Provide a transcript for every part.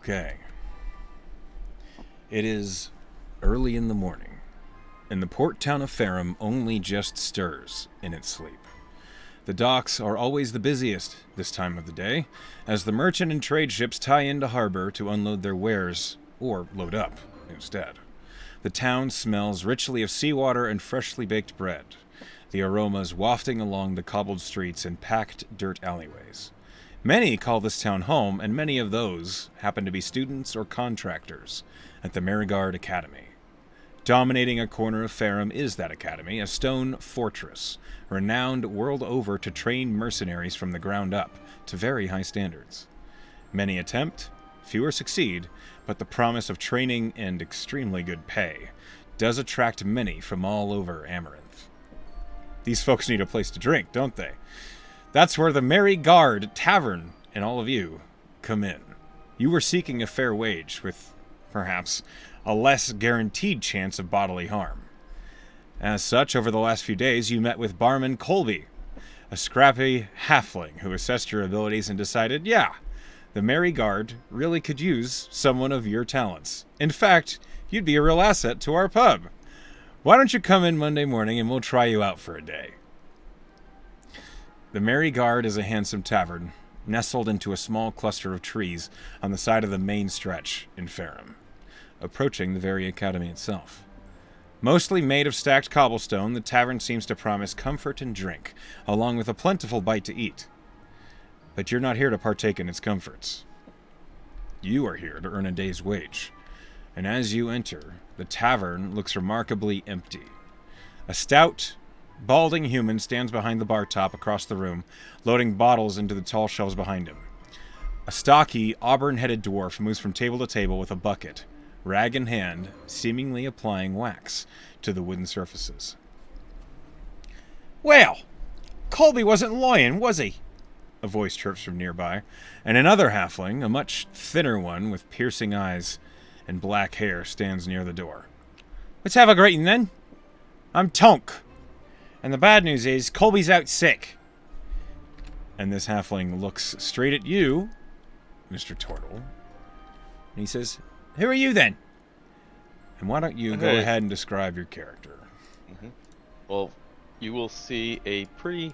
Okay. It is early in the morning, and the port town of Ferrum only just stirs in its sleep. The docks are always the busiest this time of the day, as the merchant and trade ships tie into harbor to unload their wares, or load up instead. The town smells richly of seawater and freshly baked bread, the aromas wafting along the cobbled streets and packed dirt alleyways. Many call this town home, and many of those happen to be students or contractors at the Merigard Academy. Dominating a corner of Ferrum is that academy, a stone fortress, renowned world over to train mercenaries from the ground up to very high standards. Many attempt, fewer succeed, but the promise of training and extremely good pay does attract many from all over Amaranth. These folks need a place to drink, don't they? That's where the Merry Guard Tavern and all of you come in. You were seeking a fair wage with, perhaps, a less guaranteed chance of bodily harm. As such, over the last few days, you met with barman Colby, a scrappy halfling who assessed your abilities and decided, yeah, the Merry Guard really could use someone of your talents. In fact, you'd be a real asset to our pub. Why don't you come in Monday morning and we'll try you out for a day? The Merry Guard is a handsome tavern, nestled into a small cluster of trees on the side of the main stretch in Ferrum, approaching the very academy itself. Mostly made of stacked cobblestone, the tavern seems to promise comfort and drink, along with a plentiful bite to eat. But you're not here to partake in its comforts. You are here to earn a day's wage, and as you enter, the tavern looks remarkably empty. A stout, balding human stands behind the bar top across the room, loading bottles into the tall shelves behind him. A stocky, auburn-headed dwarf moves from table to table with a bucket, rag in hand, seemingly applying wax to the wooden surfaces. Well, Colby wasn't lying, was he? A voice chirps from nearby, and another halfling, a much thinner one with piercing eyes and black hair, stands near the door. Let's have a greeting then. I'm Tonk, and the bad news is Colby's out sick. And this halfling looks straight at you, Mr. Turtle, and he says, who are you then? And why don't you go ahead and describe your character? Well, you will see a pretty,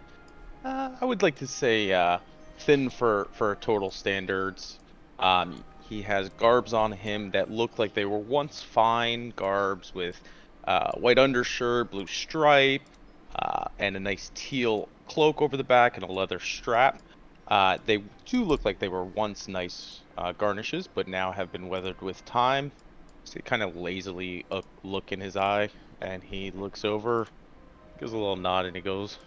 I would like to say, thin for total standards. He has garbs on him that look like they were once fine garbs with white undershirt, blue stripe, and a nice teal cloak over the back and a leather strap. They do look like they were once nice garnishes, but now have been weathered with time. So kind of lazily look in his eye, and he looks over, gives a little nod, and he goes,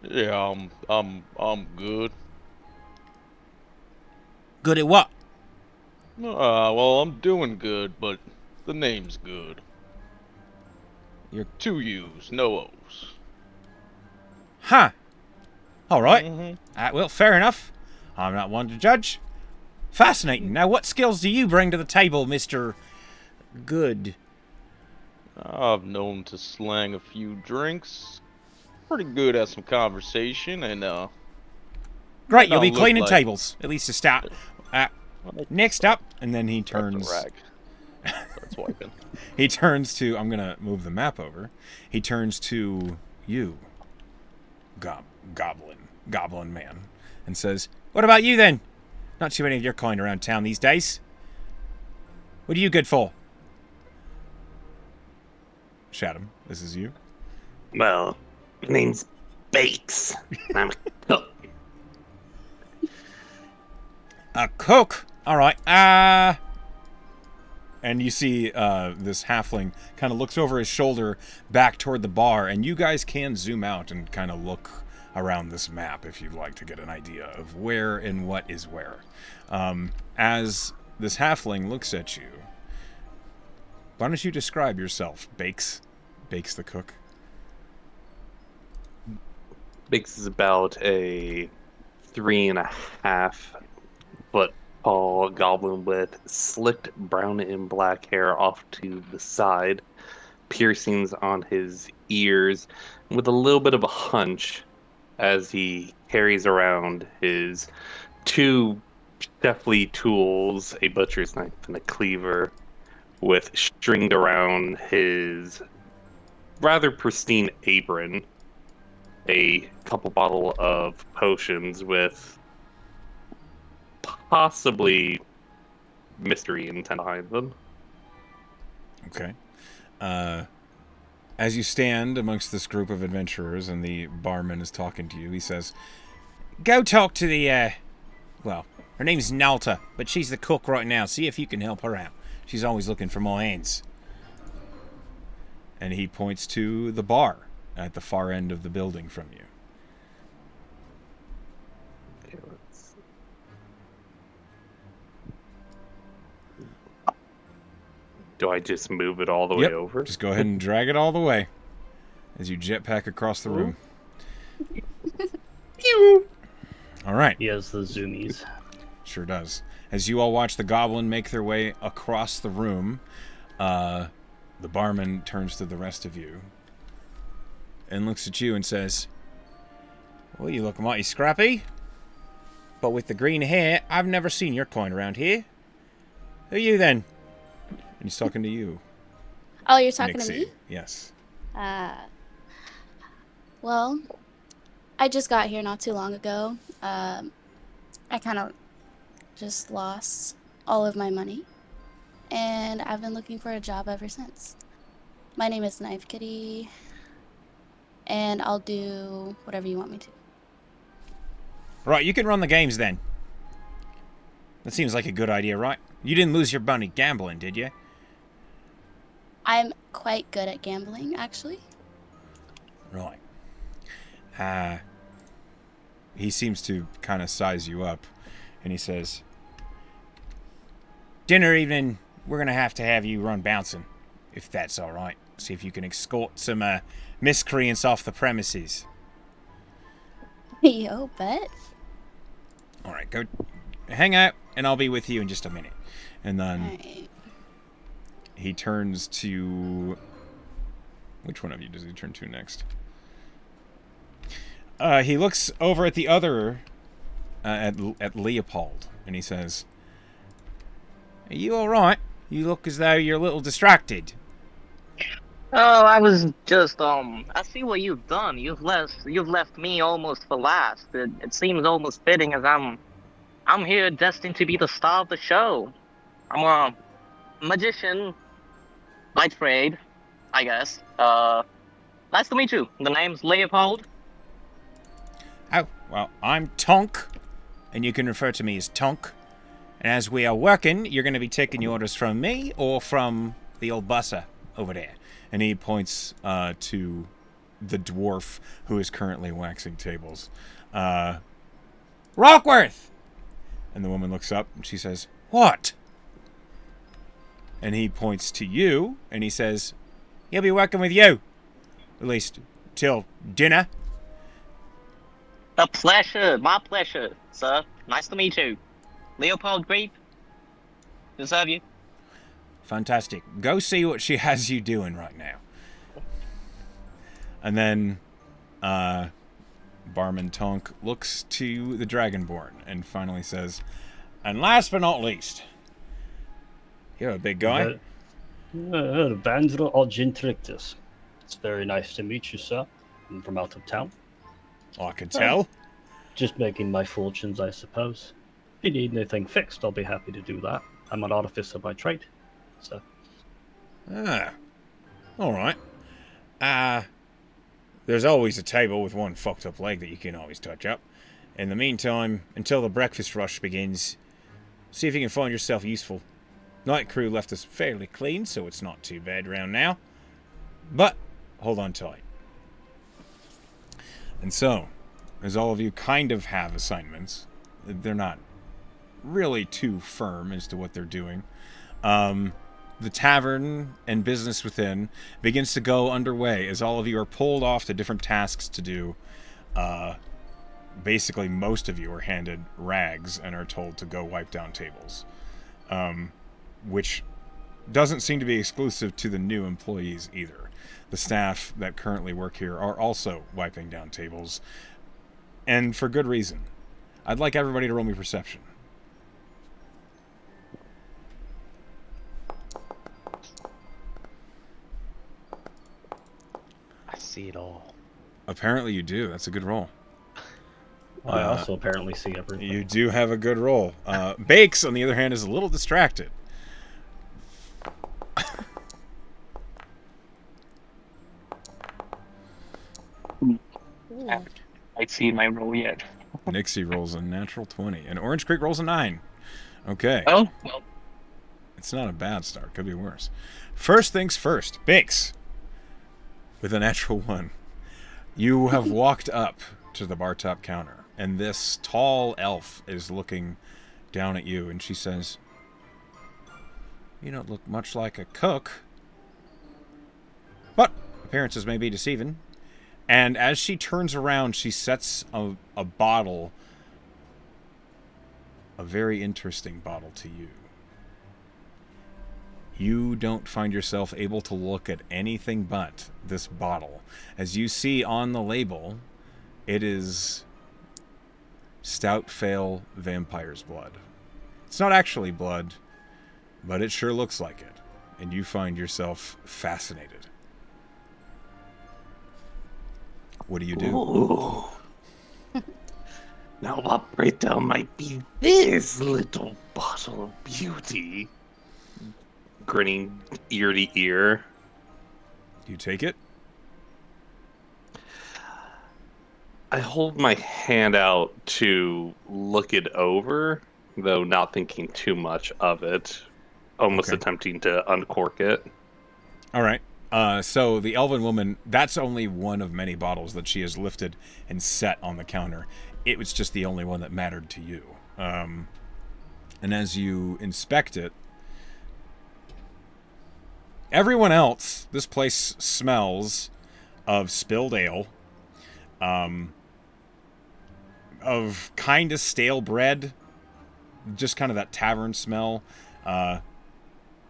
"Yeah, I'm good." Good at what? Well, I'm doing good, but the name's good. You're 2 U's, no O's. Huh. All right. Mm-hmm. Well, fair enough. I'm not one to judge. Fascinating. Now, what skills do you bring to the table, Mr. Good? I've known to slang a few drinks. Pretty good at some conversation, and Great, you'll be look cleaning like- tables, at least to start. Next up, and then he Grabs a turns. rag. Starts wiping. He turns to. I'm gonna move the map over. He turns to you, Goblin Man, and says, "What about you then? Not too many of your kind around town these days. What are you good for?" Shaddam, this is you. Well, my name's Bakes. I'm a cook. A cook. All right. And you see this halfling kind of looks over his shoulder back toward the bar, and you guys can zoom out and kind of look around this map if you'd like to get an idea of where and what is where. As this halfling looks at you, why don't you describe yourself, Bakes the cook? Bakes is about a 3.5-foot tall goblin with slicked brown and black hair off to the side, piercings on his ears, with a little bit of a hunch as he carries around his two chefly tools, a butcher's knife and a cleaver, with stringed around his rather pristine apron, a couple bottle of potions with possibly mystery intent behind them. Okay. As you stand amongst this group of adventurers and the barman is talking to you, he says, "Go talk to the, well, her name's Nalta, but she's the cook right now. See if you can help her out. She's always looking for more hands." And he points to the bar at the far end of the building from you. Okay, let's see. Do I just move it all the way over? Just go ahead and drag it all the way as you jetpack across the room. All right. He has the zoomies. Sure does. As you all watch the goblin make their way across the room, the barman turns to the rest of you and looks at you and says, "Well, you look mighty scrappy. But with the green hair, I've never seen your kind around here. Who are you then?" And he's talking to you, Oh, you're talking Nixie. to me? Yes. Well, I just got here not too long ago. I kind of just lost all of my money, and I've been looking for a job ever since. My name is Knife Kitty, and I'll do whatever you want me to. Right, you can run the games then. That seems like a good idea, right? You didn't lose your money gambling, did you? I'm quite good at gambling, actually. Right. He seems to kind of size you up, and he says, "Dinner evening, we're going to have you run bouncing, if that's all right. See if you can escort some miscreants off the premises." Yo, bet. All right, go hang out, and I'll be with you in just a minute. And then Alright. he turns to... Which one of you does he turn to next? He looks over at the other, at Leopold, and he says, "Are you all right? You look as though you're a little distracted." Oh, I was just I see what you've done. You've left me almost for last. It seems almost fitting as I'm here destined to be the star of the show. I'm a magician by trade, I guess. Nice to meet you. The name's Leopold. Oh, well, I'm Tonk, and you can refer to me as Tonk. And as we are working, you're going to be taking your orders from me or from the old busser over there. And he points to the dwarf who is currently waxing tables. "Rockworth!" And the woman looks up and she says, "What?" And he points to you and he says, "He'll be working with you. At least till dinner." A pleasure. My pleasure, sir. Nice to meet you. Leopold Grape. To serve you. Fantastic. Go see what she has you doing right now. And then Barman Tonk looks to the Dragonborn and finally says, "And last but not least, you're a big guy." Vandra Argentrictus. It's very nice to meet you, sir. I'm from out of town. I can tell. Just making my fortunes, I suppose. If you need anything fixed, I'll be happy to do that. I'm an artificer by trade. So, Ah. All right. There's always a table with one fucked up leg that you can always touch up. In the meantime, until the breakfast rush begins, see if you can find yourself useful. Night crew left us fairly clean, so it's not too bad around now. But hold on tight. And so, as all of you kind of have assignments, they're not really too firm as to what they're doing. The tavern and business within begins to go underway as all of you are pulled off to different tasks to do. Basically, most of you are handed rags and are told to go wipe down tables, which doesn't seem to be exclusive to the new employees either. The staff that currently work here are also wiping down tables, and for good reason. I'd like everybody to roll me perception. see it all. Apparently you do. That's a good roll. I also apparently see everything. You do have a good roll. Bakes, on the other hand, is a little distracted. Ooh. I've seen my roll yet. Nixie rolls a natural 20, and Orange Creek rolls a 9. Okay. Oh, well, It's not a bad start. Could be worse. First things first. Bakes, with a natural 1. You have walked up to the bar top counter, and this tall elf is looking down at you, and she says, "You don't look much like a cook, but appearances may be deceiving." And as she turns around, she sets a bottle, a very interesting bottle to you. You don't find yourself able to look at anything but this bottle. As you see on the label, it is Stout Fail Vampire's Blood. It's not actually blood, but it sure looks like it. And you find yourself fascinated. What do you do? Ooh. Now what breakdown might be this little bottle of beauty? Grinning ear to ear. Do you take it? I hold my hand out to look it over, though not thinking too much of it. Almost Okay. attempting to uncork it. All right. So the elven woman, that's only one of many bottles that she has lifted and set on the counter. It was just the only one that mattered to you. And as you inspect it, everyone else, this place smells of spilled ale, of kind of stale bread, just kind of that tavern smell.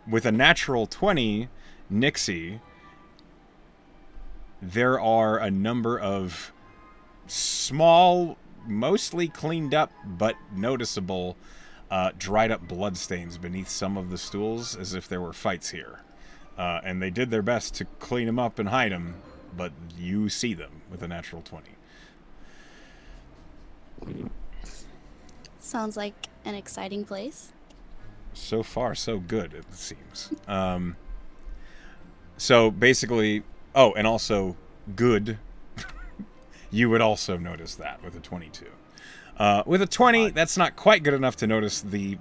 With a natural 20, Nixie, there are a number of small, mostly cleaned up, but noticeable, dried up bloodstains beneath some of the stools, as if there were fights here. And they did their best to clean them up and hide them, but you see them with a natural 20. Sounds like an exciting place. So far, so good, it seems. So basically, oh, and also good. You would also notice that with a 22. With a 20, that's not quite good enough to notice the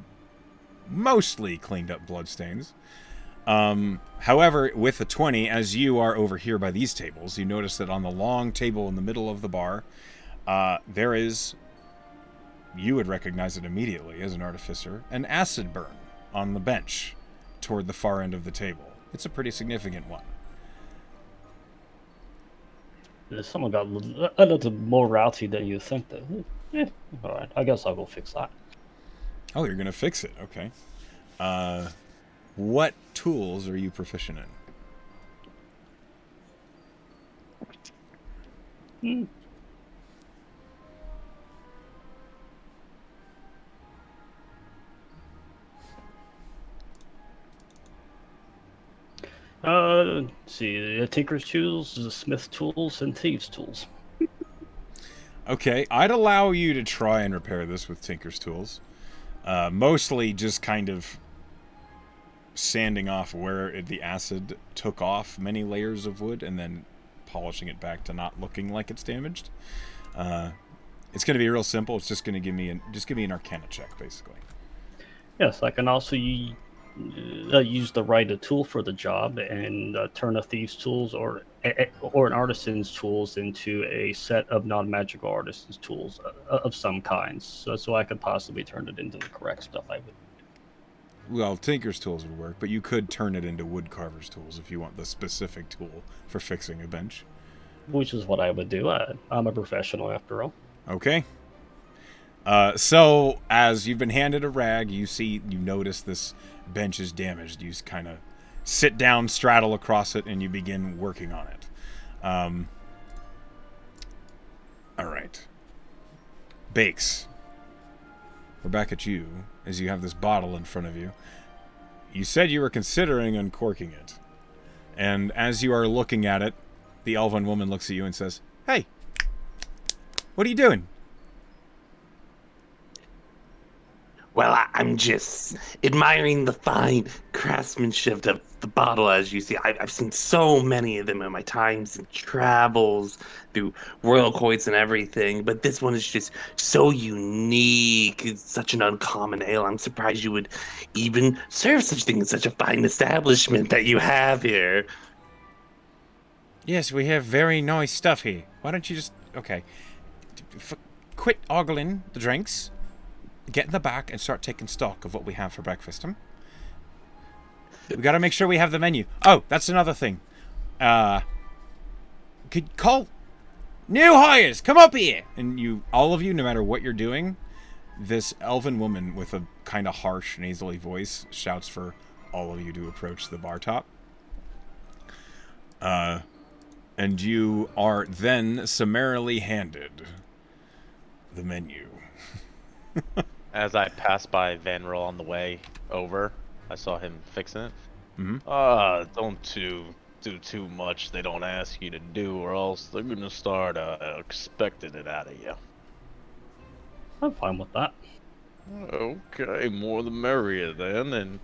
mostly cleaned up bloodstains. However, with a 20, as you are over here by these tables, you notice that on the long table in the middle of the bar, there is, you would recognize it immediately as an artificer, an acid burn on the bench toward the far end of the table. It's a pretty significant one. Someone got a little more rowdy than you think. All right. I guess I'll go fix that. Oh, you're going to fix it. Okay. What tools are you proficient in? Let's see, Tinker's tools, the Smith tools, and Thieves tools. Okay, I'd allow you to try and repair this with Tinker's tools. Mostly just kind of sanding off where the acid took off many layers of wood and then polishing it back to not looking like it's damaged. It's going to be real simple. It's just going to give me an Arcana check, basically. Yes, I can also use the right tool for the job and turn a Thieves tools or an artisan's tools into a set of non-magical artisan's tools of some kinds. So I could possibly turn it into the correct stuff I would. Well, Tinker's tools would work, but you could turn it into woodcarver's tools if you want the specific tool for fixing a bench. Which is what I would do. I'm a professional after all. Okay. So, as you've been handed a rag, you notice this bench is damaged. You kind of sit down, straddle across it, and you begin working on it. All right. Bakes. We're back at you, as you have this bottle in front of you. You said you were considering uncorking it. And as you are looking at it, The elven woman looks at you and says, "Hey, what are you doing?" Well, I'm just admiring the fine craftsmanship of the bottle, as you see. I've seen so many of them in my times and travels through royal courts and everything, but this one is just so unique. It's such an uncommon ale. I'm surprised you would even serve such thing in such a fine establishment that you have here. Yes, we have very nice stuff here. Why don't you just... Okay. Quit ogling the drinks. Get in the back and start taking stock of what we have for breakfast. We gotta make sure we have the menu. Oh, that's another thing. Could call... New hires! Come up here! And you, all of you, no matter what you're doing, this elven woman with a kind of harsh, nasally voice shouts for all of you to approach the bar top. And you are then summarily handed the menu. As I passed by Vanrill on the way over, I saw him fixing it. Mm-hmm. Don't do too much they don't ask you to do, or else they're gonna start expecting it out of you. I'm fine with that. Okay, more the merrier then, and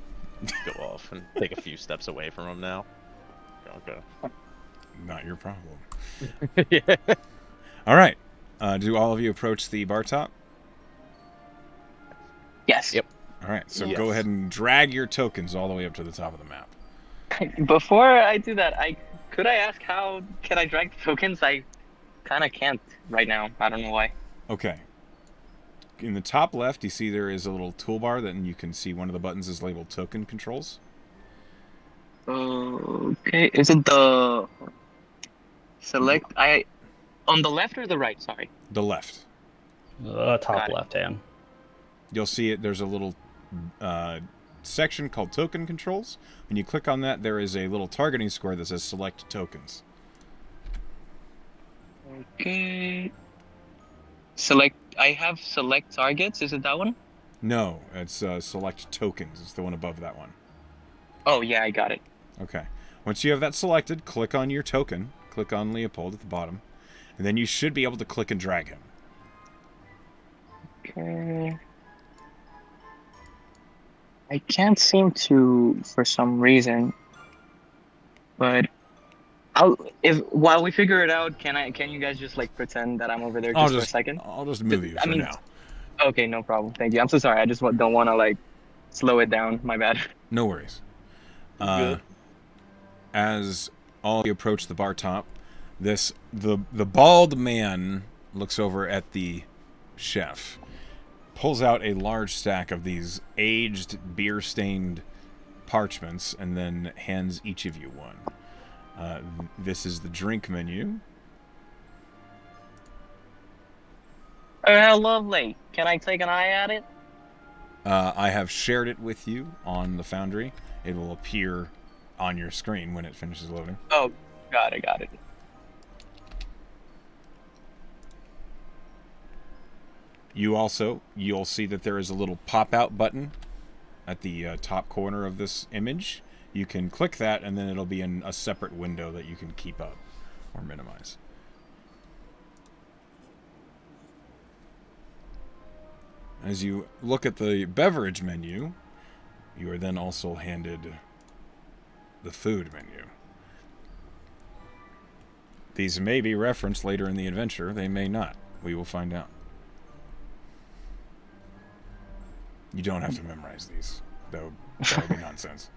go off and take a few steps away from him now. Okay. Not your problem. Yeah. All right. Do all of you approach the bar top? Yes. Yep. All right. So Yes. go ahead and drag your tokens all the way up to the top of the map. Before I do that, could I ask how can I drag the tokens? I kind of can't right now. I don't know why. Okay. In the top left, you see there is a little toolbar that you can see one of the buttons is labeled token controls. Okay. Is it the select? On the left or the right? Sorry. The left. Top Got it. left hand. You'll see it. There's a little section called token controls. When you click on that, there is a little targeting square that says select tokens. Okay. Select. I have select targets. Is it that one? No, it's select tokens. It's the one above that one. Oh yeah, I got it. Okay. Once you have that selected, click on your token. Click on Leopold at the bottom. And then you should be able to click and drag him. Okay. I can't seem to for some reason. But while we figure it out, can you guys just like pretend that I'm over there just for a second? I'll just move you I for mean- now. Okay, no problem. Thank you. I'm so sorry. I just don't want to like slow it down. My bad. No worries. Good. As all of you approach the bar top, the bald man looks over at the chef, pulls out a large stack of these aged, beer-stained parchments, and then hands each of you one. This is the drink menu. Lovely. Can I take an eye at it? I have shared it with you on the Foundry. It will appear on your screen when it finishes loading. Oh, got it. You'll see that there is a little pop-out button at the top corner of this image. You can click that, and then it'll be in a separate window that you can keep up or minimize. As you look at the beverage menu, you are then also handed the food menu. These may be referenced later in the adventure. They may not. We will find out. You don't have to memorize these. That would be nonsense.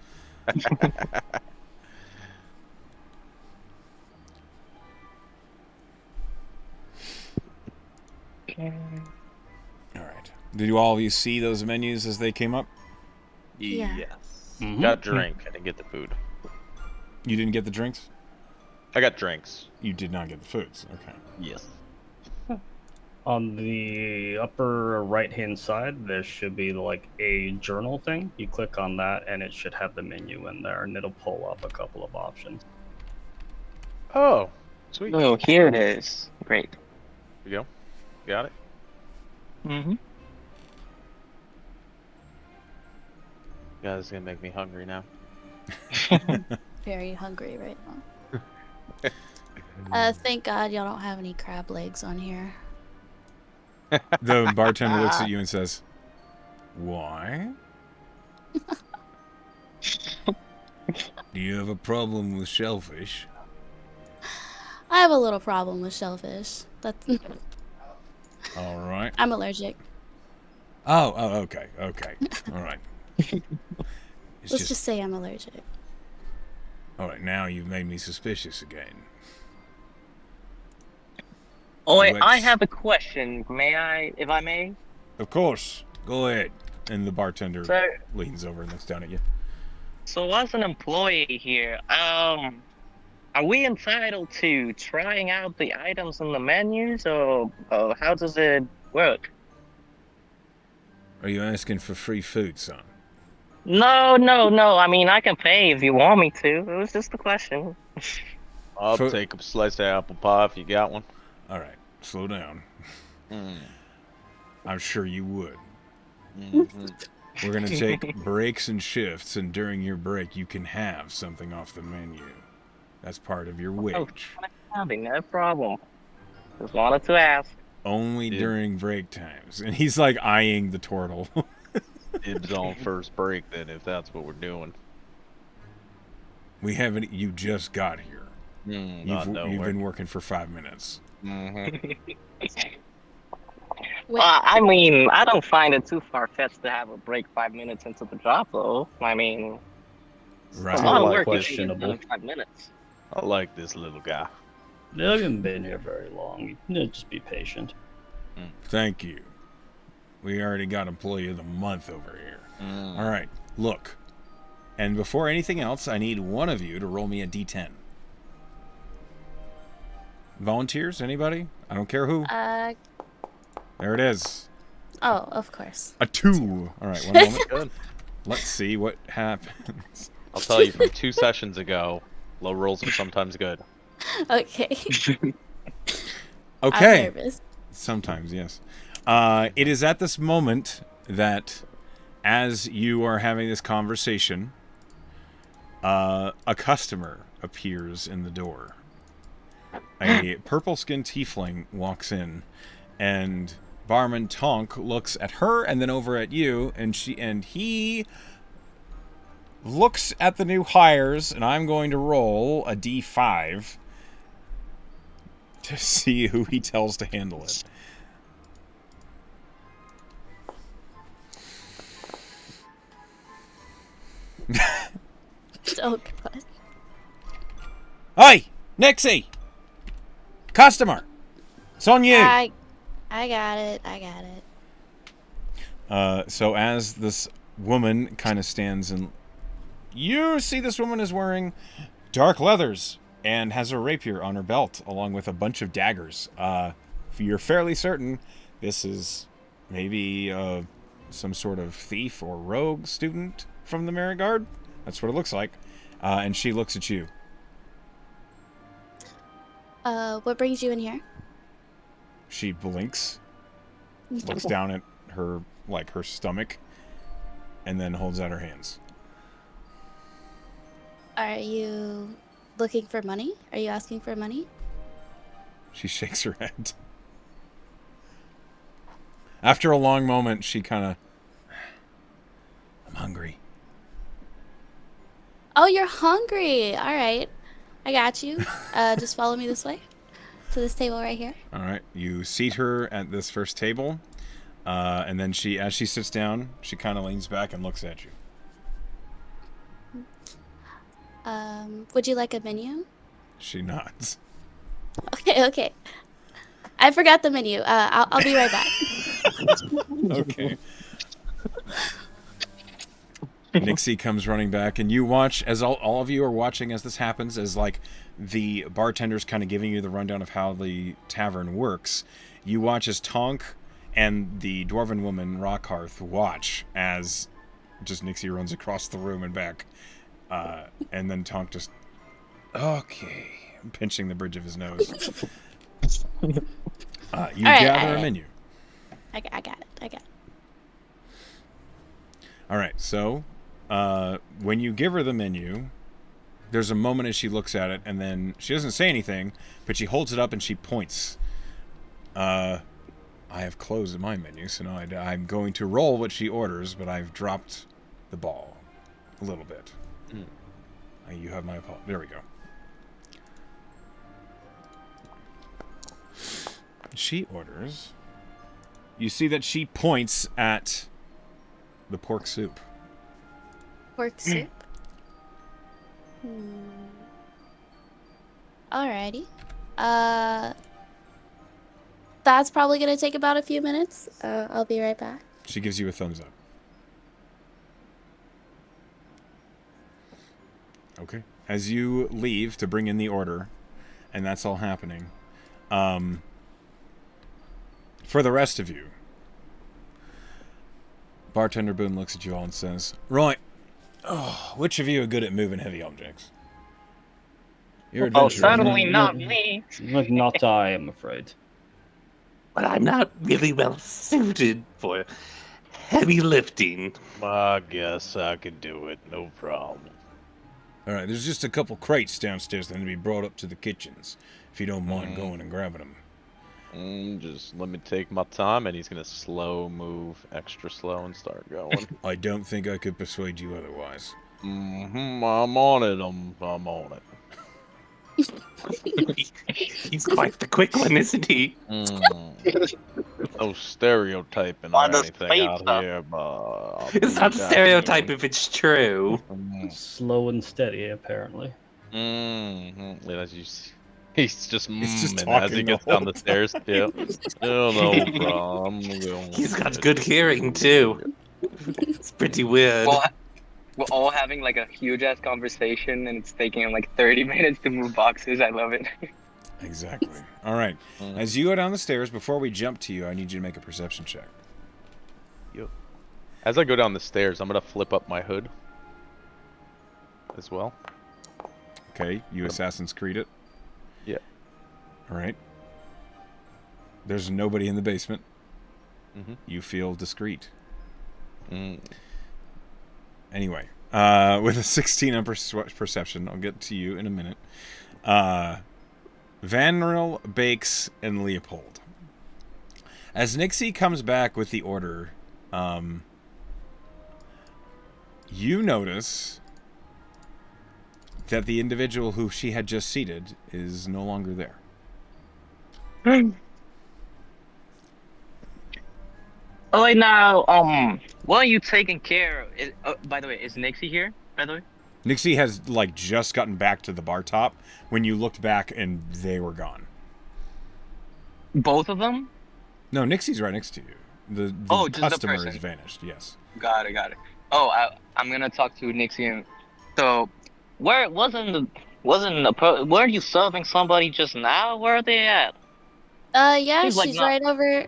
Okay. All right. Did all of you see those menus as they came up? Yeah. Yes. Mhm. Got drink. I didn't get the food. You didn't get the drinks? I got drinks. You did not get the foods. Okay. Yes. On the upper right hand side, there should be like a journal thing. You click on that, and it should have the menu in there, and it'll pull up a couple of options. Oh, sweet. There Oh, here it is. Great. we go. Got it. Mm-hmm. Guys, gonna make me hungry now. Very hungry right now. Thank God y'all don't have any crab legs on here. The bartender looks at you and says, "Why? Do you have a problem with shellfish?" I have a little problem with shellfish. That's All right. I'm allergic. Oh, okay. All right. It's Let's just say I'm allergic. all right. Now you've made me suspicious again. Oh wait, I Let's- have a question. May I, if I may? Of course. Go ahead. And the bartender So, leans over and looks down at you. so as an employee here, are we entitled to trying out the items in the menus, or how does it work? Are you asking for free food, son? No, no, no. I mean, I can pay if you want me to. It was just a question. I'll Fo- take a slice of apple pie if you got one. All right. Slow down. Mm. I'm sure you would. Mhm. We're going to take breaks and shifts, and during your break, you can have something off the menu. That's part of your wage. Having no problem. Just wanted to ask. Only Dude. during break times. And he's like eyeing the turtle. Dibs on first break then, if that's what we're doing. We haven't. You just got here. Not You've nowhere. been working for 5 minutes. Mhm. Wait, I mean, I don't find it too far-fetched to have a break 5 minutes into the job, though. I mean, it's a Right. lot of Like work you can get questionable. done in 5 minutes. I like this little guy. I haven't been here very long. Just be patient. Thank you. We already got Employee of the Month over here. Mm. All right. Look. And before anything else, I need one of you to roll me a d10. Volunteers? Anybody? I don't care who. There it is. oh, of course. A 2. All right, one moment. Good. Let's see what happens. I'll tell you from 2 sessions ago, low rolls are sometimes good. Okay. I'm Okay. nervous. Sometimes, yes. It is at this moment that, as you are having this conversation, a customer appears in the door. A purple-skinned tiefling walks in, and barman Tonk looks at her and then over at you, and he looks at the new hires, and I'm going to roll a d5 to see who he tells to handle it. Oh god. Hey, Nixie! Customer! It's on you! I got it. I got it. So as this woman kind of stands and... You see this woman is wearing dark leathers and has a rapier on her belt along with a bunch of daggers. You're fairly certain this is maybe some sort of thief or rogue student from the Merit Guard. That's what it looks like. And she looks at you. What brings you in here? She blinks, looks down at her, like, her stomach, and then holds out her hands. Are you looking for money? Are you asking for money? She shakes her head. After a long moment, she kind of... I'm hungry. Oh, you're hungry. All right. I got you. Just follow me this way to this table right here. All right. You seat her at this first table, and then as she sits down, she kind of leans back and looks at you. Would you like a menu? She nods. Okay. I forgot the menu. I'll be right back. Okay. Nixie comes running back, and you watch as all of you are watching as this happens, as like the bartender's kind of giving you the rundown of how the tavern works. You watch as Tonk and the dwarven woman Rockhearth watch as just Nixie runs across the room and back, and then Tonk just okay, pinching the bridge of his nose. You right, gather a menu. I got it. All right, so when you give her the menu, There's a moment as she looks at it, and then she doesn't say anything, but she holds it up and she points. I have closed in my menu, so now I'm going to roll what she orders, but I've dropped the ball a little bit. You have my apology. There we go. She orders. You see that she points at the pork soup. Pork soup. Alrighty. That's probably gonna take about a few minutes. I'll be right back. She gives you a thumbs up. Okay. As you leave to bring in the order, and that's all happening, for the rest of you, Bartender Boone looks at you all and says, "Right, which of you are good at moving heavy objects? You're Oh, adventurers. certainly not me. Not I, I'm afraid. But I'm not really well suited for heavy lifting. I guess I could do it, no problem. All right, there's just a couple crates downstairs that need to be brought up to the kitchens, if you don't mind going and grabbing them." Just let me take my time, and he's gonna slow move, extra slow, and start going. I don't think I could persuade you otherwise. I'm on it. I'm on it. He's quite the quick one, isn't he? No stereotyping Why or does anything fate out stuff? here, but It's not a stereotype if it's true. Slow and steady, apparently. As you see, he's just He's just as he talking the gets down whole the stairs. Yeah, no problem. He's got good hearing, too. It's pretty weird. Well, we're all having like a huge ass conversation, and it's taking him like 30 minutes to move boxes. I love it. Exactly. All right. As you go down the stairs, before we jump to you, I need you to make a perception check. As I go down the stairs, I'm gonna flip up my hood as well. Okay, you Assassin's Creed it. Yeah. All right. There's nobody in the basement. Mhm. You feel discreet. Mm. Anyway, with a 16 on perception, I'll get to you in a minute. Vanril, Bakes, and Leopold. As Nixie comes back with the order, you notice that the individual who she had just seated is no longer there. Oh wait, now, what are you taking care of? By the way, is Nixie here? By the way, Nixie has just gotten back to the bar top when you looked back and they were gone. both of them. No, Nixie's right next to you. The Oh, just the customer person. has vanished. Yes. Got it. Oh, I'm gonna talk to Nixie. And so, where weren't you serving somebody just now? Where are they at? Yeah, Seems like she's not- right over.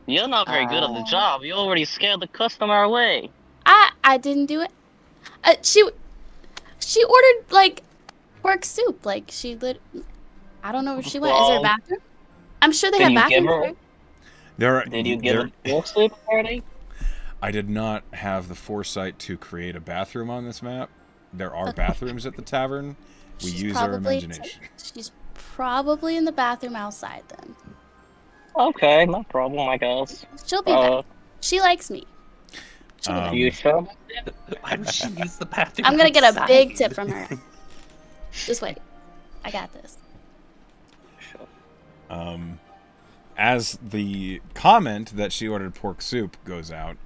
You're not very good at the job. You already scared the customer away. I didn't do it. She ordered pork soup. I don't know where she went. Is there a Well, bathroom? I'm sure they did have you give bathrooms her- there. Did you give them full sleep already? I did not have the foresight to create a bathroom on this map. There are bathrooms at the tavern. We She's use our probably- imagination. She's probably in the bathroom outside then. Okay, no problem, I guess. She'll be back. She likes me. She'll be back. You sure? Why would she use the bathroom? I'm gonna get a outside? big tip from her. Just wait. I got this. As the comment that she ordered pork soup goes out,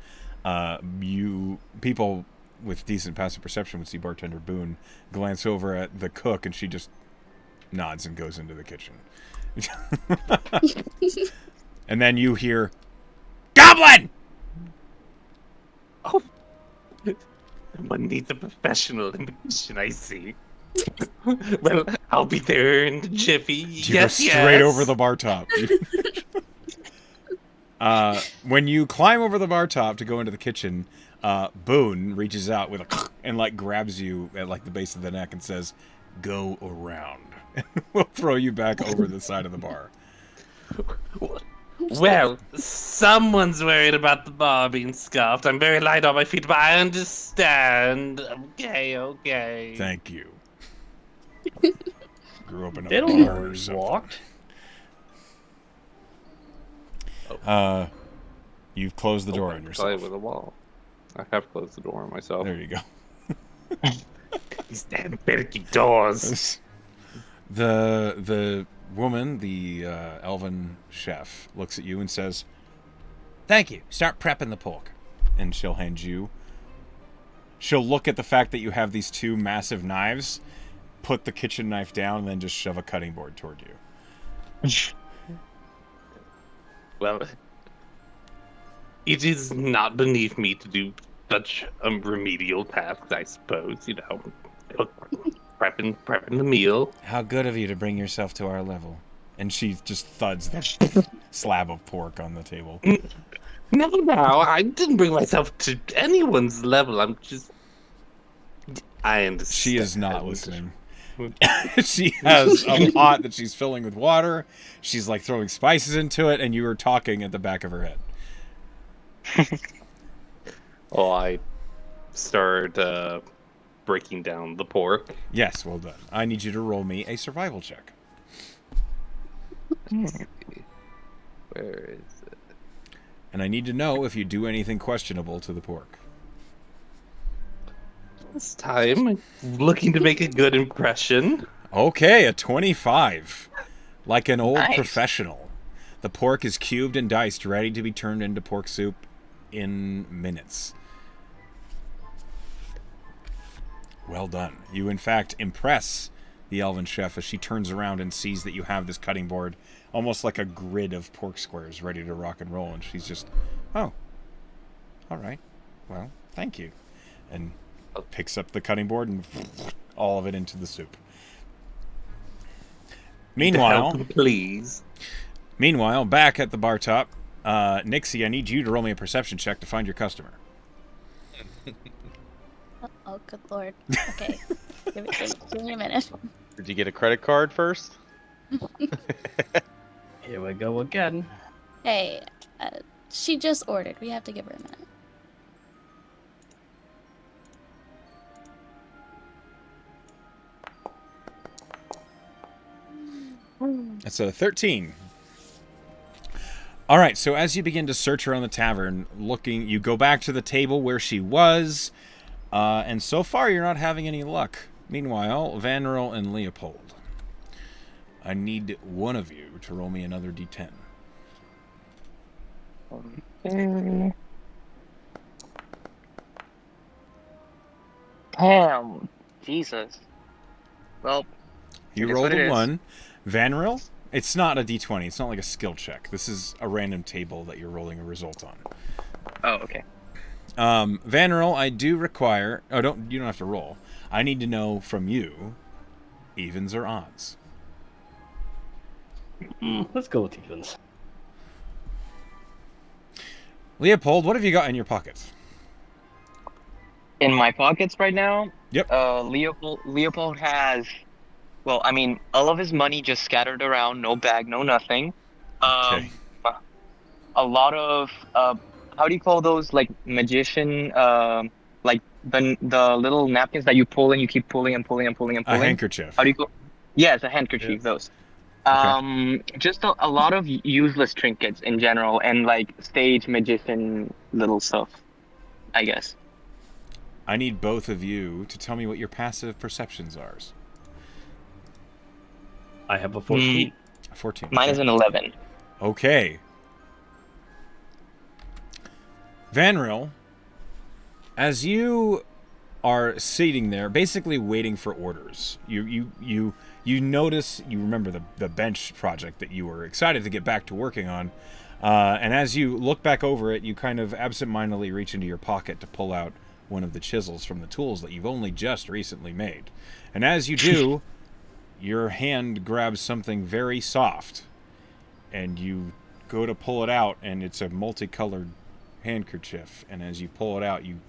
people with decent passive perception would see Bartender Boone glance over at the cook, and she just nods and goes into the kitchen. And then you hear, "Goblin!" One needs a professional immersion, I see. Well, I'll be there in a jiffy. You go straight over the bar top. When you climb over the bar top to go into the kitchen, Boone reaches out with and grabs you at the base of the neck and says, "Go around." And we'll throw you back over the side of the bar. Well, someone's worried about the bar being scuffed. I'm very light on my feet, but I understand. Okay. Thank you. Grew up in They a don't know bar where or he something. walked. You've closed the door on Play yourself. with a wall. I have closed the door on myself. There you go. These damn Berkey doors. The woman, the elven chef, looks at you and says, "Thank you. Start prepping the pork." And she'll look at the fact that you have these two massive knives, put the kitchen knife down, and then just shove a cutting board toward you. Well, it is not beneath me to do such remedial tasks, I suppose. You know, prepping the meal. How good of you to bring yourself to our level. And she just thuds the slab of pork on the table. No, I didn't bring myself to anyone's level. I understand. She is not listening. She has a pot that she's filling with water. She's like throwing spices into it, and you are talking at the back of her head. Oh, I started breaking down the pork. Yes, well done. I need you to roll me a survival check. Where is it? And I need to know if you do anything questionable to the pork. This time, I'm looking to make a good impression. Okay, a 25. Like an old Nice. professional. The pork is cubed and diced, ready to be turned into pork soup in minutes. Well done. You, in fact, impress the elven chef as she turns around and sees that you have this cutting board, almost like a grid of pork squares ready to rock and roll. And she's just, "Oh, all right. Well, thank you." And picks up the cutting board and all of it into the soup. Meanwhile, Please. back at the bar top, Nixie, I need you to roll me a perception check to find your customer. Oh, good lord. Okay. give me a minute. Did you get a credit card first? Here we go again. Hey, she just ordered. We have to give her a minute. That's a 13. All right, so as you begin to search around the tavern, you go back to the table where she was, and so far you're not having any luck. Meanwhile, Vanril and Leopold, I need one of you to roll me another d10. Damn. Jesus. Well, You It is rolled what it a is. 1. Vanril, it's not a d20. It's not like a skill check. This is a random table that you're rolling a result on. oh, okay. Vanril, I do require... Oh, you don't have to roll. I need to know from you, evens or odds. Let's go with evens. Leopold, what have you got in your pockets? In my pockets right now, Yep. Leopold has, well, I mean, all of his money just scattered around, no bag, no nothing. Okay. A lot of, how do you call those, like, magician, like, the little napkins that you pull and you keep pulling and pulling and pulling and A pulling? handkerchief. How do you call? Yes, a handkerchief, Yes. those. Just a lot of useless trinkets in general, and, like, stage magician little stuff, I guess. I need both of you to tell me what your passive perceptions are. I have a 14. 14. Mine is an 11. Okay. Vanril, as you are sitting there, basically waiting for orders, you notice, you remember the bench project that you were excited to get back to working on, and as you look back over it, you kind of absentmindedly reach into your pocket to pull out one of the chisels from the tools that you've only just recently made. And as you do, your hand grabs something very soft, and you go to pull it out, and it's a multicolored handkerchief. And as you pull it out, you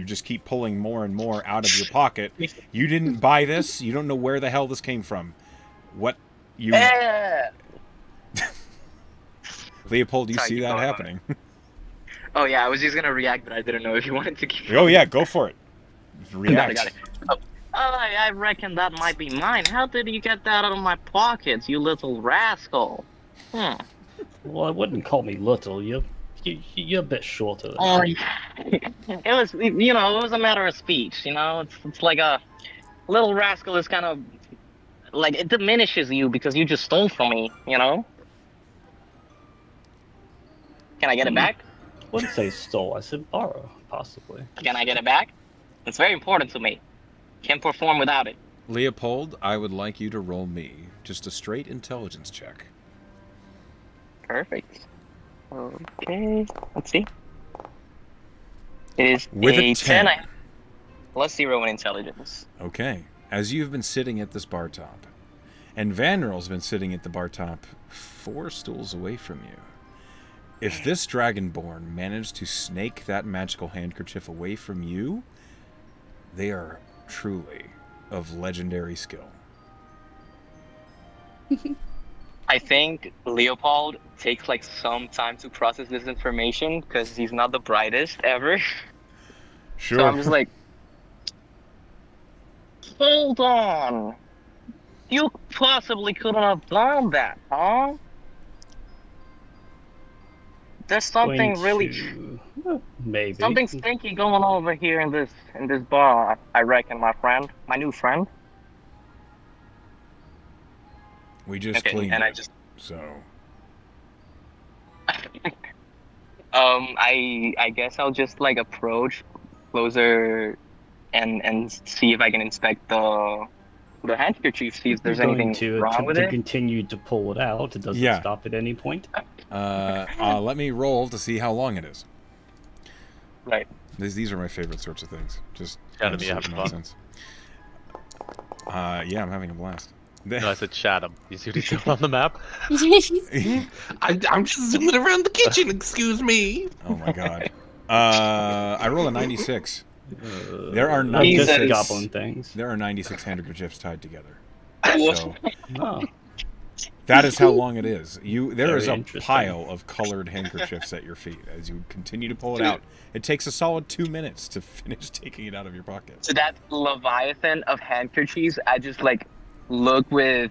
just keep pulling more and more out of your pocket. You didn't buy this. You don't know where the hell this came from. What you... Leopold, you Sorry, see keep that going, happening? Oh yeah, I was just gonna react, but I didn't know if you wanted to keep. Oh yeah, go for it. React. Got it. Oh, I reckon that might be mine. How did you get that out of my pockets, you little rascal? Hmm. Well, I wouldn't call me little. You're a bit shorter than Oh, me. it was, you know, it was a matter of speech. You know, it's like a little rascal is kind of like it diminishes you because you just stole from me. You know? Can I get it back? Wouldn't say stole. I said borrow, possibly. Can I get it back? It's very important to me. Can't perform without it. Leopold, I would like you to roll me just a straight intelligence check. Perfect. Okay. Let's see. It is With a 10. Plus 0 in intelligence. Okay. As you've been sitting at this bar top, and Vanrill's been sitting at the bar top 4 stools away from you, if this Dragonborn managed to snake that magical handkerchief away from you, they are truly of legendary skill. I think Leopold takes like some time to process this information because he's not the brightest ever. Sure. So I'm just like, hold on. You possibly couldn't have done that, huh? There's something Maybe. something stinky going on over here in this bar. I reckon, my new friend. We just Okay, cleaned and it, I just so... I guess I'll just like approach closer and see if I can inspect the handkerchief, see if there's You're going anything to wrong attempt with to it. continue to pull it out. It doesn't Yeah. stop at any point. let me roll to see how long it is. Right. These are my favorite sorts of things. Just Gotta be absolute having fun. nonsense. Yeah, I'm having a blast. No, I said Chatham. You see what he's doing on the map? I'm just zooming around the kitchen. Excuse me. Oh my god. I rolled a 96. There are Not just 96 goblin things. There are 96 handkerchiefs tied together. What? So Oh, that is how long it is. There Very is a interesting. pile of colored handkerchiefs at your feet. As you continue to pull it out, it takes a solid 2 minutes to finish taking it out of your pocket. So that leviathan of handkerchiefs, I just like look with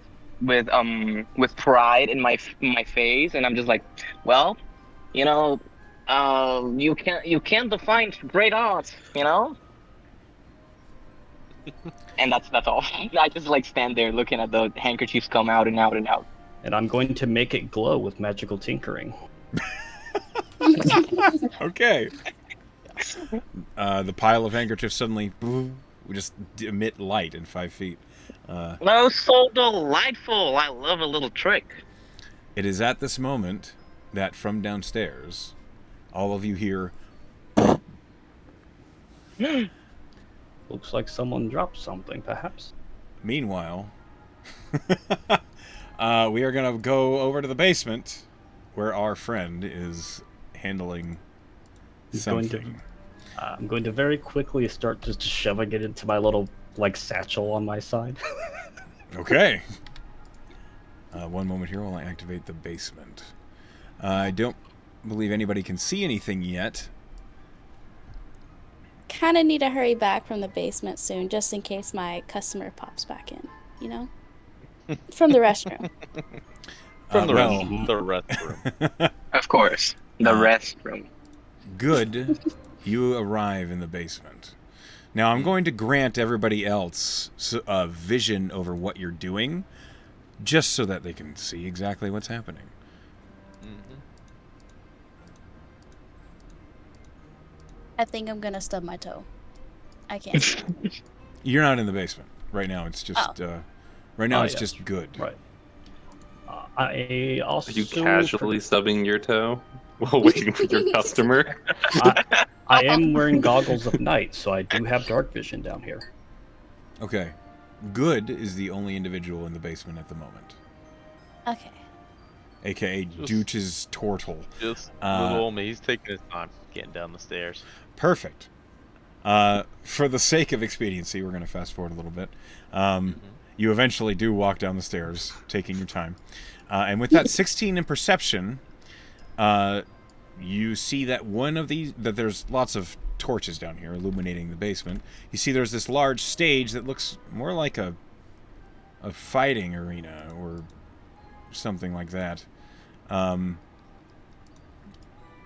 pride in my face, and I'm just like, well, you know, you can't define great art, you know. And that's all. I just like stand there looking at the handkerchiefs come out and out and out. and I'm going to make it glow with magical tinkering. Okay. The pile of handkerchiefs suddenly we just emit light in 5 feet. No, so delightful. I love a little trick. It is at this moment that from downstairs, all of you hear, Looks like someone dropped something, perhaps. meanwhile, we are going to go over to the basement where our friend is handling He's going to- something. I'm going to very quickly start just shoving it into my little, like, satchel on my side. Okay. One moment here while I activate the basement. I don't believe anybody can see anything yet. Kind of need to hurry back from the basement soon, just in case my customer pops back in, you know? From the restroom. From the well, restroom. Of course, the restroom. good, you arrive in the basement. Now, I'm going to grant everybody else a vision over what you're doing, just so that they can see exactly what's happening. I think I'm gonna stub my toe. I can't. see. You're not in the basement right now. It's just right now. Oh, It's yeah. just good. Right. I also... Are you casually stubbing your toe while waiting for your customer? I am wearing goggles of night, so I do have dark vision down here. Okay. Good is the only individual in the basement at the moment, Okay. aka Dooch's Tortle. Just Uh, little old me. He's taking his time getting down the stairs. Perfect. For the sake of expediency, we're going to fast forward a little bit. You eventually do walk down the stairs, taking your time. And with that 16 in perception, you see that that there's lots of torches down here illuminating the basement. You see there's this large stage that looks more like a fighting arena or something like that.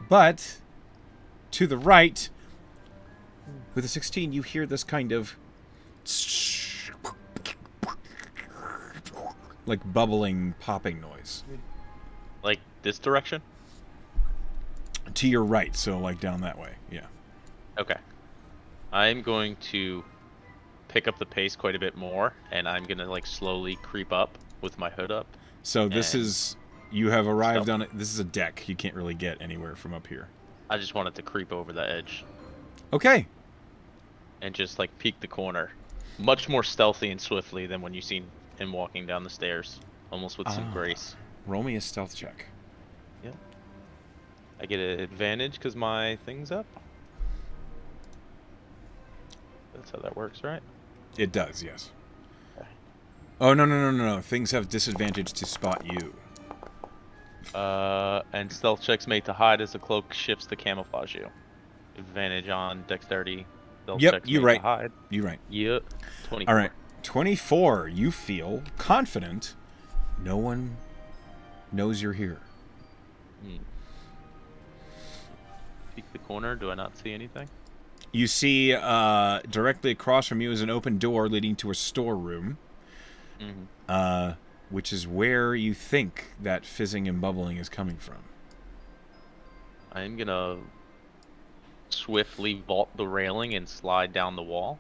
But to the right, with a 16, you hear this kind of like bubbling, popping noise. Like this direction? To your right, so like down that way, yeah. Okay. I'm going to pick up the pace quite a bit more, and I'm gonna like slowly creep up with my hood up. So this And is, you have arrived stealth. on it. This is a deck. You can't really get anywhere from up here. I just wanted to creep over the edge Okay. and just like peek the corner, much more stealthy and swiftly than when you seen him walking down the stairs, almost with some Ah. grace. Roll me a stealth check. I get an advantage because my thing's up. That's how that works, right? It does, yes. Okay. Oh, no. Things have disadvantage to spot you. And stealth checks made to hide as the cloak shifts to camouflage you. Advantage on dexterity. Stealth Yep, checks you're made right. to hide. You're right. Yep. 24. All right. 24. You feel confident. No one knows you're here. Peek the corner. Do I not see anything? You see directly across from you is an open door leading to a storeroom, Mm-hmm. which is where you think that fizzing and bubbling is coming from. I'm gonna swiftly vault the railing and slide down the wall.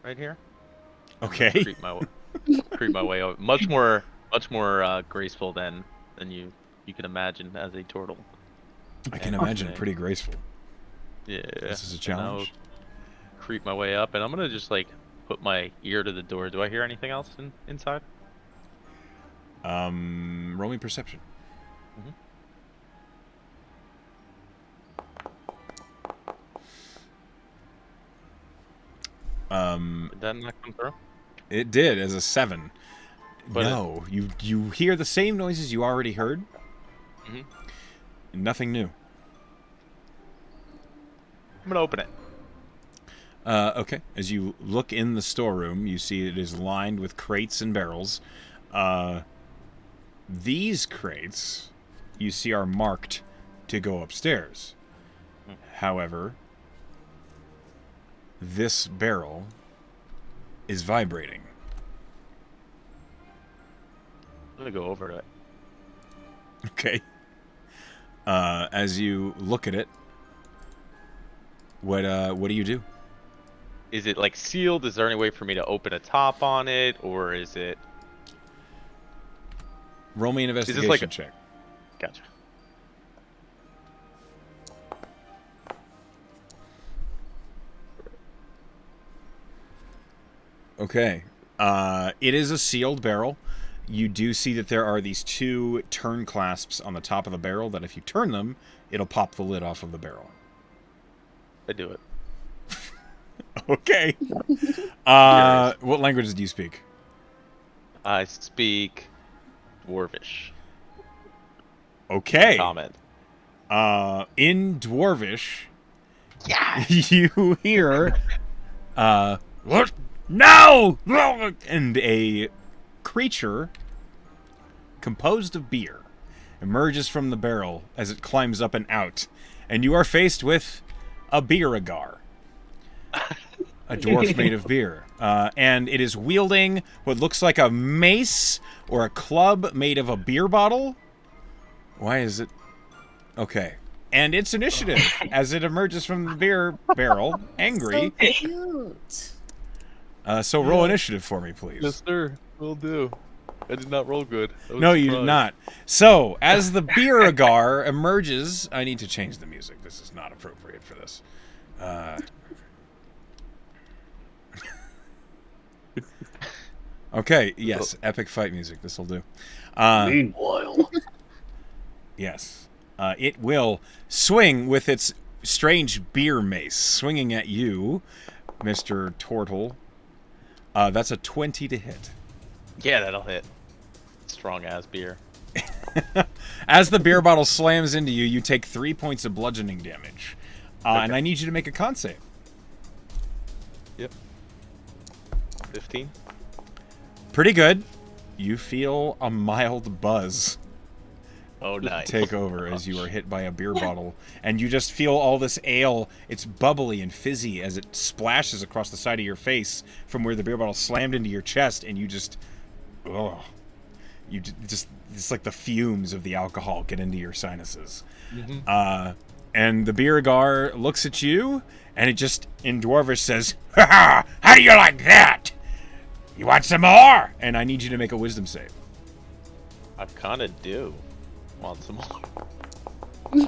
Right here. Okay. Creep my way over. Much more graceful than you can imagine as a turtle. I can And imagine then- pretty graceful. Yeah. This is a and I'll challenge. creep my way up, and I'm gonna just like put my ear to the door. Do I hear anything else inside? Roll me perception. Did that not come through? It did as a 7. But no, you hear the same noises you already heard. Mhm. Nothing new. I'm gonna open it. Okay. As you look in the storeroom, you see it is lined with crates and barrels. These crates, you see, are marked to go upstairs. However, this barrel is vibrating. I'm gonna go over to it. Okay. As you look at it, what do you do? Is it like sealed? Is there any way for me to open a top on it, or is it? Roll me an this investigation like a- check. Gotcha. Okay. It is a sealed barrel. You do see that there are these 2 turn clasps on the top of the barrel that if you turn them, it'll pop the lid off of the barrel. I do it. Okay. What languages do you speak? I speak Dwarvish. Okay. Comment. In Dwarvish, you hear, what? No! And a creature composed of beer emerges from the barrel as it climbs up and out, and you are faced with a beer-agar. A dwarf made of beer. And it is wielding what looks like a mace or a club made of a beer bottle. Why is it? Okay. And its initiative as it emerges from the beer barrel, angry. So cute. So roll initiative for me, please. sir. Will do. I did not roll good. No, you did not. So, as the beer-agar emerges, I need to change the music. This is not appropriate for this. Okay, yes, epic fight music. This will do. Meanwhile, Yes. It will swing with its strange beer mace, swinging at you, Mr. Tortle. That's a 20 to hit. Yeah, that'll hit. Strong ass beer. As the beer bottle slams into you, you take 3 points of bludgeoning damage. And I need you to make a con save. Yep. 15. Pretty good. You feel a mild buzz Oh, nice. take over as you are hit by a beer bottle. And you just feel all this ale. It's bubbly and fizzy as it splashes across the side of your face from where the beer bottle slammed into your chest. And you just... Oh. You just... It's like the fumes of the alcohol get into your sinuses. And the Birgar looks at you, and it just, in Dwarvish, says, "Ha ha! How do you like that? You want some more?" And I need you to make a wisdom save. I kind of do want some more.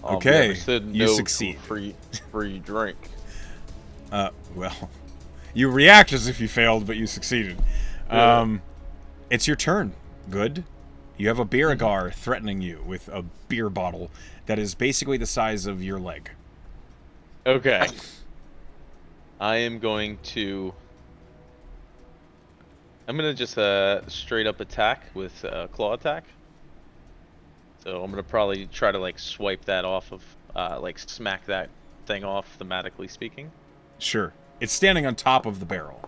Okay, Never said you no to succeed. free drink. Well, you react as if you failed, but you succeeded. Yeah. It's your turn. Good. You have a Birgar threatening you with a beer bottle that is basically the size of your leg. Okay. I am going to... I'm going to just straight up attack with claw attack. So I'm going to probably try to like swipe that off of, like smack that thing off, thematically speaking. Sure. It's standing on top of the barrel.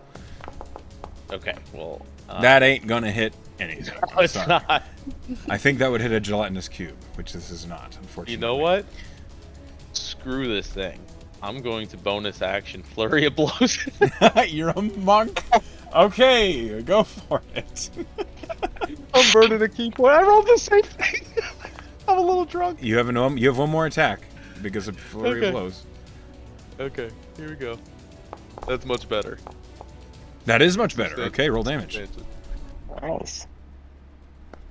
Okay, well... That ain't gonna hit anything. No, it's Sorry. not. I think that would hit a gelatinous cube, which this is not, unfortunately. You know what? Screw this thing. I'm going to bonus action Flurry of Blows. You're a monk? Okay, go for it. I'm burning a key point. I rolled the same thing. I'm a little drunk. You have one more attack because of flurry Okay. of blows. Okay, here we go. That's much better. That is much better. Okay, roll damage. Nice.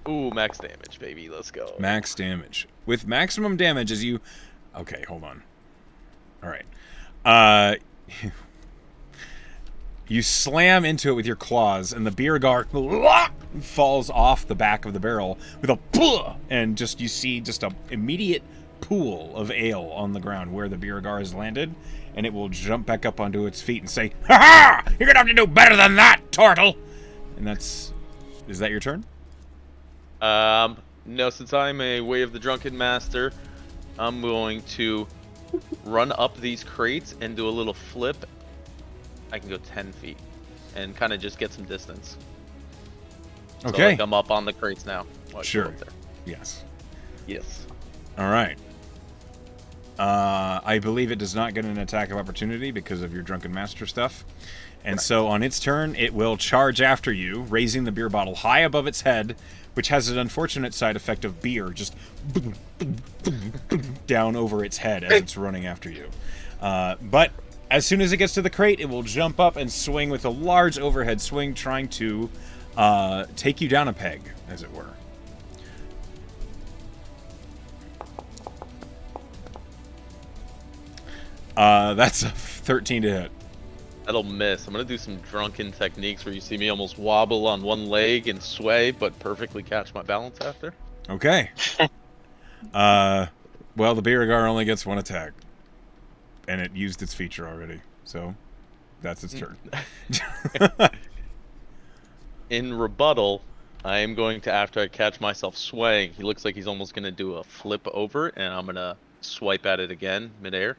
Ooh, max damage, baby. Let's go. Max damage. With maximum damage as you... Okay, hold on. Alright. You slam into it with your claws, and the Birgar falls off the back of the barrel with a... And just you see just a immediate pool of ale on the ground where the Birgar has landed, and it will jump back up onto its feet and say, "Ha ha! You're gonna have to do better than that, turtle!" And that's... Is that your turn? No, since I'm a Way of the Drunken Master, I'm going to run up these crates and do a little flip. I can go 10 feet and kind of just get some distance. So, Okay. like, I'm up on the crates now. Watch, Sure. go up there. Yes. Yes. All right. I believe it does not get an attack of opportunity because of your Drunken Master stuff. And so on its turn, it will charge after you, raising the beer bottle high above its head, which has an unfortunate side effect of beer just down over its head as it's running after you. But as soon as it gets to the crate, it will jump up and swing with a large overhead swing, trying to take you down a peg, as it were. That's a 13 to hit. That'll miss. I'm going to do some drunken techniques where you see me almost wobble on one leg and sway, but perfectly catch my balance after. Okay. Well, the Birgar only gets one attack. And it used its feature already. So, that's its turn. In rebuttal, I am going to, after I catch myself swaying, he looks like he's almost going to do a flip over, and I'm going to swipe at it again, midair.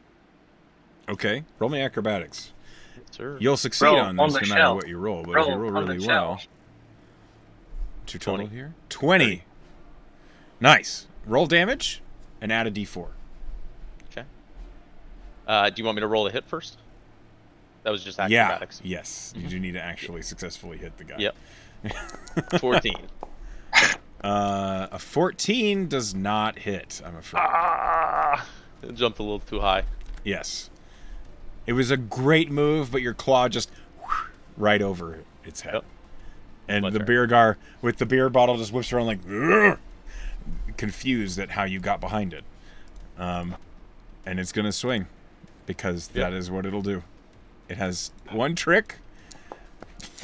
Okay. Roll me acrobatics. Sir. You'll succeed Roll on on this the no matter shell. what you roll. But Roll if you roll on the really shell. well... What's your total 20. here? 20. Nice. Roll damage and add a d4. Okay. Do you want me to roll a hit first? That was just Yeah. acrobatics. Yes. You do need to actually successfully hit the guy. Yep. 14. A 14 does not hit, I'm afraid. Ah! It jumped a little too high. Yes. It was a great move, but your claw just right over its head. Yep. And My the turn. Birgar with the beer bottle just whips around like "Ugh," confused at how you got behind it. And it's going to swing because that is what it'll do. It has one trick.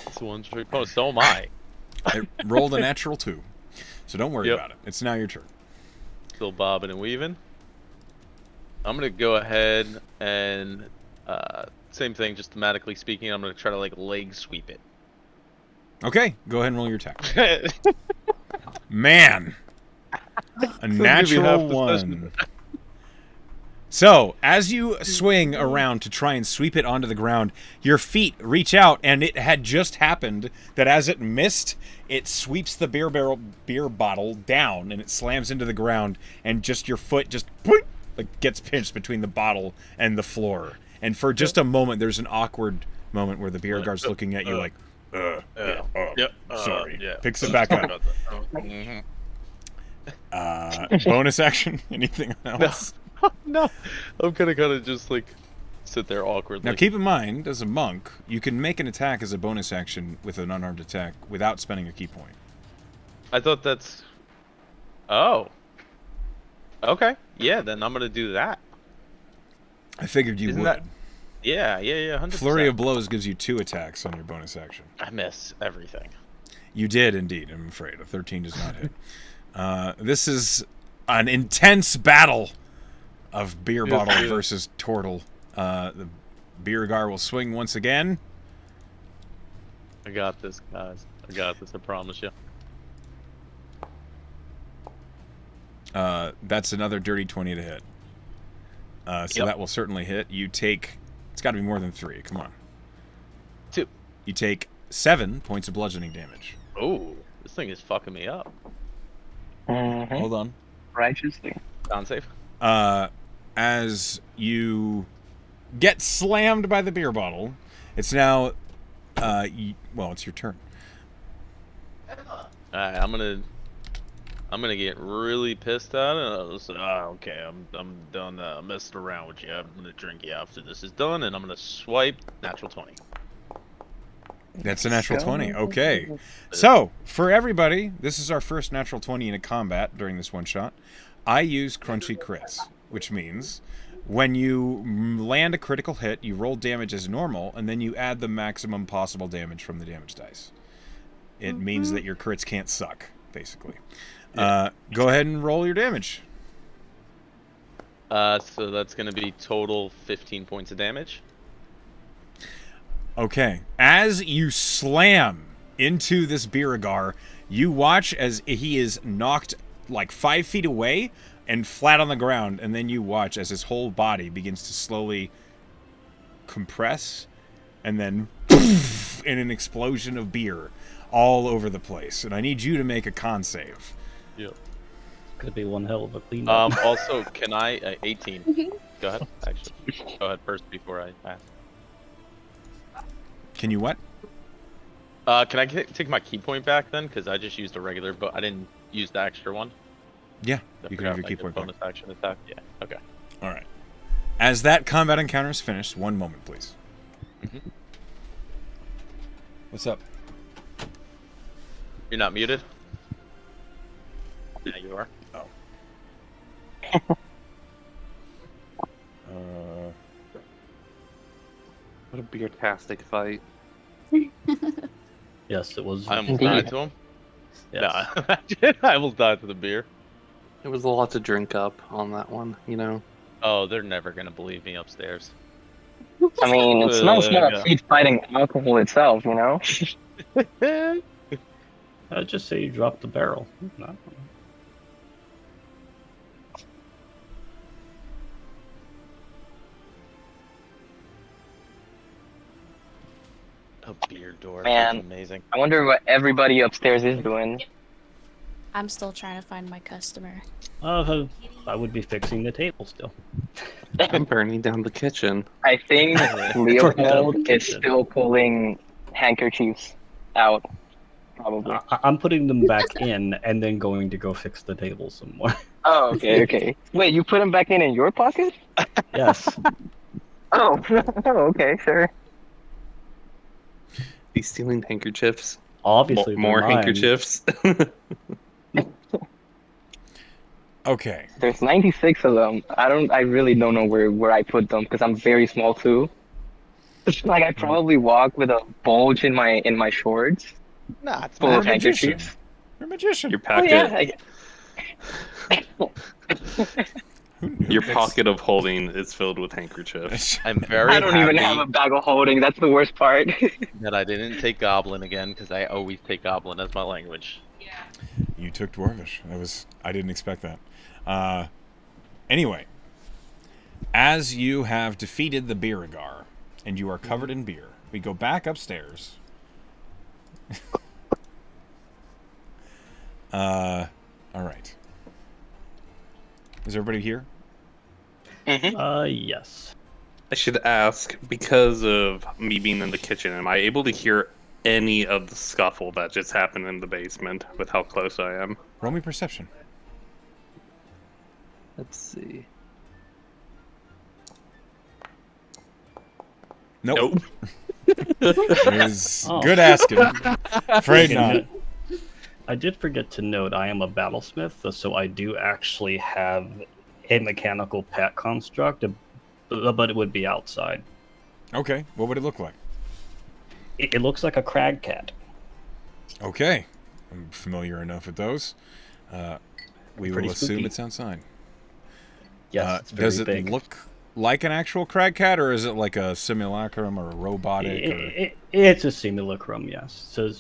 That's one trick. Oh, so am I. It rolled a natural 2. So don't worry Yep. about it. It's now your turn. Still bobbing and weaving. I'm going to go ahead and, same thing, just thematically speaking, I'm going to try to, like, leg sweep it. Okay, go ahead and roll your attack. Man. A natural one. So, as you swing around to try and sweep it onto the ground, your feet reach out, and it had just happened that as it missed, it sweeps the beer bottle down, and it slams into the ground, and just your foot just like gets pinched between the bottle and the floor. And for just a moment, there's an awkward moment where the beer guard's looking at you like, sorry. Yeah. Picks it back up. Bonus action? Anything else? No, I'm gonna just like sit there awkwardly. Now keep in mind, as a monk, you can make an attack as a bonus action with an unarmed attack without spending a key point. I thought that's. Oh. Okay. Yeah, then I'm gonna do that. I figured you Isn't would. that- Yeah, 100%. Flurry of Blows gives you 2 attacks on your bonus action. I miss everything. You did indeed, I'm afraid. A 13 does not hit. This is an intense battle of beer bottle versus turtle. The beer guard will swing once again. I got this, guys. I got this. I promise you. That's another dirty 20 to hit. So that will certainly hit. You take... It's got to be more than 3. Come on. 2. You take 7 points of bludgeoning damage. Oh, this thing is fucking me up. Hold on. Righteously. Sound safe? As you get slammed by the beer bottle, it's now... well, it's your turn. Alright, I'm gonna get really pissed at it. I'll say, okay, I'm done messing around with you. I'm gonna drink you after this is done, and I'm gonna swipe natural 20. That's a natural 20. Okay. So, for everybody, this is our first natural 20 in a combat during this one shot. I use crunchy crits, which means when you land a critical hit, you roll damage as normal, and then you add the maximum possible damage from the damage dice. It means that your crits can't suck, basically. Go ahead and roll your damage. So that's gonna be total 15 points of damage. Okay. As you slam into this Biragar, you watch as he is knocked like 5 feet away and flat on the ground, and then you watch as his whole body begins to slowly compress, and then in an explosion of beer all over the place. And I need you to make a con save. Yep. Could be one hell of a cleanup. Also, can I 18? Go ahead. Actually, go ahead first before I ask. Can you what? Can I take my key point back then? Because I just used a regular, but I didn't use the extra one. Yeah, I you can have your forgot key my point back. bonus action attack. Yeah. Okay. All right. As that combat encounter is finished, one moment, please. What's up? You're not muted. Yeah, you are. What a beer-tastic fight. Yes, it was. I almost Indeed. died to him. Yes. No, I almost died to the beer. It was a lot to drink up on that one, you know. Oh, they're never gonna believe me upstairs. I mean, it's no small Yeah. feat fighting alcohol itself, you know? I'd just say you dropped the barrel. No. A beer door. Man. That's amazing. I wonder what everybody upstairs is doing. I'm still trying to find my customer. I would be fixing the table still. I'm burning down the kitchen. I think Leopold is Kitchen. still pulling handkerchiefs out, probably. I'm putting them back in and then going to go fix the table some more. Oh, okay, okay. Wait, you put them back in your pocket? Yes. Oh, okay, sure. He's stealing handkerchiefs. Obviously, More they're mine. handkerchiefs. Okay. There's 96 of them. I really don't know where I put them because I'm very small too. Like I probably walk with a bulge in my shorts Nah, it's full You're of a magician. handkerchiefs. You're a magician. Your Oh packet, yeah. Who knew? your That's- pocket of holding is filled with handkerchiefs. I'm very I don't happy even have a bag of holding. That's the worst part. that I didn't take Goblin again because I always take Goblin as my language. You You took Dwarvish. I didn't expect that. Anyway, as you have defeated the Biragar, and you are covered in beer, we go back upstairs. All right. Is everybody here? Yes. I should ask, because of me being in the kitchen, am I able to hear any of the scuffle that just happened in the basement with how close I am? Roll me perception. Let's see. Nope. Nope. It was Oh. good asking. Afraid not. I did forget to note I am a battlesmith, so I do actually have a mechanical pet construct, but it would be outside. Okay, what would it look like? It looks like a crag cat. Okay, I'm familiar enough with those. We will Pretty assume spooky. it's outside. Yes, it's very Does it big. look like an actual crag cat, or is it like a simulacrum or a robotic? Or... It's a simulacrum, yes. So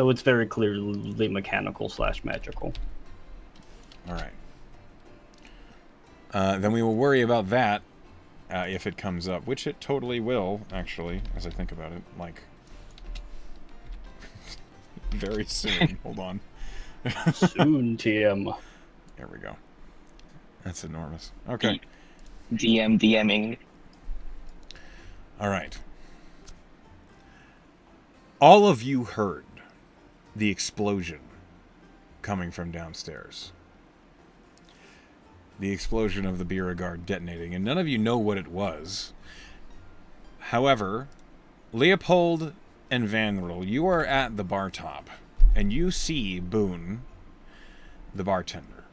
it's very clearly mechanical / magical. All right. Then we will worry about that if it comes up, which it totally will, actually, as I think about it. Like, very soon. Hold on. Soon, TM. There we go. That's enormous. Okay. DMing. All right. All of you heard the explosion coming from downstairs. The explosion of the Biragar detonating, and none of you know what it was. However, Leopold and Vanril, you are at the bar top, and you see Boone, the bartender.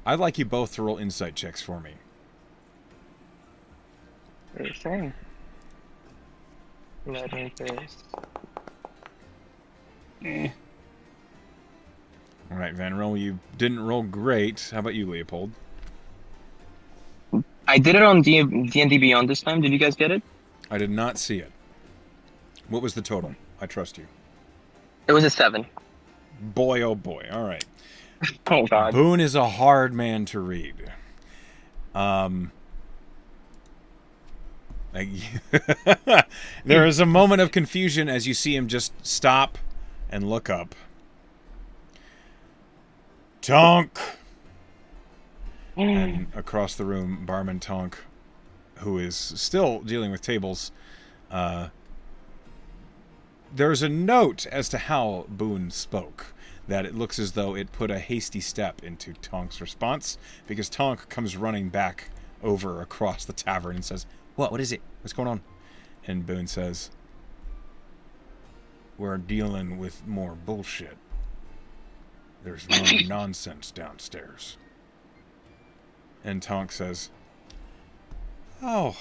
I'd like you both to roll insight checks for me. Very thing. Let me first. All right, Vanril, you didn't roll great. How about you, Leopold? I did it on D&D Beyond this time. Did you guys get it? I did not see it. What was the total? I trust you. It was a 7. Boy, oh boy. All right. Oh god. Boone is a hard man to read. Like, there is a moment of confusion as you see him just stop and look up. Tonk! And across the room, Barman Tonk, who is still dealing with tables, there's a note as to how Boone spoke, that it looks as though it put a hasty step into Tonk's response, because Tonk comes running back over across the tavern and says, What is it? What's going on? And Boone says, We're dealing with more bullshit. There's more nonsense downstairs. And Tonk says, Oh.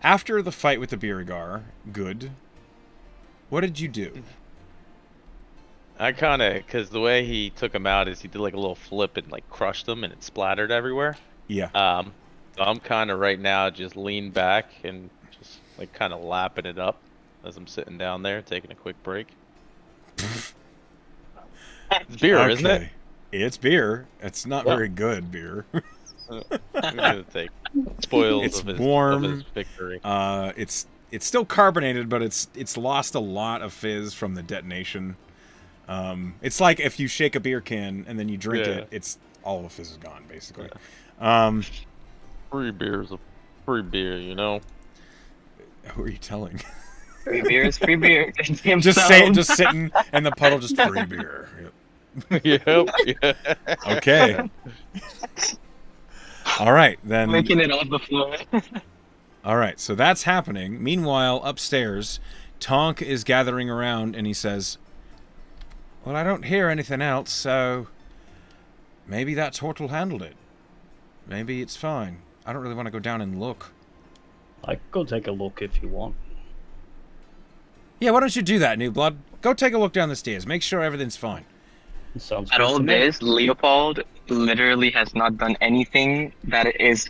After the fight with the Biragar, good. What did you do? I kind of, because the way he took him out is he did like a little flip and like crushed him and it splattered everywhere. Yeah. So I'm kind of right now just lean back and just like kind of lapping it up as I'm sitting down there taking a quick break. It's beer, isn't it? It's beer. It's not very good beer. I'm gonna take spoils It's of his, warm. of his victory. It's still carbonated, but it's lost a lot of fizz from the detonation. It's like if you shake a beer can and then you drink Yeah. it, it's all the fizz is gone, basically. Free beer is a free beer, you know? Who are you telling? Free beer is free beer. Just say it, just sitting in the puddle, just free beer. Yep. Yep. Yeah. Okay. All right, then. Making it off the floor. All right, so that's happening. Meanwhile, upstairs, Tonk is gathering around and he says, Well, I don't hear anything else, so maybe that turtle handled it. Maybe it's fine. I don't really want to go down and look. I could go take a look if you want. Yeah, why don't you do that, New Blood? Go take a look down the stairs. Make sure everything's fine. Sounds At good all to me. this, Leopold literally has not done anything that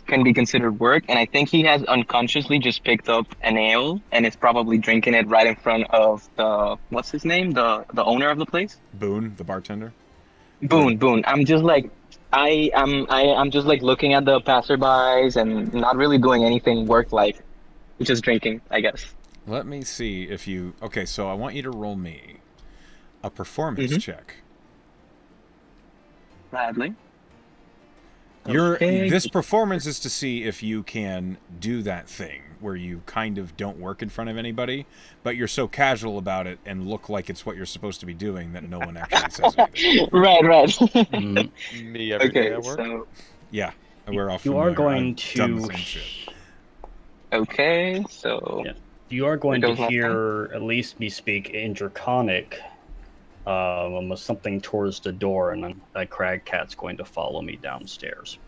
can be considered work, and I think he has unconsciously just picked up an ale and is probably drinking it right in front of the what's his name, the owner of the place, Boone, the bartender. Boone. I'm just like. I'm just like looking at the passerbys and not really doing anything work like, just drinking, I guess. Let me see if you. Okay, so I want you to roll me a performance check. Gladly. This performance is to see if you can do that thing where you kind of don't work in front of anybody, but you're so casual about it and look like it's what you're supposed to be doing that no one actually says anything. Right. Me every day Okay, at work. so Yeah, we're all You are familiar. going I've done the to. same shit. okay, so Yeah. You are going There to goes my hear at least me speak in Draconic, almost something towards the door, and then that crag cat's going to follow me downstairs.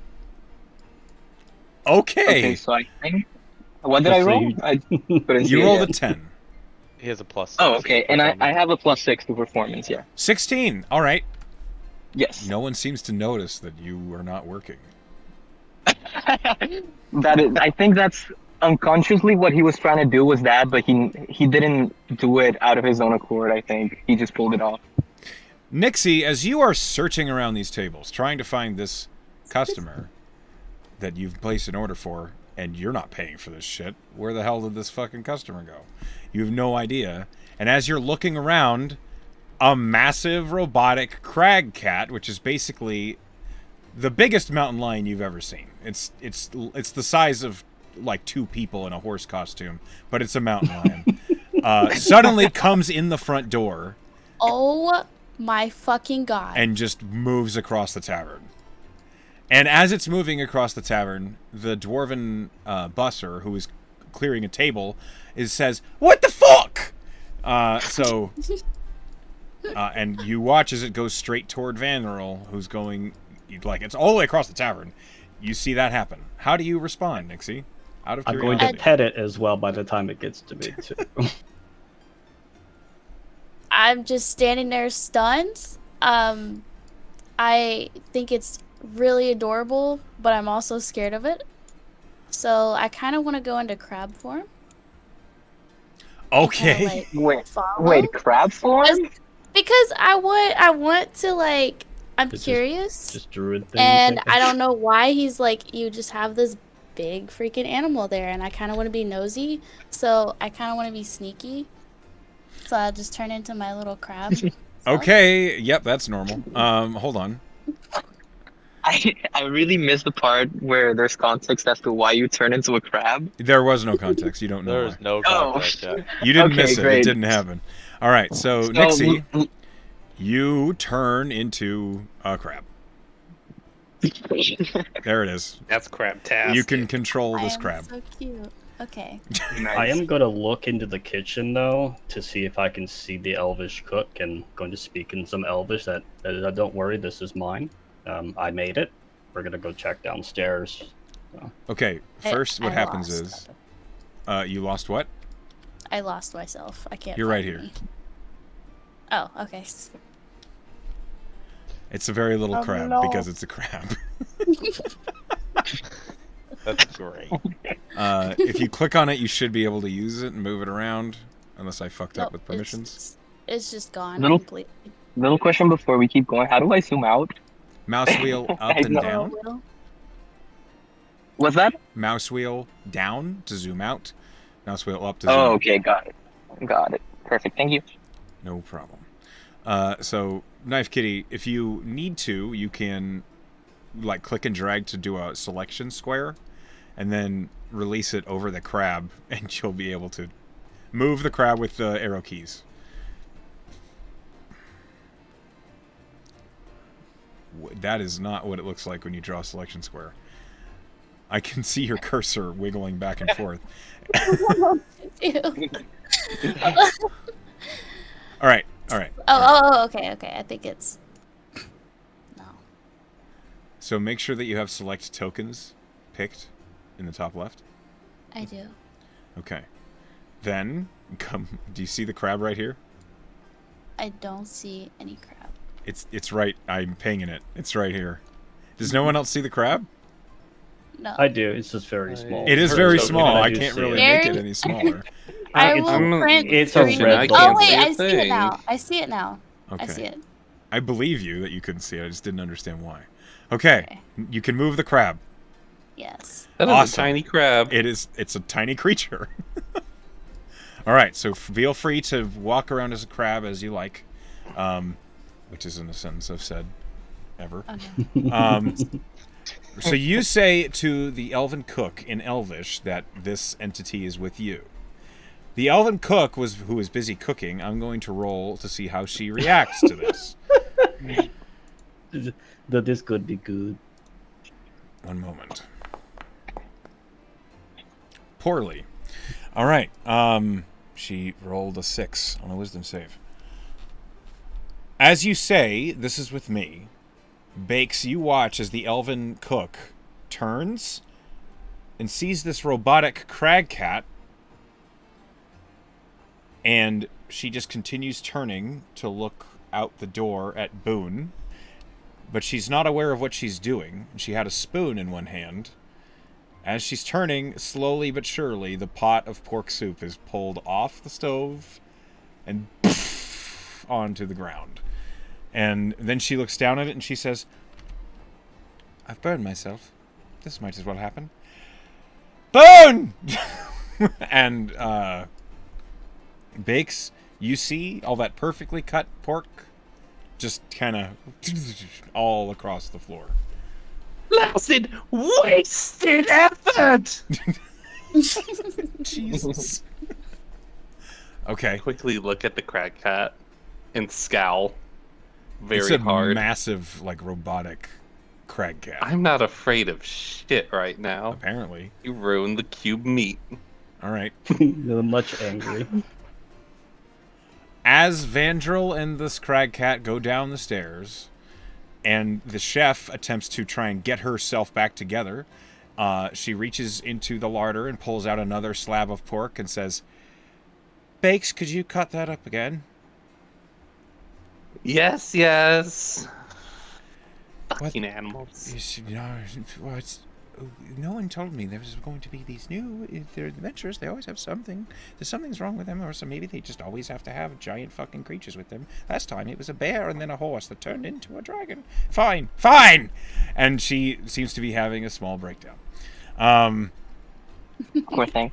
okay, so I think what did Let's I roll? see. I couldn't see You it rolled a yet. 10. He has a plus. Oh, 6 okay, to and I performance. have a +6 to performance. Yeah. 16. All right. Yes. No one seems to notice that you are not working. That is, I think that's unconsciously what he was trying to do was that, but he didn't do it out of his own accord. I think he just pulled it off. Nixie, as you are searching around these tables, trying to find this customer that you've placed an order for, and you're not paying for this shit, where the hell did this fucking customer go? You have no idea. And as you're looking around, a massive robotic crag cat, which is basically the biggest mountain lion you've ever seen. It's the size of like 2 people in a horse costume, but it's a mountain lion. Suddenly comes in the front door Oh my fucking god. and just moves across the tavern. And as it's moving across the tavern, the dwarven busser, who is clearing a table, says, "What the fuck?" And you watch as it goes straight toward Vanderl, who's going, like, it's all the way across the tavern. You see that happen. How do you respond, Nixie? Out of I'm curiosity. going to pet it as well by the time it gets to me, too. I'm just standing there stunned. I think it's really adorable, but I'm also scared of it. So I kind of want to go into crab form. Okay. Wait, Follow. crab form? Because I want to, like, I'm This is curious. Just druid thing. And I don't know why he's like, you just have this big freaking animal there, and I kind of want to be nosy, so I kind of want to be sneaky. So I'll just turn into my little crab. Okay. Yep, that's normal. Hold on. I really missed the part where there's context as to why you turn into a crab. There was no context. You don't know There's why. no Oh. context yet. You didn't Okay, miss it. great. It didn't happen. All right. So, So, Nixie, you turn into a crab. There it is. That's crabtastic. You can control I this am crab. so cute. Okay. I am going to look into the kitchen, though, to see if I can see the Elvish cook, and going to speak in some Elvish that don't worry, this is mine. I made it. We're going to go check downstairs. Okay. First, what I happens lost. is, you lost what? I lost myself. I can't. You're right find here. me. Oh, okay. It's a very little Oh, crab no. because it's a crab. That's great. If you click on it, you should be able to use it and move it around, unless I fucked up Nope, with permissions. It's just gone Little- completely. Little question before we keep going. How do I zoom out? Mouse wheel up I and know. down. Will? What's that? Mouse wheel down to zoom out. Mouse wheel up to zoom Oh, in. okay, got it. Perfect. Thank you. No problem. So, Knife Kitty, if you need to, you can like click and drag to do a selection square, and then release it over the crab, and you'll be able to move the crab with the arrow keys. That is not what it looks like when you draw a selection square. I can see your cursor wiggling back and forth. Ew. All right. Okay. I think it's no. So make sure that you have select tokens picked in the top left. I do. Okay. Then come. Do you see the crab right here? I don't see any crab. It's right. I'm pinging it. It's right here. Does no one else see the crab? No. I do. It's just very small. It is very So, small. but I do can't see really it. make it any smaller. I it's- will print it's a screen. red I Oh can't wait, see a I see it thing. now. I see it now. Okay. I see it. I believe you that you couldn't see it. I just didn't understand why. Okay. Okay. You can move the crab. Yes. That is Awesome. a tiny crab. It's a tiny creature. All right, so feel free to walk around as a crab as you like, which isn't a sentence I've said ever. Okay. So you say to the elven cook in Elvish that this entity is with you. The elven cook who was busy cooking. I'm going to roll to see how she reacts to this. This could be good. One moment. Poorly. All right. She rolled a 6 on a wisdom save. As you say, this is with me. Bakes, you watch as the elven cook turns and sees this robotic crag cat, and she just continues turning to look out the door at Boone, but she's not aware of what she's doing. She had a spoon in one hand. As she's turning, slowly but surely, the pot of pork soup is pulled off the stove and onto the ground. And then she looks down at it and she says, "I've burned myself. This might as well happen. Boone!" And Bakes, you see all that perfectly cut pork just kind of all across the floor. Lasted wasted effort. Jesus. Okay. Quickly look at the crag cat and scowl very It's a hard. massive, like, robotic crag cat. I'm not afraid of shit right now. Apparently. You ruined the cube meat. All right. You're much angry. As Vandrel and this crag cat go down the stairs, and the chef attempts to try and get herself back together, she reaches into the larder and pulls out another slab of pork and says, "Bakes, could you cut that up again?" Yes, yes. What? Fucking animals. No one told me there was going to be these new adventures. They always have something. Something's wrong with them, or so maybe they just always have to have giant fucking creatures with them. Last time it was a bear and then a horse that turned into a dragon. Fine. And she seems to be having a small breakdown. Poor thing.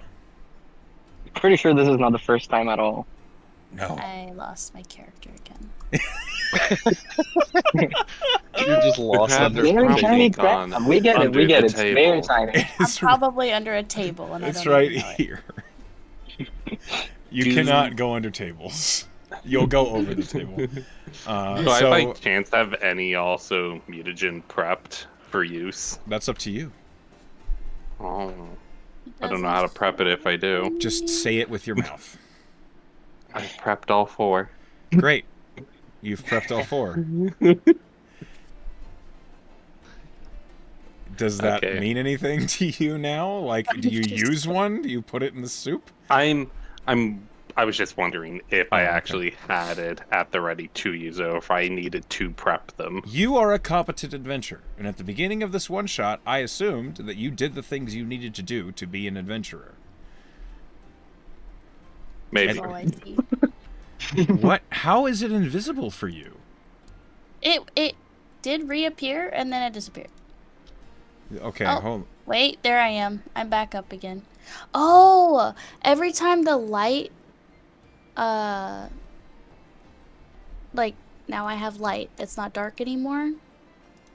Pretty sure this is not the first time at all. No. I lost my character again. You just lost have under. There's Very probably tiny gone crab. We get it. under We get the it. It's very table. tiny. I'm It's, probably under a table, and I it's don't right even know it. here. You Do- cannot go under tables. You'll go over the table. Do I So by chance have any also mutagen prepped for use? that's up to you. Oh, I don't know how to prep it if I do. Just say it with your mouth. I prepped all 4. Great. You've prepped all 4. Does that Okay. mean anything to you now? Like, do you use one? Do you put it in the soup? I was just wondering if I Oh, okay. actually had it at the ready to use it, or if I needed to prep them. You are a competent adventurer, and at the beginning of this one shot, I assumed that you did the things you needed to do to be an adventurer. Maybe. That's all I see. What? How is it invisible for you? It did reappear and then it disappeared. Okay, Oh. hold. Wait, there I am. I'm back up again. Oh, every time the light, like now I have light. It's not dark anymore.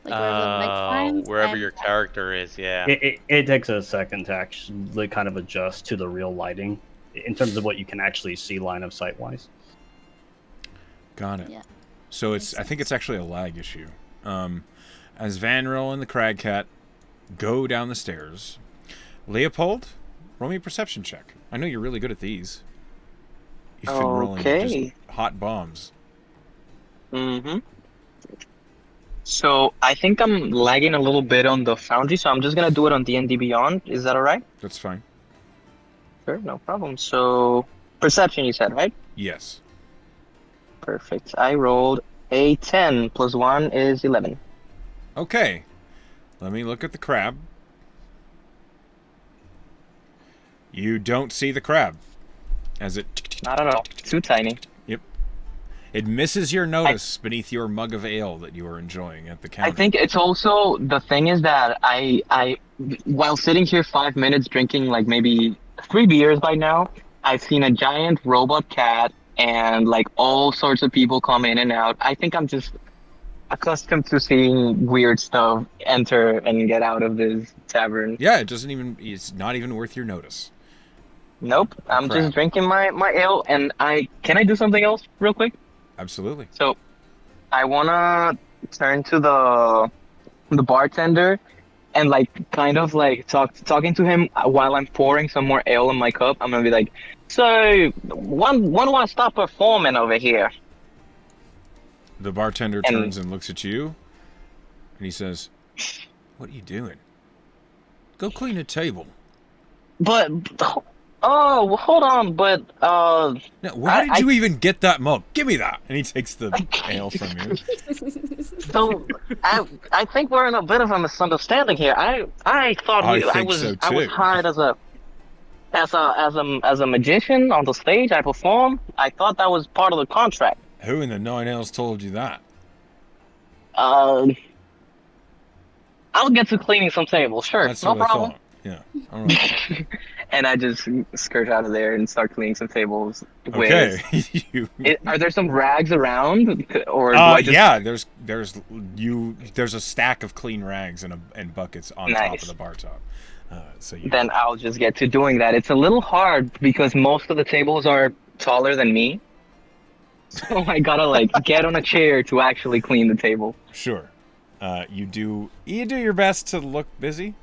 Like wherever the light shines, Wherever I'm your back. character is, yeah. It takes a second to actually kind of adjust to the real lighting in terms of what you can actually see line of sight wise. Got it. Yeah. So Makes I think it's actually a lag issue. As Vanril and the crag cat go down the stairs, Leopold, roll me a perception check. I know you're really good at these. You've been rolling Okay. just hot bombs. Mm-hmm. So I think I'm lagging a little bit on the Foundry, so I'm just gonna do it on D&D Beyond. Is that alright? That's fine. Sure, no problem. So perception, you said, right? Yes. Perfect. I rolled A 10 plus 1 is 11. Okay. Let me look at the crab. You don't see the crab. As it... I don't know. Too tiny. Yep. It misses your notice beneath your mug of ale that you are enjoying at the counter. I think it's also the thing is that I while sitting here 5 minutes drinking like maybe 3 beers by now, I've seen a giant robot cat and like all sorts of people come in and out. I think I'm just accustomed to seeing weird stuff enter and get out of this tavern. Yeah, it's not even worth your notice. Nope, I'm Crap. just drinking my ale, and can I do something else real quick? Absolutely. So, I wanna turn to the bartender, and like kind of like talking to him while I'm pouring some more ale in my cup. I'm gonna be like, so when do I stop performing over here? The bartender And- turns and looks at you, and he says, "What are you doing? Go clean a table." But oh, hold on, but Now, where did I- you even get that mug? Give me that. And he takes the ale from you. so I think we're in a bit of a misunderstanding here. I thought I I think was so, I was too. hired as a magician on the stage. I perform. I thought that was part of the contract. Who in the nine hells told you that? I'll get to cleaning some tables. Sure, That's no what problem. I thought. Yeah. All right. And I just skirt out of there and start cleaning some tables. Okay. You- Are there some rags around, or do I just? yeah. There's a stack of clean rags and buckets on top Nice. of the bar top. So you. Then I'll just get to doing that. It's a little hard because most of the tables are taller than me, so I gotta like get on a chair to actually clean the table. Sure. You do your best to look busy.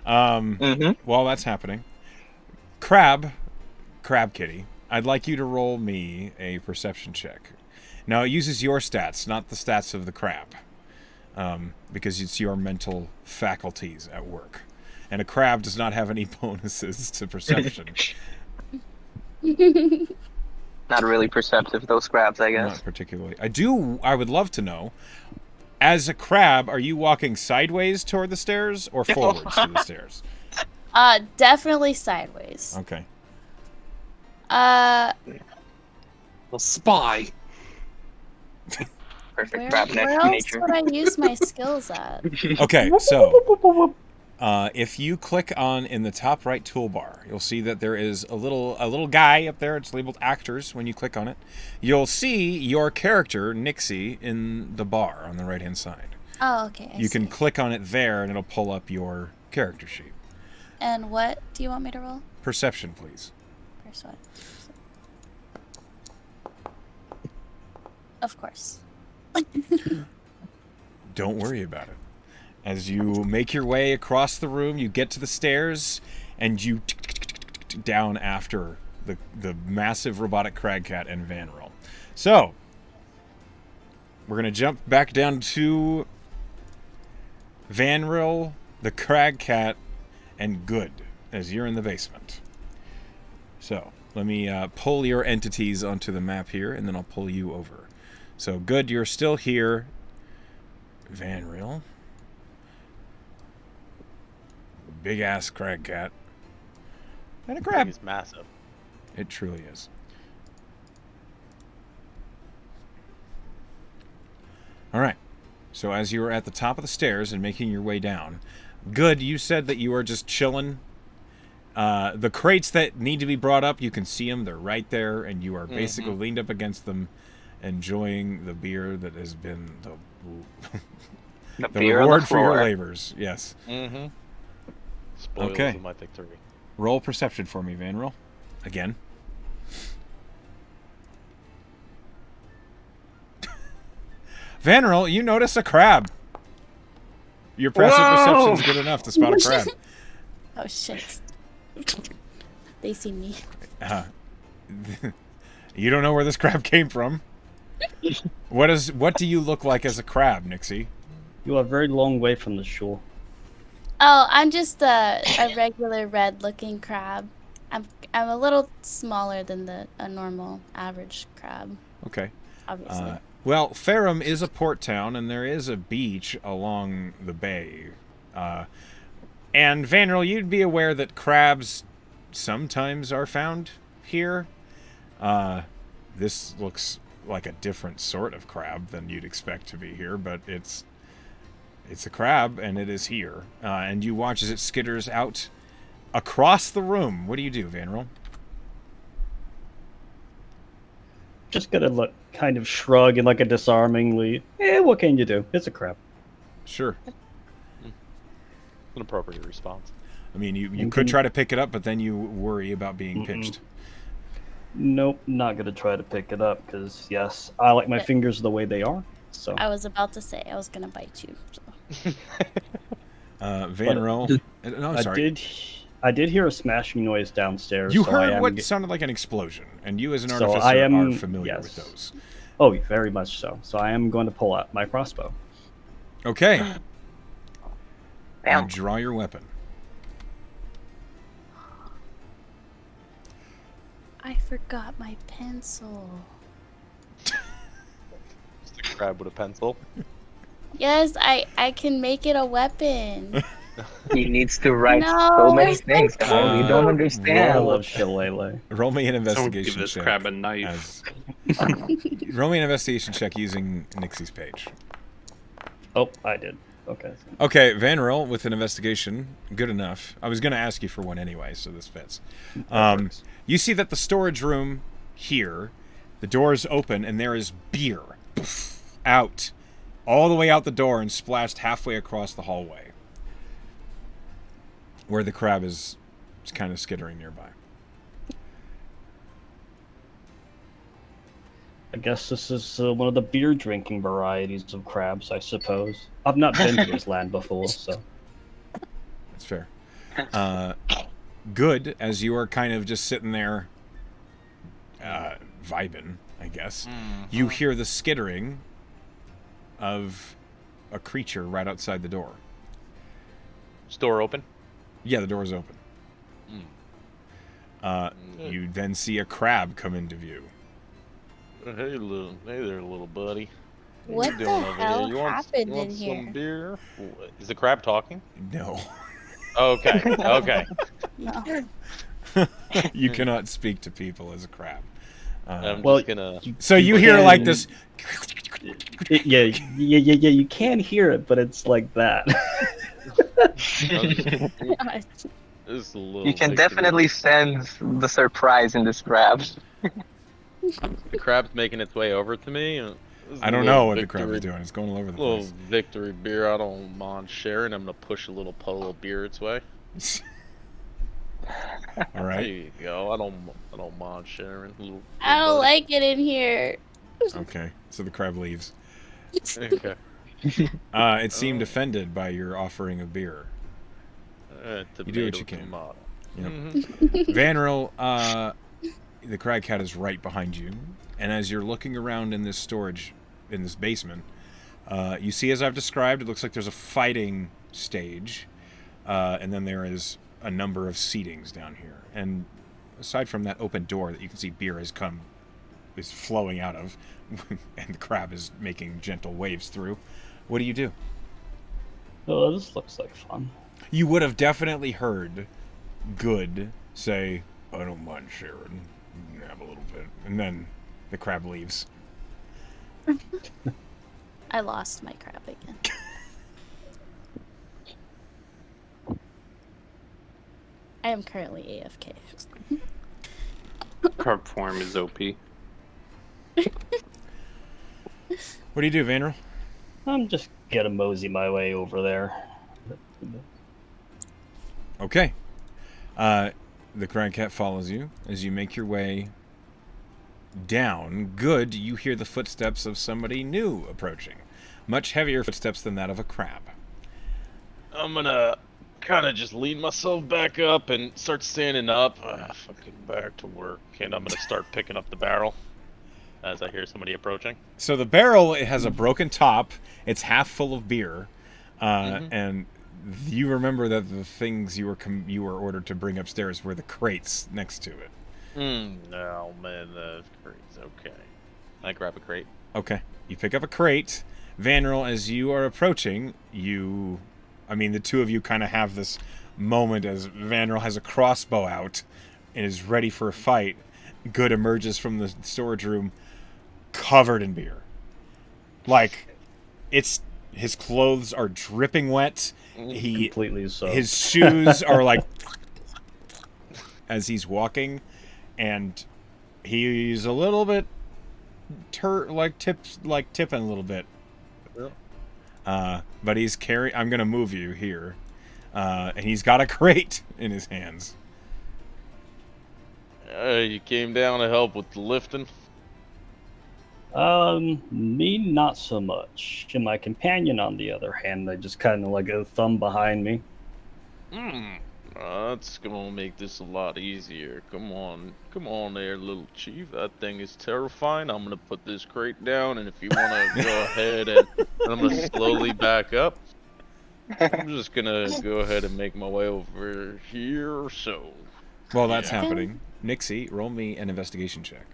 Mm-hmm. While that's happening, Crab Kitty, I'd like you to roll me a perception check. Now it uses your stats, not the stats of the crab, because it's your mental faculties at work. And a crab does not have any bonuses to perception. Not really perceptive, those crabs, I guess. Not particularly. I would love to know, as a crab, are you walking sideways toward the stairs or forwards to the stairs? Definitely sideways. Okay. A spy. Perfect Where, crab where next else nature. would I use my skills at? Okay, so if you click on in the top right toolbar, you'll see that there is a little guy up there. It's labeled actors. When you click on it, you'll see your character Nixie in the bar on the right hand side. Oh, okay. I You can see. click on it there, and it'll pull up your character sheet. And what do you want me to roll? Perception, please. First one. Of course. Don't worry about it. As you make your way across the room, you get to the stairs, and you down after the massive robotic crag cat and Vanrill. So, we're going to jump back down to Vanrill, the crag cat, and Good, as you're in the basement. So, let me pull your entities onto the map here, and then I'll pull you over. So, Good, you're still here. Vanrill. Big ass crag cat. And a crab. He's massive. It truly is. Alright. So as you are at the top of the stairs and making your way down, Good, you said that you are just chilling. The crates that need to be brought up, you can see them. They're right there, and you are basically leaned up against them, enjoying the beer that has been The the beer on the reward for your floor. labors. Yes. Mm-hmm. Spoils Okay. of my victory. Roll perception for me, Vanrill. Again. Vanrill, you notice a crab. Your passive Whoa! perception's good enough to spot a crab. Oh shit. They see me. You don't know where this crab came from. What do you look like as a crab, Nixie? You are a very long way from the shore. Oh, I'm just a regular red-looking crab. I'm a little smaller than a normal average crab, Okay. obviously. Well, Ferrum is a port town, and there is a beach along the bay. And Vanril, you'd be aware that crabs sometimes are found here. This looks like a different sort of crab than you'd expect to be here, but it's a crab, and it is here. And you watch as it skitters out across the room. What do you do, Vanril? Just gonna look, kind of shrug and like a disarmingly, what can you do? It's a crab. Sure. An appropriate response. I mean, you could try to pick it up, but then you worry about being pinched. Nope, not gonna try to pick it up because yes, I like my fingers the way they are. So I was about to say I was gonna bite you. So. Vanril. No, I'm sorry. I did hear a smashing noise downstairs. You so heard what sounded like an explosion, and you as an So artificer I am- are familiar with yes. those. Oh, very much so. So I am going to pull out my crossbow. Okay. You Damn. draw your weapon. I forgot my pencil. Just a crab with a pencil. Yes, I can make it a weapon. He needs to write No, so many it's things. like- Carl. You don't I understand. love shillelagh. Roll me an Someone give investigation this check. crab a knife. Roll me an investigation check using Nixie's page. Oh, I did. Okay. Okay, Vanril with an investigation. Good enough. I was going to ask you for one anyway, so this fits. You see that the storage room here, the door is open, and there is beer out, all the way out the door and splashed halfway across the hallway, where the crab is kind of skittering nearby. I guess this is one of the beer drinking varieties of crabs, I suppose. I've not been to this land before, so. That's fair. Good, as you are kind of just sitting there vibing, I guess. You hear the skittering of a creature right outside the door. Is door open? Yeah, the door's open. You then see a crab come into view. Hey there, little buddy. What you the doing over hell here? You want, happened you want in some here? beer? Is the crab talking? No. Okay, okay. No. You cannot speak to people as a crab. I'm Well, just gonna. So you hear like this. Yeah, you can hear it, but it's like that. Just a little You can victory. definitely sense the surprise in this crab. The crab's making its way over to me. This is I a don't little know what the crab is victory- doing. It's going all over the Little place. victory beer. I don't mind sharing. I'm gonna push a little puddle of beer its way. All There right. you go. I don't mind sharing. Little I don't buddy. like it in here. Okay. So the crab leaves. Okay. It seemed offended by your offering of beer. Tomato, You do what you can. Tomato. Yep. Mhm. Vanril, the crag cat is right behind you, and as you're looking around in this storage, in this basement, you see, as I've described, it looks like there's a fighting stage, and then there is a number of seatings down here. And aside from that open door that you can see beer is flowing out of, and the crab is making gentle waves through, what do you do? Oh, this looks like fun. You would have definitely heard Good say, I don't mind sharing. You can have a little bit. And then the crab leaves. I lost my crab again. I am currently AFK. Crab form is OP. What do you do, Vanril? I'm just gonna mosey my way over there. Okay. The crag cat follows you as you make your way down. Good, you hear the footsteps of somebody new approaching. Much heavier footsteps than that of a crab. I'm gonna kind of just lean myself back up and start standing up. Fucking back to work, and I'm gonna start picking up the barrel as I hear somebody approaching. So the barrel, it has a broken top. It's half full of beer. And you remember that the things you were ordered to bring upstairs were the crates next to it. No, man, the crate's okay. I grab a crate. Okay. You pick up a crate. Vanril, as you are approaching, the two of you kind of have this moment as Vanril has a crossbow out and is ready for a fight. Good emerges from the storage room covered in beer. Like, his clothes are dripping wet. Completely so. His shoes are like as he's walking, and he's a little bit tipping a little bit. But he's I'm gonna move you here, and he's got a crate in his hands. You came down to help with the lifting? Me not so much. And my companion, on the other hand, they just kind of like a thumb behind me. That's gonna make this a lot easier. Come on there, little chief. That thing is terrifying. I'm gonna put this crate down, and if you wanna go ahead and I'm gonna slowly back up. I'm just gonna go ahead and make my way over here. So, while that's happening, Nixie, roll me an investigation check.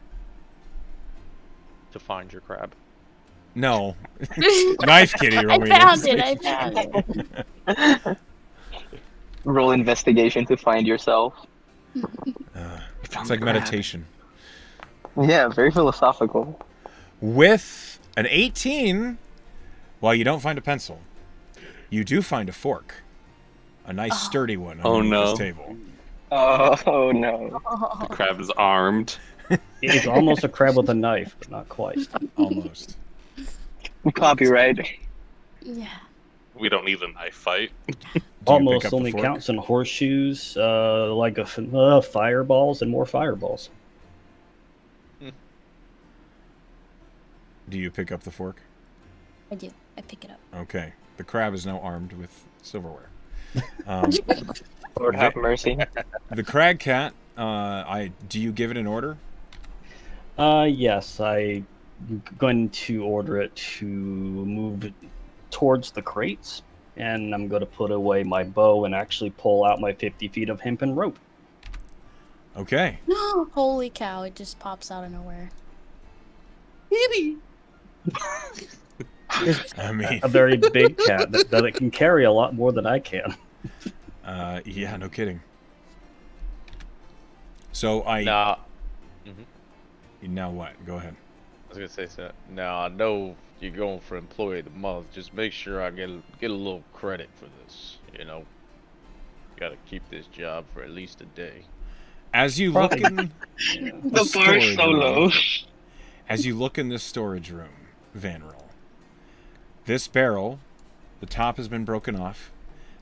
To find your crab. No. Knife Kitty, roll me I found it. Roll investigation to find yourself. It's like meditation. Yeah, very philosophical. With an 18, while you don't find a pencil, you do find a fork. A nice sturdy one on this table. Oh no. The crab is armed. It's almost a crab with a knife, but not quite. Almost. Copyright. Yeah. We don't need a knife fight. Almost only counts in horseshoes, fireballs and more fireballs. Do you pick up the fork? I do. I pick it up. Okay. The crab is now armed with silverware. Lord have mercy. The crag cat, do you give it an order? Yes, I'm going to order it to move towards the crates, and I'm going to put away my bow and actually pull out my 50 feet of hempen rope. Okay. Holy cow, it just pops out of nowhere. I mean, A very big cat that it can carry a lot more than I can. yeah, no kidding. So Nah. Now what? Go ahead. I was gonna say so. Now I know you're going for employee of the month. Just make sure I get a little credit for this. You know, gotta keep this job for at least a day. As you look in The bar is so low. As you look in this storage room, Vanril, this barrel, the top has been broken off.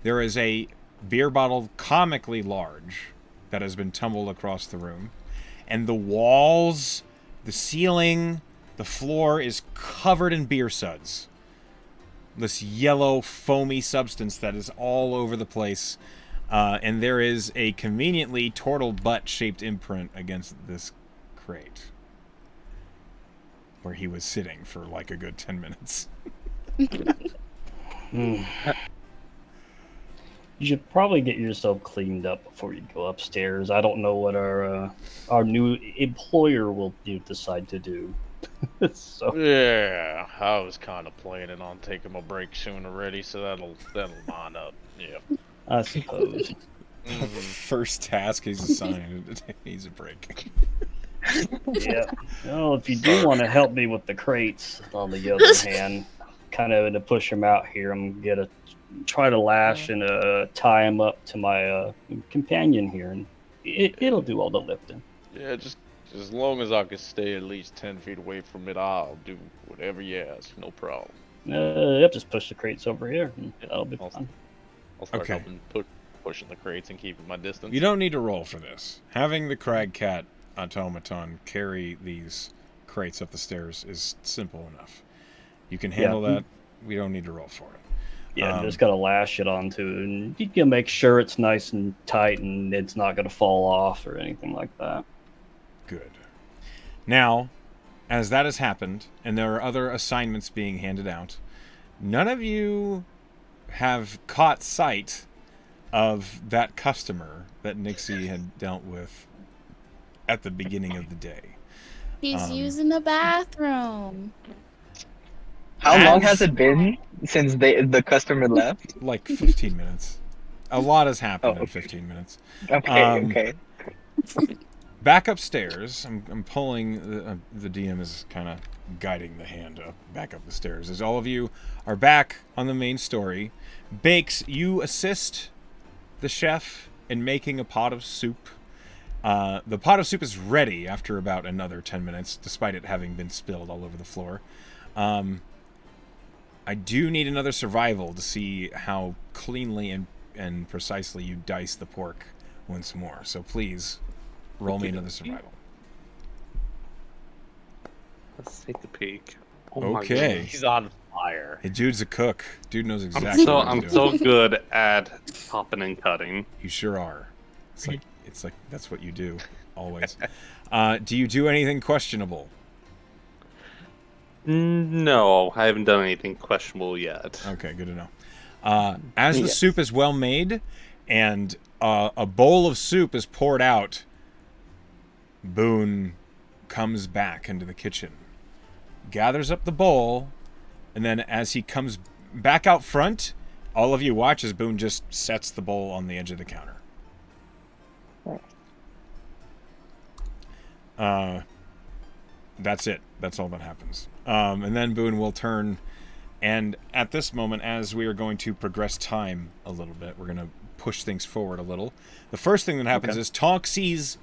There is a beer bottle comically large that has been tumbled across the room. And the walls, the ceiling, the floor is covered in beer suds. This yellow, foamy substance that is all over the place. And there is a conveniently turtle butt-shaped imprint against this crate, where he was sitting for like a good 10 minutes. You should probably get yourself cleaned up before you go upstairs. I don't know what our new employer will decide to do. So Yeah, I was kind of planning on taking my break soon already, so that'll line up. Yeah. I suppose. First task he's assigned, he's a break. Yeah. Well, if you do want to help me with the crates, on the other hand, kind of to push them out here, I'm gonna try to lash and tie him up to my companion here, and it'll do all the lifting. Yeah, just as long as I can stay at least 10 feet away from it, I'll do whatever you ask. No problem. Yep, just push the crates over here, and that'll be fine. I'll start Okay. helping pushing the crates and keeping my distance. You don't need to roll for this. Having the crag cat automaton carry these crates up the stairs is simple enough. You can handle that. We don't need to roll for it. Yeah, just gotta lash it onto, and you can make sure it's nice and tight, and it's not gonna fall off or anything like that. Good. Now, as that has happened, and there are other assignments being handed out, none of you have caught sight of that customer that Nixie had dealt with at the beginning of the day. He's using the bathroom. How long As- has it been since the customer left? Like 15 minutes. A lot has happened Oh, in okay. 15 minutes. Okay, Um, okay. Back upstairs, I'm pulling, the DM is kind of guiding the hand up, back up the stairs. As all of you are back on the main story, Bakes, you assist the chef in making a pot of soup. The pot of soup is ready after about another 10 minutes, despite it having been spilled all over the floor. I do need another survival to see how cleanly and precisely you dice the pork once more. So please, roll me another survival. Let's take a peek. Oh my Okay. goodness. He's on fire. Hey, dude's a cook. Dude knows exactly what he's I'm doing. so good at chopping and cutting. You sure are. It's like that's what you do, always. Do you do anything questionable? No, I haven't done anything questionable yet. Okay, good to know. As the soup is well made, and a bowl of soup is poured out, Boone comes back into the kitchen, gathers up the bowl, and then as he comes back out front, all of you watch as Boone just sets the bowl on the edge of the counter. That's it. That's all that happens. And then Boone will turn, and at this moment, as we are going to progress time a little bit, we're going to push things forward a little. The first thing that happens is Tonk sees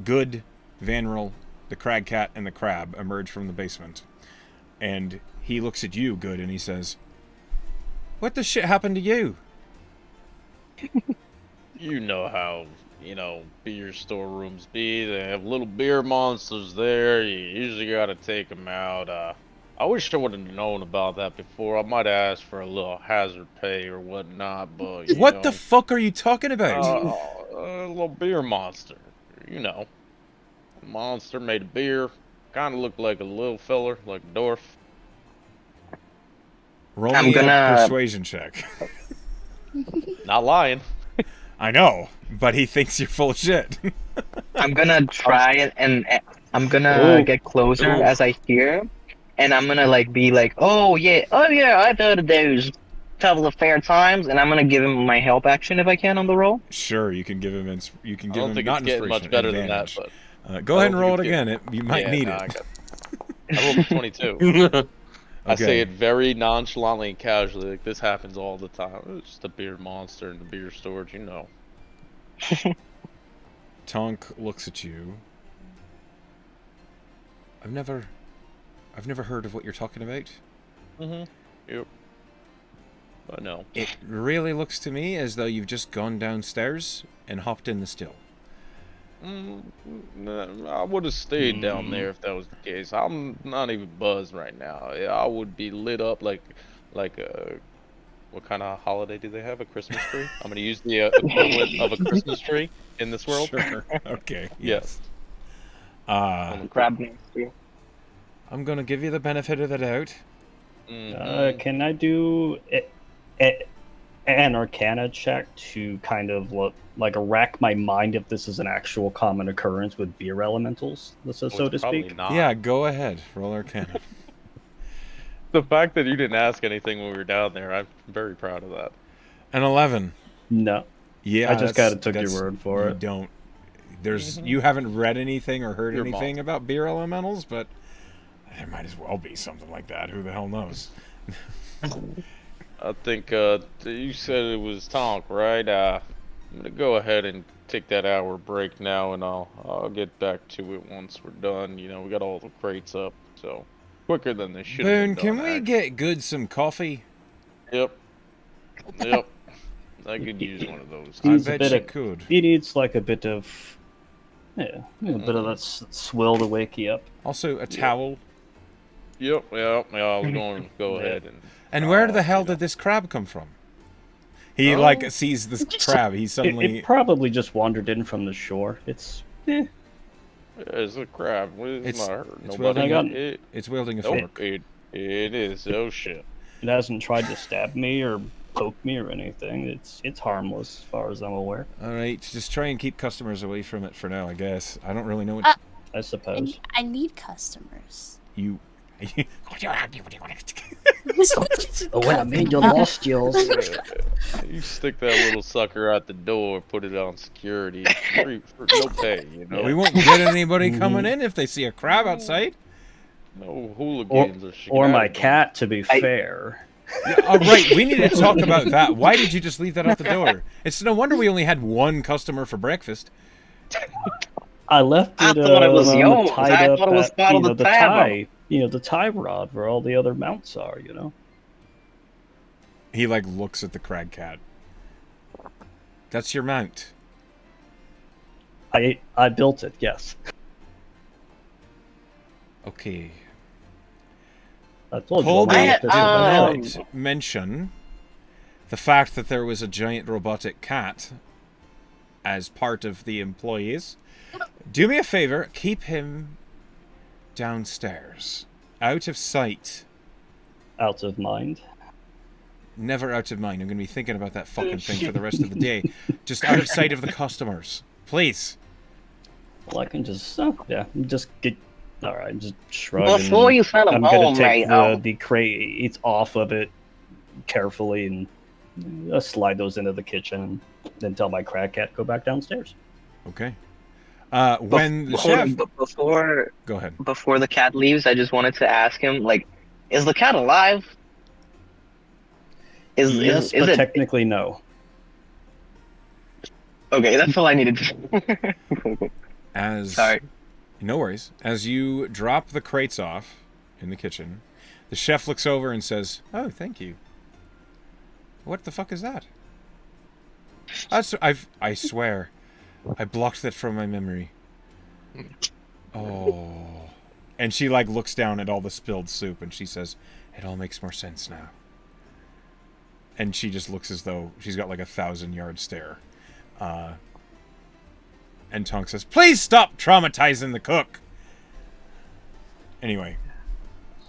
Good, Vanril, the Crag Cat, and the Crab emerge from the basement. And he looks at you, Good, and he says, "What the shit happened to you?" You know how, beer storerooms be. They have little beer monsters there. You usually gotta take them out. I wish I would have known about that before. I might have asked for a little hazard pay or whatnot, but What the fuck are you talking about? a little beer monster. A monster made of beer. Kind of looked like a little feller, like a dwarf. Roll I'm me a gonna- persuasion check. Not lying. I know, but he thinks you're full of shit. I'm gonna try and I'm gonna get closer as I hear, and I'm gonna be like, oh yeah, I've heard of those couple of fair times, and I'm gonna give him my help action if I can on the roll. Sure, you can give him you can I give don't him think not it's getting much inspiration, better than that, advantage. but Go ahead and don't roll it think it's again. You might need no, it. I rolled a 22. I Okay. say it very nonchalantly and casually, like this happens all the time. It's just a beer monster in the beer storage, Tonk looks at you. I've never heard of what you're talking about. Yep. But no. It really looks to me as though you've just gone downstairs and hopped in the still. I would have stayed down there if that was the case. I'm not even buzzed right now. I would be lit up like a. What kind of holiday do they have? A Christmas tree? I'm gonna use the equivalent of a Christmas tree in this world. Sure. Okay. Yes. Crab monster. I'm gonna give you the benefit of the doubt. Can I do an Arcana check to kind of rack my mind if this is an actual common occurrence with beer elementals, so Well, to it's probably speak? not. Yeah, go ahead. Roll Arcana. The fact that you didn't ask anything when we were down there, I'm very proud of that. An 11. No. Yeah, I just that's- gotta took your that's- word for you it. Don't. You haven't read anything or heard Your anything about beer elementals, but there might as well be something like that. Who the hell knows? I think you said it was Tonk, right? I'm gonna go ahead and take that hour break now, and I'll get back to it once we're done. We got all the crates up, so quicker than they should. Boone, can we get Good some coffee? Yep. Yep. I could use one of those. I Needs a bet bit you of- could. He needs a bit of, a bit of that swill to wake you up. Also, a towel. Yep. I was going to go ahead and. And where the hell did this crab come from? He sees this crab. He suddenly. It probably just wandered in from the shore. It's It's a crab. It's not hurt it's nobody. wielding It's wielding a Nope, fork. it is. Oh shit. It hasn't tried to stab me or poke me or anything. It's harmless as far as I'm aware. All right, just try and keep customers away from it for now. I guess I don't really know what I suppose. I need customers. you Oh, when I made your lost skills. You stick that little sucker out the door, put it on security, free, for no pay, you know? We won't get anybody coming in if they see a crab outside. No hooligans or Or my shenanigans. cat, to be fair. Yeah, oh, right, we need to talk about that. Why did you just leave that out the door? It's no wonder we only had one customer for breakfast. I left I it. thought it was yours. tied I up thought it was at, part of the tab. tie. The tie rod where all the other mounts are. He, like, looks at the crag cat. That's your mount. I built it. Yes. Okay. I told Colby you. did not mention the fact that there was a giant robotic cat as part of the employees. Do me a favor, keep him downstairs. Out of sight. Out of mind. Never out of mind. I'm going to be thinking about that fucking thing for the rest of the day. Just out of sight of the customers. Please. Well, I can just just get. All right, just shrug. Before you send him I'm gonna home, take right? the crates off of it carefully and slide those into the kitchen, and then tell my crag cat go back downstairs. Okay. When the Hold chef... on, but before Go ahead. before the cat leaves, I just wanted to ask him, like, is the cat alive? Yes, Is but it technically no. okay? That's all I needed to. Sorry. No worries. As you drop the crates off in the kitchen, the chef looks over and says, "Oh, thank you. What the fuck is that?" I swear, I blocked that from my memory. Oh. And she, like, looks down at all the spilled soup and she says, "It all makes more sense now." And she just looks as though she's got, like, 1,000-yard stare. And Tonk says, "Please stop traumatizing the cook." Anyway.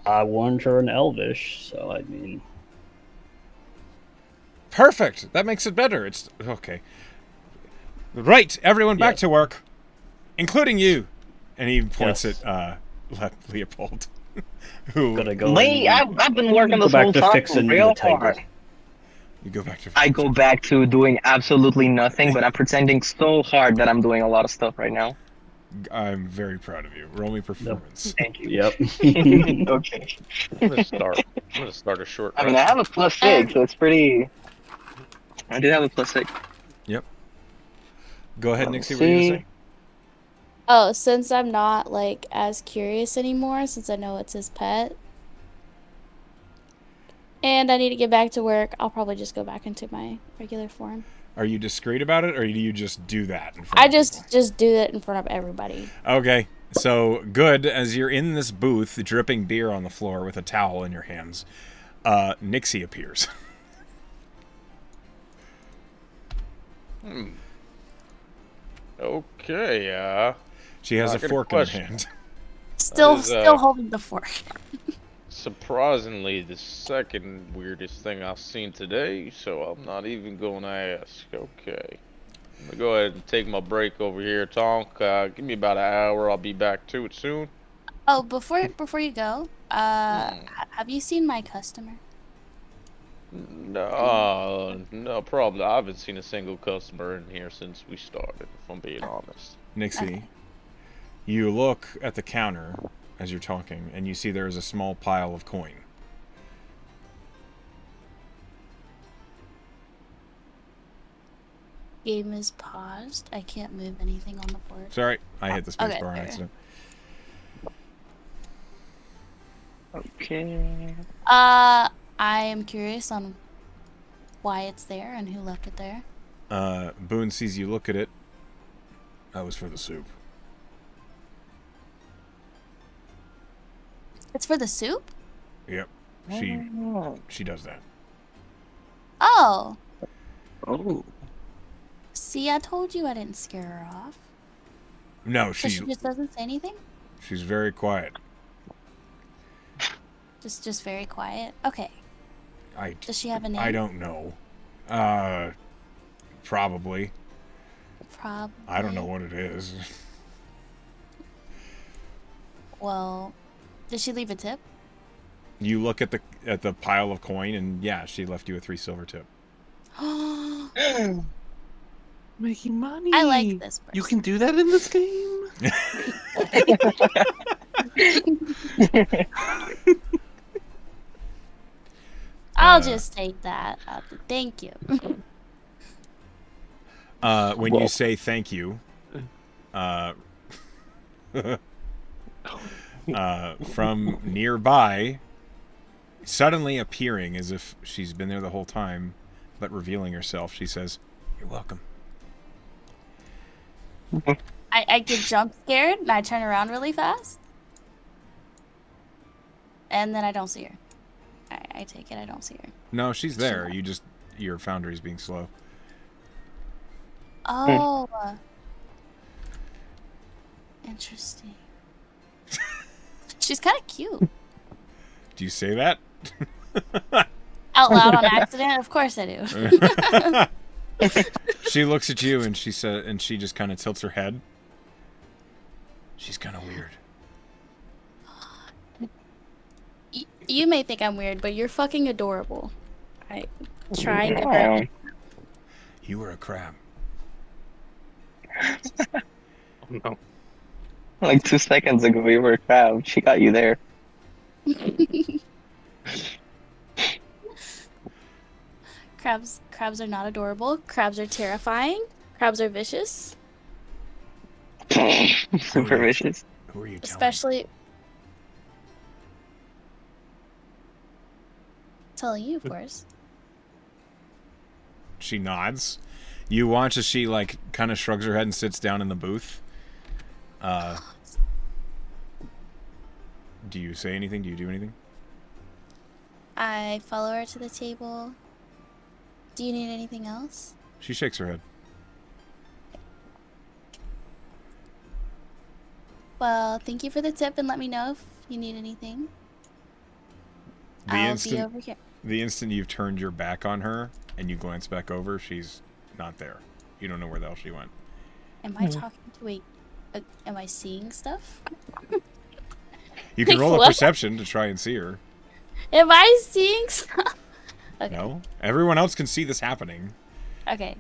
I warned her in Elvish, so I mean... Perfect! That makes it better. It's... Okay. Right, everyone back to work. Including you. And he points at Leopold. Who... Gonna go Wait, I've been working this back whole to time fixing real the table. hard. You go back to... I go back to doing absolutely nothing, but I'm pretending so hard that I'm doing a lot of stuff right now. I'm very proud of you. Roll me performance. Thank you. Yep. Okay. I'm gonna start a short. I mean, I have a +6, so it's pretty. I do have a +6. Yep. Go ahead, Nixie. Let's What are you see. going to say? Oh, since I'm not like as curious anymore, since I know it's his pet, and I need to get back to work, I'll probably just go back into my regular form. Are you discreet about it, or do you just do that in front I of just do it in front of everybody. people? Okay. So, good. As you're in this booth, dripping beer on the floor with a towel in your hands, Nixie appears. Okay, She has I a got a fork in her question. hand. Still is, still holding the fork. surprisingly the second weirdest thing I've seen today, so I'm not even gonna ask. Okay. I'm gonna go ahead and take my break over here, Tonk. Give me about an hour, I'll be back to it soon. Oh, before you go, have you seen my customer? No problem. I haven't seen a single customer in here since we started, if I'm being honest. Nixie, Okay. you look at the counter as you're talking, and you see there is a small pile of coin. Game is paused. I can't move anything on the board. Sorry, I hit the space Okay, bar on fair. accident. Okay. I am curious on why it's there and who left it there. Boone sees you look at it. That was for the soup. It's for the soup? Yep. She does that. Oh. Oh. See, I told you I didn't scare her off. No, So she just doesn't say anything? she's very quiet. Just very quiet. Okay. Does she have a name? I don't know. Probably. Probably. I don't know what it is. Well, did she leave a tip? You look at the pile of coin, and yeah, she left you a 3 silver tip. Making money. I like this person. You can do that in this game. I'll just take that. Thank you. When Well- you say thank you, from nearby, suddenly appearing as if she's been there the whole time, but revealing herself, she says, "You're welcome." I get jump scared and I turn around really fast. And then I don't see her. I take it I don't see her. No, she's there. Your foundry's being slow. Oh. Interesting. She's kind of cute. Do you say that? Out loud on accident? Of course I do. She looks at you and she just kind of tilts her head. She's kind of weird. You may think I'm weird, but you're fucking adorable. I try and get Wow. her. You were a crab. Oh, no. Like 2 seconds ago, we were a crowd. She got you there. Crabs are not adorable. Crabs are terrifying. Crabs are vicious. Super vicious. Who are you telling? Especially telling you, of course. She nods. You watch as she like kind of shrugs her head and sits down in the booth. Do you say anything? Do you do anything? I follow her to the table. Do you need anything else? She shakes her head. Well, thank you for the tip and let me know if you need anything. I'll be over here. The instant you've turned your back on her and you glance back over, she's not there. You don't know where the hell she went. Am I talking to am I seeing stuff? You can Like roll a what? perception to try and see her. Am I seeing stuff? Okay. No? Everyone else can see this happening. Okay.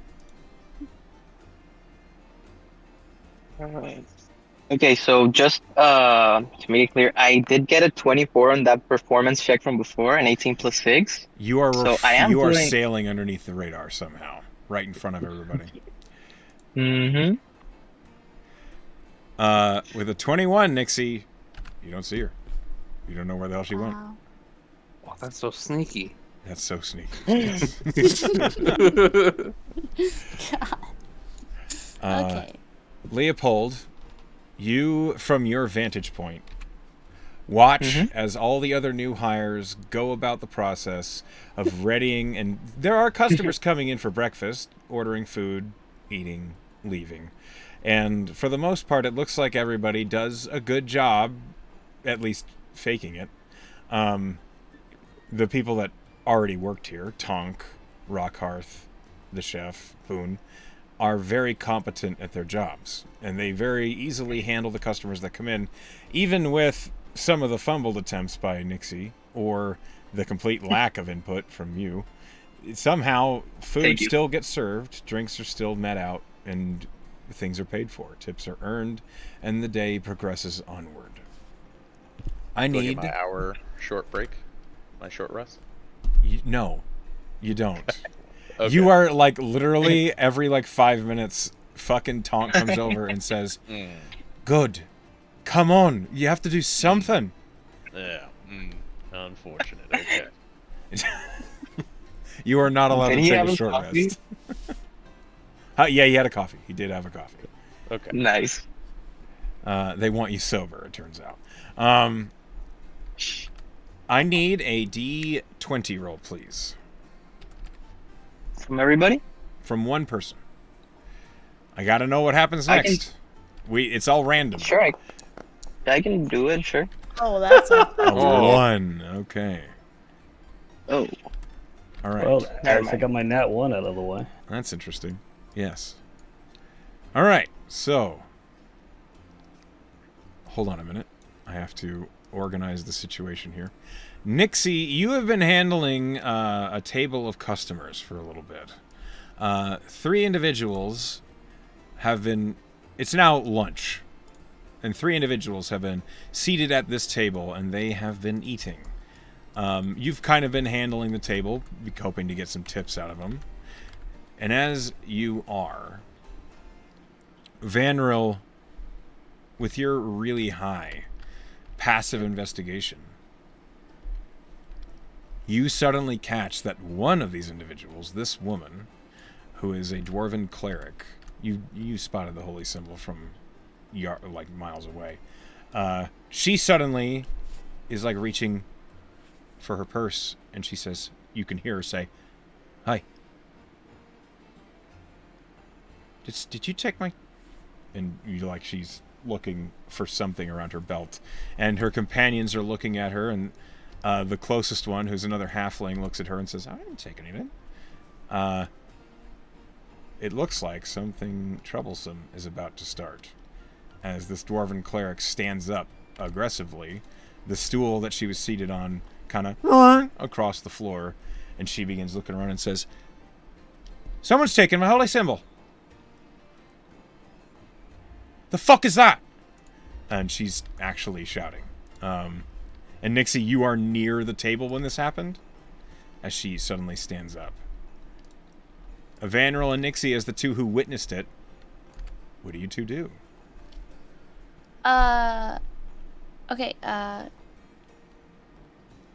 Okay, so just to make it clear, I did get a 24 on that performance check from before, an 18 plus 6. You are So I am you are doing- sailing underneath the radar somehow, right in front of everybody. Mm-hmm. With a 21, Nixie, you don't see her. You don't know where the hell she went. Wow. Oh, that's so sneaky. That's so sneaky. God. Okay. Leopold, you, from your vantage point, watch as all the other new hires go about the process of readying, and there are customers coming in for breakfast, ordering food, eating, leaving. And for the most part, it looks like everybody does a good job, at least faking it. The people that already worked here, Tonk, Rockhearth, the chef, Boone, are very competent at their jobs, and they very easily handle the customers that come in, even with some of the fumbled attempts by Nixie or the complete lack of input from you. Somehow, food Thank you. still gets served, drinks are still met out, and things are paid for. Tips are earned, and the day progresses onward. I Do I need... get my hour short break? My short rest? No, you don't. Okay. You are like literally every like 5 minutes fucking Tonk comes over and says, Mm, "Good. Come on. You have to do something." Yeah. Unfortunate. Okay. You are not allowed Did to he take have a a short coffee? rest. Yeah, he had a coffee. He did have a coffee. Okay. Nice. They want you sober, it turns out. I need a D20 roll, please. From everybody? From one person. I gotta know what happens I can- next. It's all random. Sure, I can do it, sure. Oh, that's a A one. Okay. Oh, All right. Well, Never I mind. got my nat 1 out of the way. That's interesting. Yes. All right. So, hold on a minute. I have to organize the situation here. Nixie, you have been handling a table of customers for a little bit. 3 individuals have been... It's now lunch. And 3 individuals have been seated at this table, and they have been eating. You've kind of been handling the table, hoping to get some tips out of them. And as you are, Vanril, with your really high passive investigation, you suddenly catch that one of these individuals, this woman, who is a dwarven cleric, you spotted the holy symbol from like miles away. She suddenly is like reaching for her purse, and she says, you can hear her say, "Hi. Did you take my..." And she's looking for something around her belt, and her companions are looking at her, and the closest one, who's another halfling, looks at her and says, "I didn't take anything." It looks like something troublesome is about to start, as this dwarven cleric stands up aggressively, the stool that she was seated on kind of across the floor, and she begins looking around and says, "Someone's taken my holy symbol. The fuck is that?" And she's actually shouting. And Nixie, you are near the table when this happened, as she suddenly stands up. Vanril and Nixie, as the 2 who witnessed it, what do you 2 do? Okay,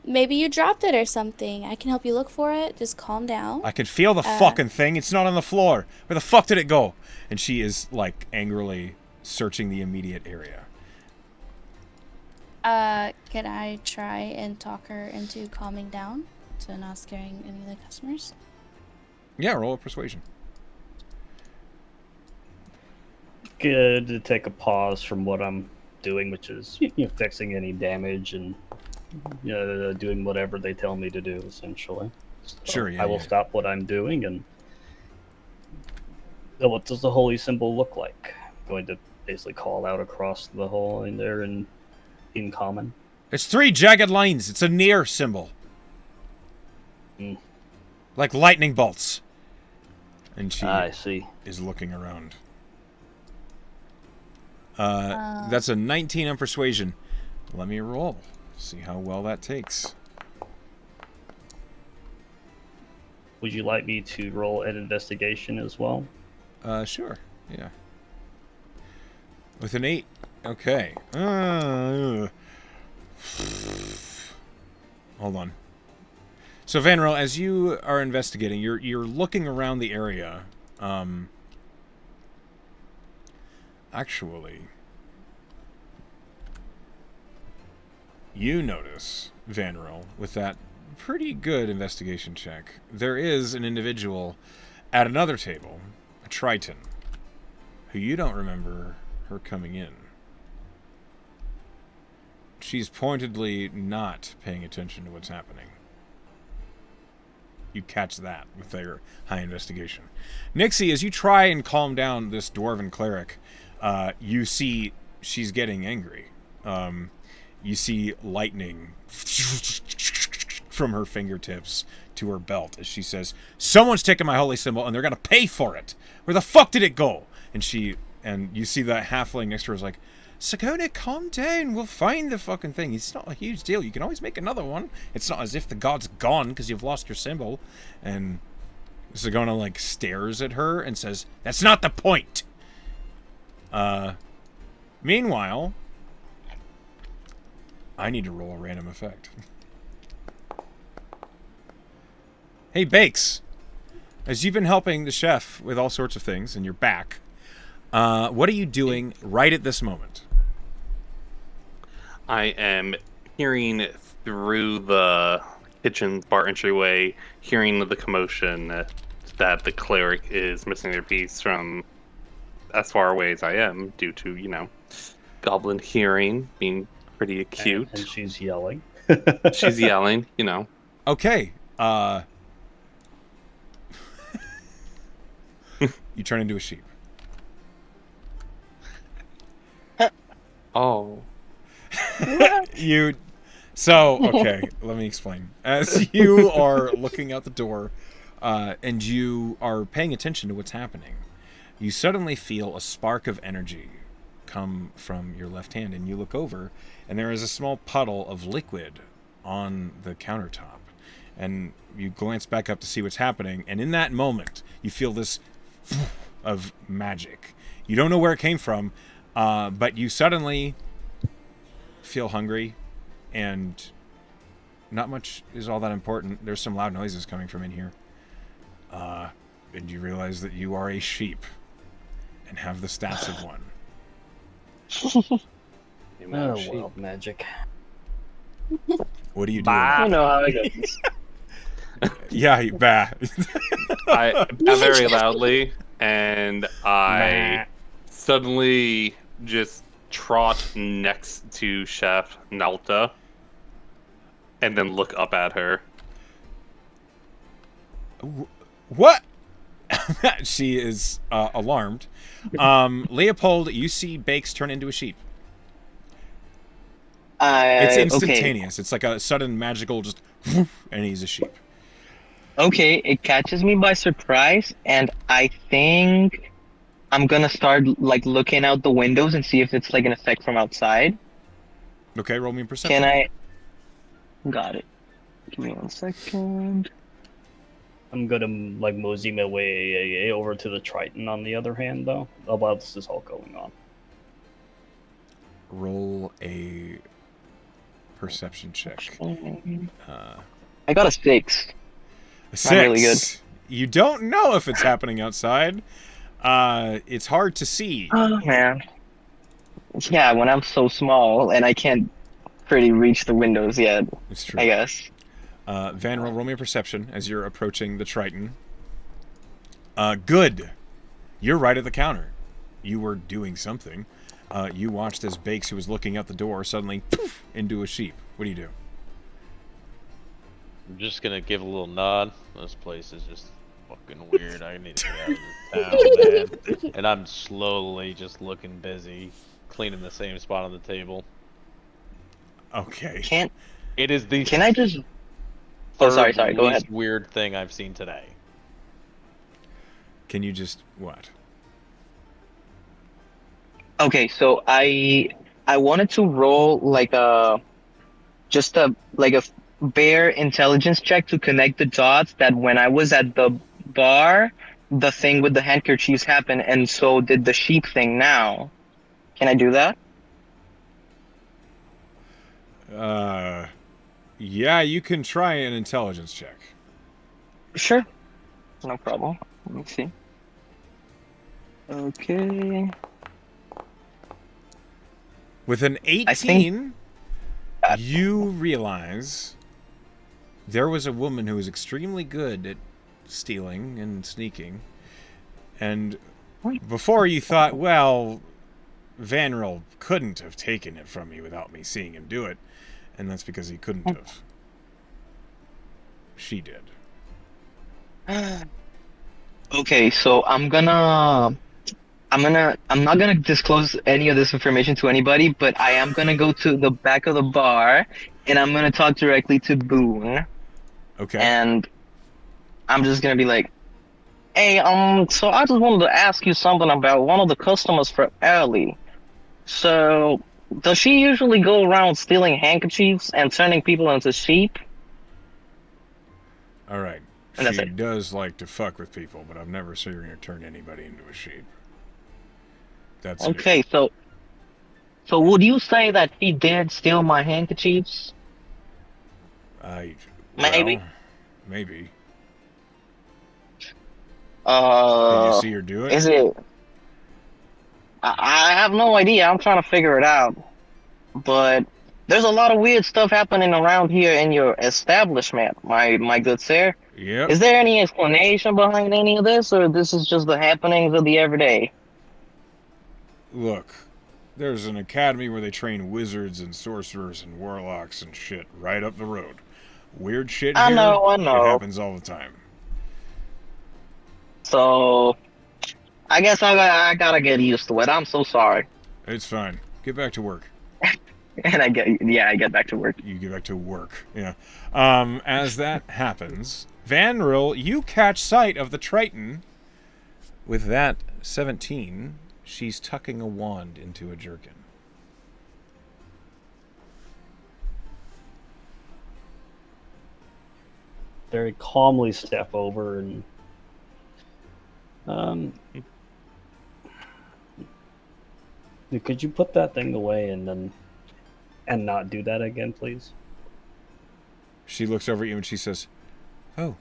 maybe you dropped it or something. I can help you look for it. Just calm down. I could feel the fucking thing. It's not on the floor. Where the fuck did it go? And she is, like, angrily searching the immediate area. Can I try and talk her into calming down? So not scaring any of the customers? Yeah, roll a persuasion. Good to take a pause from what I'm doing, which is fixing any damage and doing whatever they tell me to do, essentially. So Sure, yeah. I will stop what I'm doing and... What does the holy symbol look like? I'm going to basically call out across the hall in there in common. It's 3 jagged lines. It's a near symbol. Like lightning bolts. And she I see. is looking around. That's a 19 on persuasion. Let me roll. See how well that takes. Would you like me to roll an investigation as well? Sure. Yeah. With an 8. Okay. Hold on. So Vanril, as you are investigating, you're looking around the area. Actually, you notice, Vanril, with that pretty good investigation check, there is an individual at another table, a Triton, who you don't remember her coming in. She's pointedly not paying attention to what's happening. You catch that with their high investigation. Nixie, as you try and calm down this dwarven cleric, you see she's getting angry. You see lightning from her fingertips to her belt as she says, "Someone's taken my holy symbol and they're gonna pay for it. Where the fuck did it go?" And you see the halfling next to her is like, "Sagona, calm down. We'll find the fucking thing. It's not a huge deal. You can always make another one. It's not as if the god's gone because you've lost your symbol." And Sagona, like, stares at her and says, "That's not the point." Meanwhile, I need to roll a random effect. Hey, Bakes. As you've been helping the chef with all sorts of things and you're back, what are you doing right at this moment? I am hearing through the kitchen bar entryway, hearing the commotion that the cleric is missing their piece from as far away as I am, due to, goblin hearing being pretty acute. And she's yelling. She's yelling, Okay. You turn into a sheep. Oh. you. So okay, let me explain. As you are looking out the door, and you are paying attention to what's happening, you suddenly feel a spark of energy come from your left hand, and you look over, and there is a small puddle of liquid on the countertop. And you glance back up to see what's happening, and in that moment, you feel this of magic. You don't know where it came from, but you suddenly feel hungry, and not much is all that important. There's some loud noises coming from in here. And you realize that you are a sheep and have the stats of one. Oh, well, magic. What do you do? You know how it goes. Yeah, bah. I very loudly, and I suddenly just trot next to Chef Nalta, and then look up at her. What? She is alarmed. Leopold, you see Bakes turn into a sheep. It's instantaneous. It's like a sudden magical just, and he's a sheep. Okay, it catches me by surprise, and I think I'm gonna start like looking out the windows and see if it's like an effect from outside. Okay, roll me a perception. Can I? Got it. Give me 1 second. I'm gonna like mosey my way over to the Triton on the other hand, though, while this is all going on. Roll a perception check. I got a 6. A 6. Not really good. You don't know if it's happening outside. It's hard to see. Oh man. Yeah, when I'm so small and I can't pretty reach the windows yet, It's true. I guess. Vanriel, roll me a perception as you're approaching the Triton. Good. You're right at the counter. You were doing something. You watched as Bakes, who was looking out the door, suddenly poof, into a sheep. What do you do? I'm just gonna give a little nod. This place is just fucking weird. I need to get out of this town, man. And I'm slowly just looking busy, cleaning the same spot on the table. Okay. It is the Can I just? Oh, sorry. Go least ahead. weird thing I've seen today. Can you just what? Okay, so I wanted to roll like a bare intelligence check to connect the dots that when I was at the bar, the thing with the handkerchiefs happened, and so did the sheep thing now. Can I do that? Yeah, you can try an intelligence check. Sure. No problem. Let me see. Okay. With an 18, I think- you realize there was a woman who was extremely good at stealing and sneaking. And before you thought, well, Vanriel couldn't have taken it from me without me seeing him do it. And that's because he couldn't have. She did. Okay, so I'm not gonna disclose any of this information to anybody, but I am gonna go to the back of the bar and I'm gonna talk directly to Boone. Okay. And I'm just gonna be like, hey, so I just wanted to ask you something about one of the customers for Ellie. So, does she usually go around stealing handkerchiefs and turning people into sheep? All right. And that's She it. does like to fuck with people, but I've never seen her turn anybody into a sheep. That's new. Okay, so would you say that she did steal my handkerchiefs? Maybe. Well, maybe. Did you Uh, see her do it? is it? I have no idea. I'm trying to figure it out. But there's a lot of weird stuff happening around here in your establishment, my good sir. Yep. Is there any explanation behind any of this, or this is just the happenings of the everyday? Look, there's an academy where they train wizards and sorcerers and warlocks and shit right up the road. Weird shit here. I know. It happens all the time. So, I guess I gotta get used to it. I'm so sorry. It's fine. Get back to work. And I get back to work. You get back to work. Yeah. As that happens, Vanril, you catch sight of the Triton. With that 17, she's tucking a wand into a jerkin. Very calmly step over and could you put that thing away and not do that again, please? She looks over at you and she says, "Oh,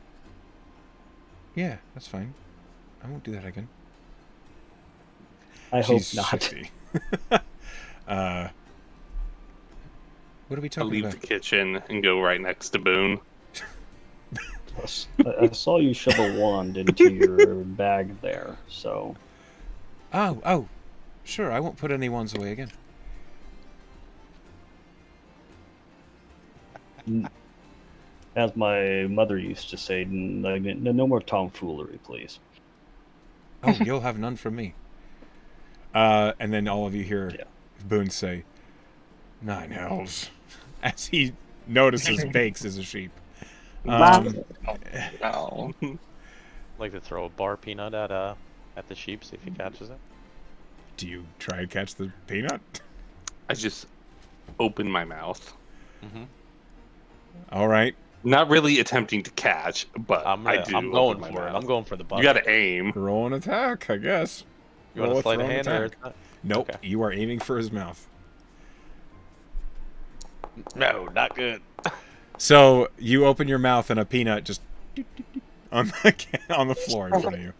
yeah, that's fine. I won't do that again." I She's hope not. shifty. What are we I'll talking leave about? the kitchen and go right next to Boone. I saw you shove a wand into your bag there, so Oh, sure. I won't put any wands away again. as my mother used to say, no more tomfoolery, please. Oh, you'll have none from me. And then all of you hear Boone say, "Nine hells," as he notices Bakes is a sheep. No. Like to throw a bar peanut at the sheep, see if he catches it. Do you try to catch the peanut? I just open my mouth. Mm-hmm. All right. Not really attempting to catch, but I'm I do. going open my for it. mouth. I'm going for the butt. You gotta aim. Roll an attack, I guess. You want Roll to sleight of throw an hand or? attack. Nope. Okay. You are aiming for his mouth. No, not good. So you open your mouth and a peanut just on the floor in front of you.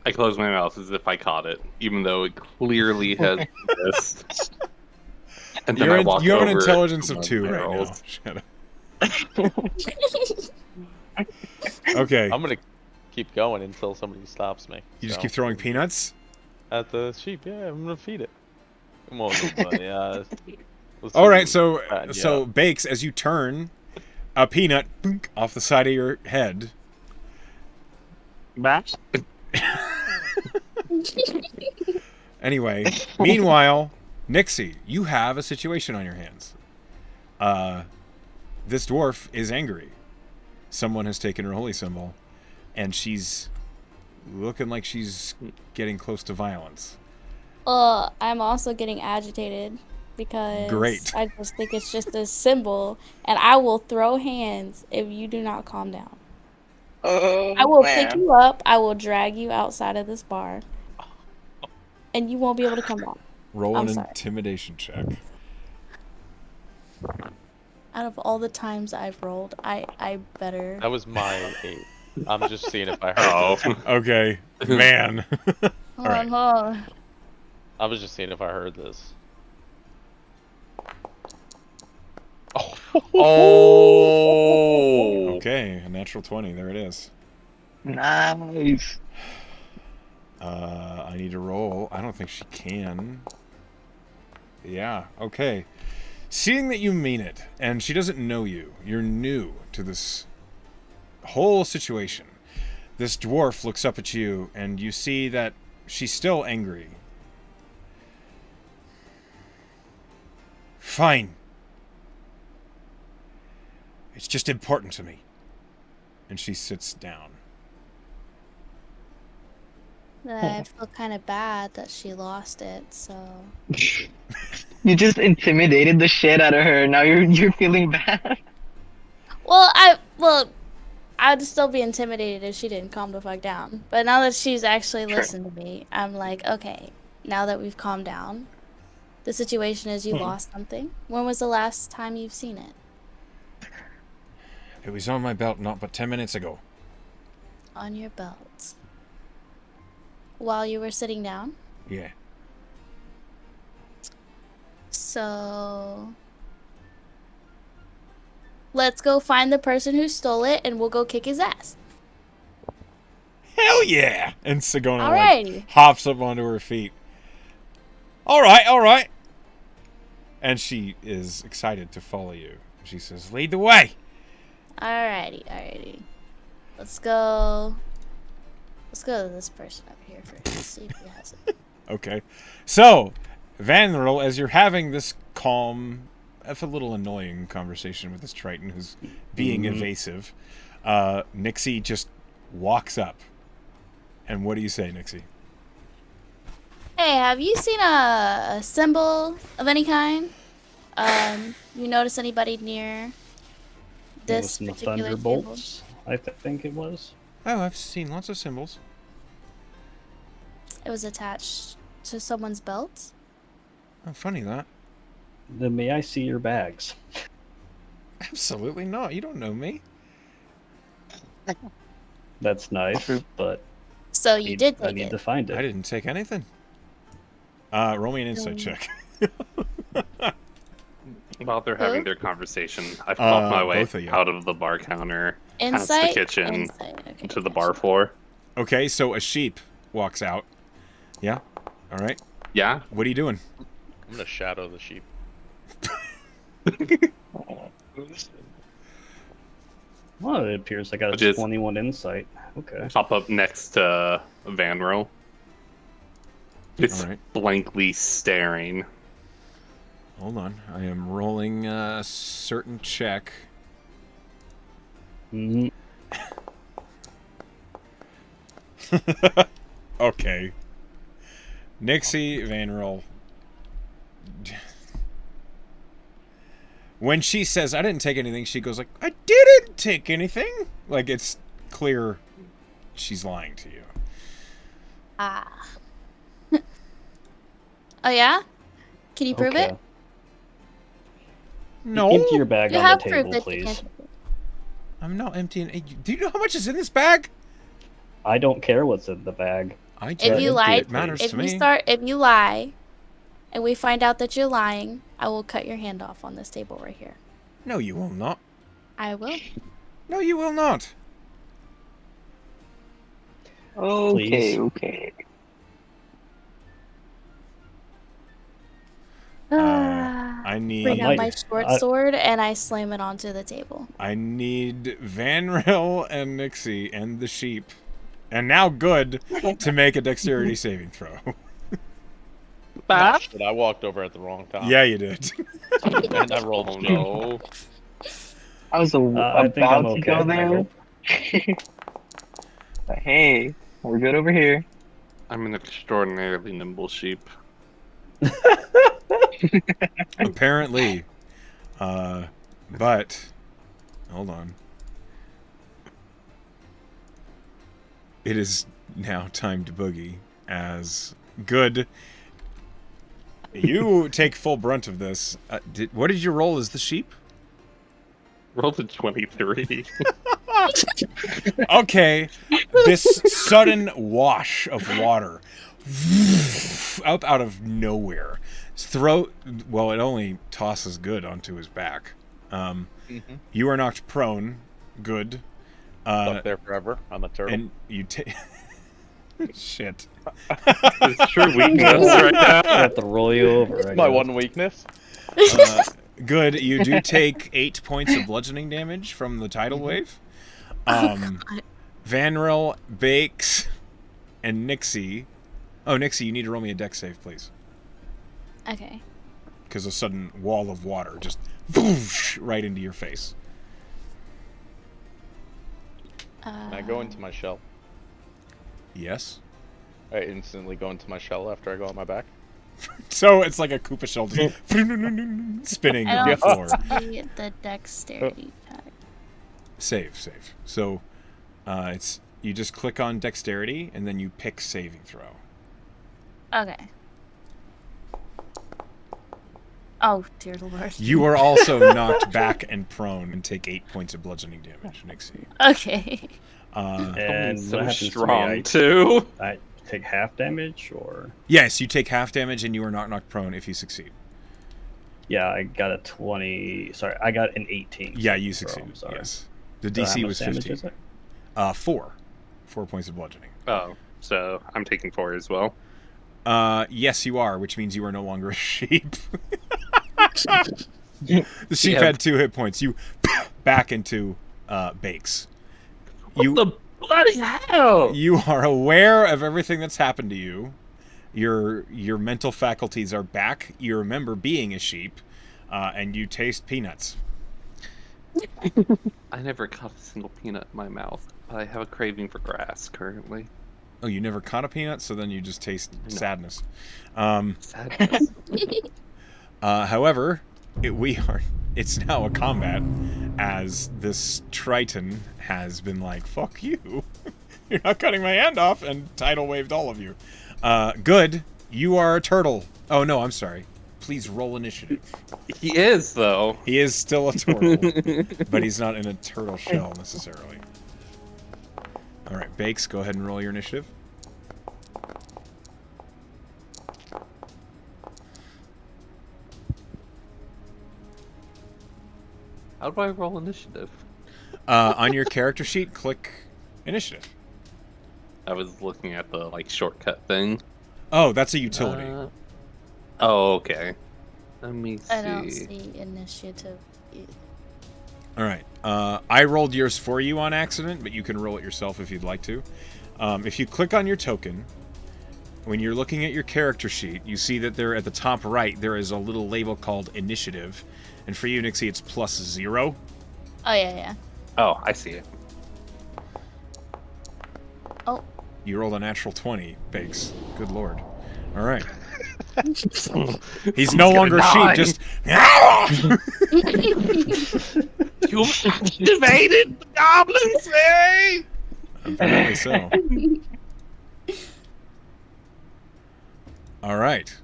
I close my mouth as if I caught it, even though it clearly has missed. And then I walk you have an over intelligence to of my 2 right now. barrels. Shut up. Okay. I'm gonna keep going until somebody stops me. You just So, keep throwing peanuts? at the sheep. Yeah, I'm gonna feed it. Come on, little buddy. Let's All see right, what so we got, so Bakes, as you turn, a peanut boonk, off the side of your head. Bash? Anyway, meanwhile, Nixie, you have a situation on your hands. This dwarf is angry. Someone has taken her holy symbol, and she's looking like she's getting close to violence. I'm also getting agitated because Great. I just think it's just a symbol, and I will throw hands if you do not calm down. Oh, I will man. pick you up. I will drag you outside of this bar, and you won't be able to come back. Roll I'm an sorry. intimidation check. Out of all the times I've rolled, I better. That was my 8. I'm just seeing if I heard. Oh, This. Okay, man. Hold right. on, hold on. I was just seeing if I heard this. oh. Okay, a natural 20. There it is. Nice. I need to roll. I don't think she can. Yeah, okay. Seeing that you mean it, and she doesn't know you, you're new to this whole situation. This dwarf looks up at you, and you see that she's still angry. Fine. It's just important to me. And she sits down. I feel kind of bad that she lost it, so. You just intimidated the shit out of her. Now you're feeling bad. Well, I'd still be intimidated if she didn't calm the fuck down. But now that she's actually Sure. listened to me, I'm like, okay, now that we've calmed down, the situation is you lost something. When was the last time you've seen it? It was on my belt not but 10 minutes ago. On your belt. While you were sitting down? Yeah. So. Let's go find the person who stole it and we'll go kick his ass. Hell yeah! And Sigona Alrighty. hops up onto her feet. All right. And she is excited to follow you. She says, "Lead the way." Alrighty. Let's go to this person over here first. See if he has it. Okay. So, Vanril, as you're having this calm, if a little annoying conversation with this Triton who's being evasive, Nixie just walks up. And what do you say, Nixie? Hey, have you seen a symbol of any kind? You notice anybody near this It was in the particular table? Thunderbolts, I think it was. Oh, I've seen lots of symbols. It was attached to someone's belt. Oh, funny that. Then may I see your bags? Absolutely not. You don't know me. That's nice, but So you did I take need it. to find I it. didn't take anything. Roll me an insight check. While they're having Who? their conversation, I've popped my way both of you. out of the bar counter, past the Insight. kitchen, Insight. Okay, to the gotcha. bar floor. Okay, so a sheep walks out. Yeah. All right. Yeah, What are you doing? I'm gonna shadow the sheep. Well, it appears I got a Which is- 21 insight. Okay. pop up next to Vanro. It's All right. blankly staring. Hold on. I am rolling a certain check. hmm Okay. Nixie Vanderl. When she says, I didn't take anything, she goes like, I didn't take anything. Like, it's clear she's lying to you. Ah. Oh yeah? Can you prove it? No. Empty your bag You on have the proof table, that you please. can. I'm not emptying. Do you know how much is in this bag? I don't care what's in the bag. I If do. you lie, It matters if to you me. if you lie, and we find out that you're lying, I will cut your hand off on this table right here. No, you will not. I will. No, you will not. Okay, Please. okay. I need. Bring out my might- short I- sword and I slam it onto the table. I need Vanril and Nixie and the sheep, and now Good, to make a dexterity saving throw. Ah, shit, I walked over at the wrong time. Yeah, you did. And I rolled no. I was I think I'm about to okay. go I there. hope. But hey, we're good over here. I'm an extraordinarily nimble sheep. Apparently. But hold on. It is now time to boogie as Good. You take full brunt of this. What did you roll as the sheep? Rolled a 23. Okay, this sudden wash of water up out of nowhere. His throat, well, it only tosses Good onto his back. You are knocked prone, Good. Stuck there forever. I'm a turtle. And you take... Shit. It's true weakness right I now. have to roll you over. I My guess. one weakness. Good, you do take 8 points of bludgeoning damage from the tidal wave. Vanril, Bakes, and Nixie. Oh, Nixie, you need to roll me a dex save, please. Okay. Because a sudden wall of water just whoosh, right into your face. Can I go into my shell? Yes. I instantly go into my shell after I go on my back. So it's like a Koopa shell just spinning I on the don't floor. see the dexterity check. Save. So it's you just click on dexterity and then you pick saving throw. Okay. Oh, dear lord. You are also knocked back and prone and take 8 points of bludgeoning damage, Nixie. Okay. And so what happens strong to me? too. I take half damage, or Yes, you take half damage and you are not knocked prone if you succeed. yeah, I got a 20. Sorry, I got an 18. Yeah, you so, succeed. sorry. Yes. The So how DC much was damage 15. is it? 4. 4 points of bludgeoning. Oh, so I'm taking 4 as well. Yes, you are, which means you are no longer a sheep. The sheep Yeah. had 2 hit points. You back into Bakes. You What the bloody hell? you are aware of everything that's happened to you. Your mental faculties are back. You remember being a sheep. and you taste peanuts. I never caught a single peanut in my mouth, but I have a craving for grass currently. Oh, you never caught a peanut, so then you just taste No. sadness. Sadness. However, it's now a combat, as this Triton has been like, fuck you. You're not cutting my hand off, and tidal waved all of you. Good. You are a turtle. Oh, no, I'm sorry. Please roll initiative. He is, though. He is still a turtle, but he's not in a turtle shell, necessarily. All right, Bakes, go ahead and roll your initiative. How do I roll initiative? On your character sheet, click initiative. I was looking at the like shortcut thing. Oh, that's a utility. Oh, okay. Let me see. I don't see initiative either. All right. I rolled yours for you on accident, but you can roll it yourself if you'd like to. If you click on your token, when you're looking at your character sheet, you see that there at the top right, there is a little label called initiative. And for you, Nixie, it's +0. Oh, yeah. Oh, I see it. Oh. You rolled a natural 20, Bakes. Good lord. All right. He's no longer die. sheep, just... You activated the Goblin Fairy! Apparently so. All right.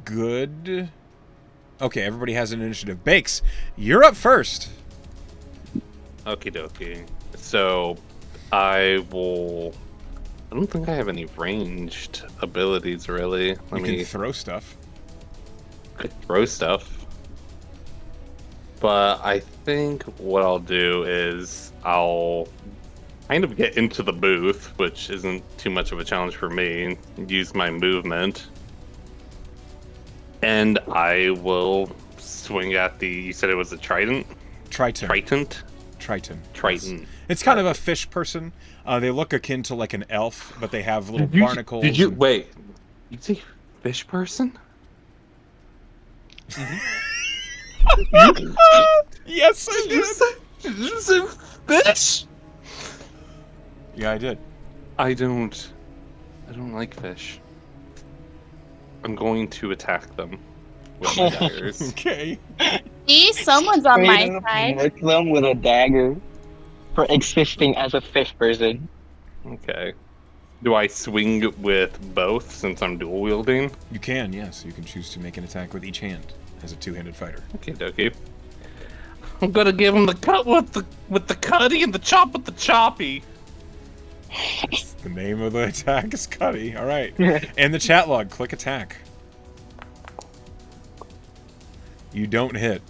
Good. Okay, everybody has an initiative. Bakes, you're up first. Okie dokie. So, I will... I don't think I have any ranged abilities, really. You can throw stuff. Could throw stuff. But I think what I'll do is I'll kind of get into the booth, which isn't too much of a challenge for me, and use my movement. And I will swing at the... You said it was a trident? Triton. Triton? Triton. It's kind of a fish person. They look akin to like an elf, but they have little barnacles. Did you... and- Wait. You say fish person? Yes, I did. Did you say fish? Yeah, I did. I don't like fish. I'm going to attack them with my daggers. Okay. See, someone's on my Straight up side. hit them with a dagger for existing as a fish person. Okay. Do I swing with both since I'm dual wielding? You can, yes. You can choose to make an attack with each hand as a two-handed fighter. Okay, dokie. I'm gonna give him the cut with the cutty and the chop with the choppy. The name of the attack is Cuddy. All right. And the chat log, click attack. You don't hit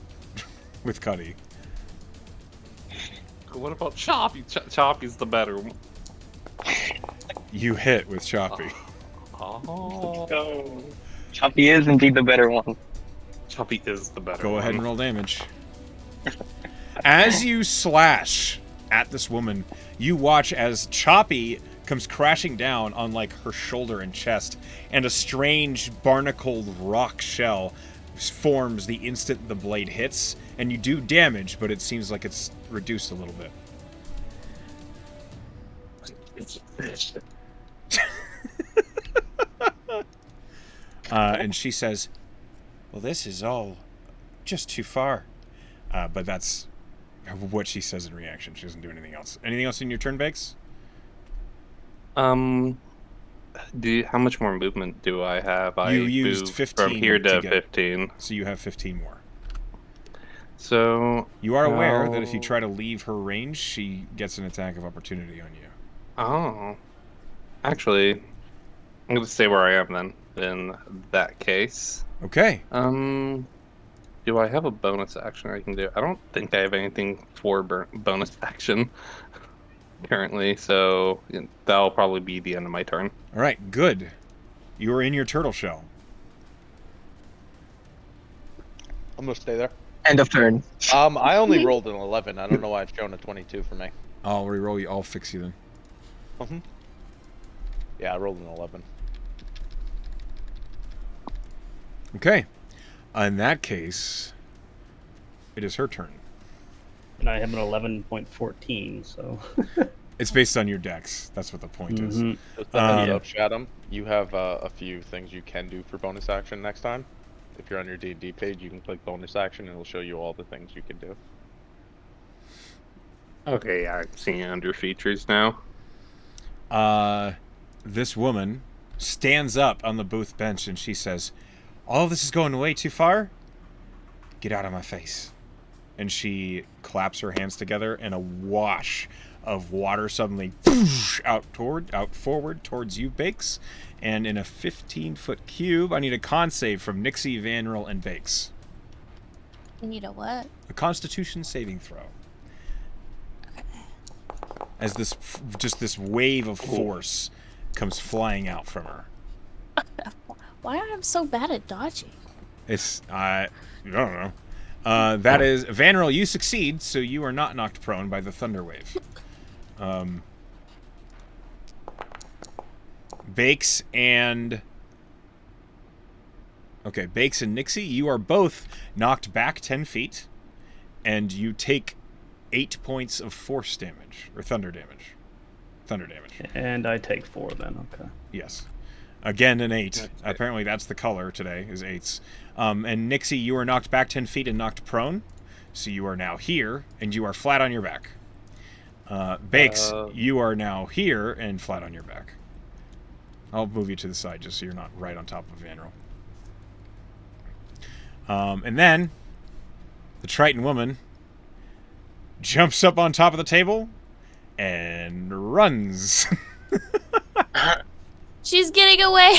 with Cuddy. What about choppy? Choppy's the better one. You hit with Choppy. Oh. Choppy is indeed the better one. Choppy is the better Go one. ahead and roll damage. As you slash at this woman, you watch as Choppy comes crashing down on like her shoulder and chest, and a strange barnacled rock shell forms the instant the blade hits, and you do damage, but it seems like it's reduced a little bit. It's fish. And she says, well, this is all just too far. But that's what she says in reaction. She doesn't do anything else. Anything else in your turn, Bakes? How much more movement do I have? I You used moved 15 from here to to get- 15. So you have 15 more. So You are aware that if you try to leave her range, she gets an attack of opportunity on you. oh, actually, I'm gonna stay where I am then. In that case, Okay. do I have a bonus action I can do? I don't think I have anything for bonus action currently, so that'll probably be the end of my turn. All right, good. You are in your turtle shell. I'm gonna stay there. End of turn. I only rolled an 11. I don't know why it's shown a 22 for me. I'll reroll you. I'll fix you then. Yeah, I rolled an 11. Okay. In that case, it is her turn. And I have an 11.14, so. It's based on your dex. That's what the point is. Mhm. Just a heads up, Shadow. You have a few things you can do for bonus action next time. If you're on your D&D page, you can click bonus action, and it'll show you all the things you can do. Okay, I'm seeing it under features now. This woman stands up on the booth bench and she says, "All of this is going way too far. Get out of my face." And she claps her hands together, and a wash of water suddenly out forward towards you, Bakes. And in a 15-foot cube, I need a con save from Nixie, Vanrill, and Bakes. You need a what? A Constitution saving throw. As this wave of force comes flying out from her. Why am I so bad at dodging? It's I don't know. That is Vanrill. You succeed, so you are not knocked prone by the thunder wave. Bakes and Nixie, you are both knocked back 10 feet, and you take 8 points of force damage or thunder damage. And I take 4 then. Okay. Yes. Again, an 8. That's great. Apparently, that's the color today, is 8s. And Nixie, you are knocked back 10 feet and knocked prone. So you are now here, and you are flat on your back. Bakes, you are now here and flat on your back. I'll move you to the side just so you're not right on top of Vanrill. And then, the Triton woman jumps up on top of the table and runs. She's getting away.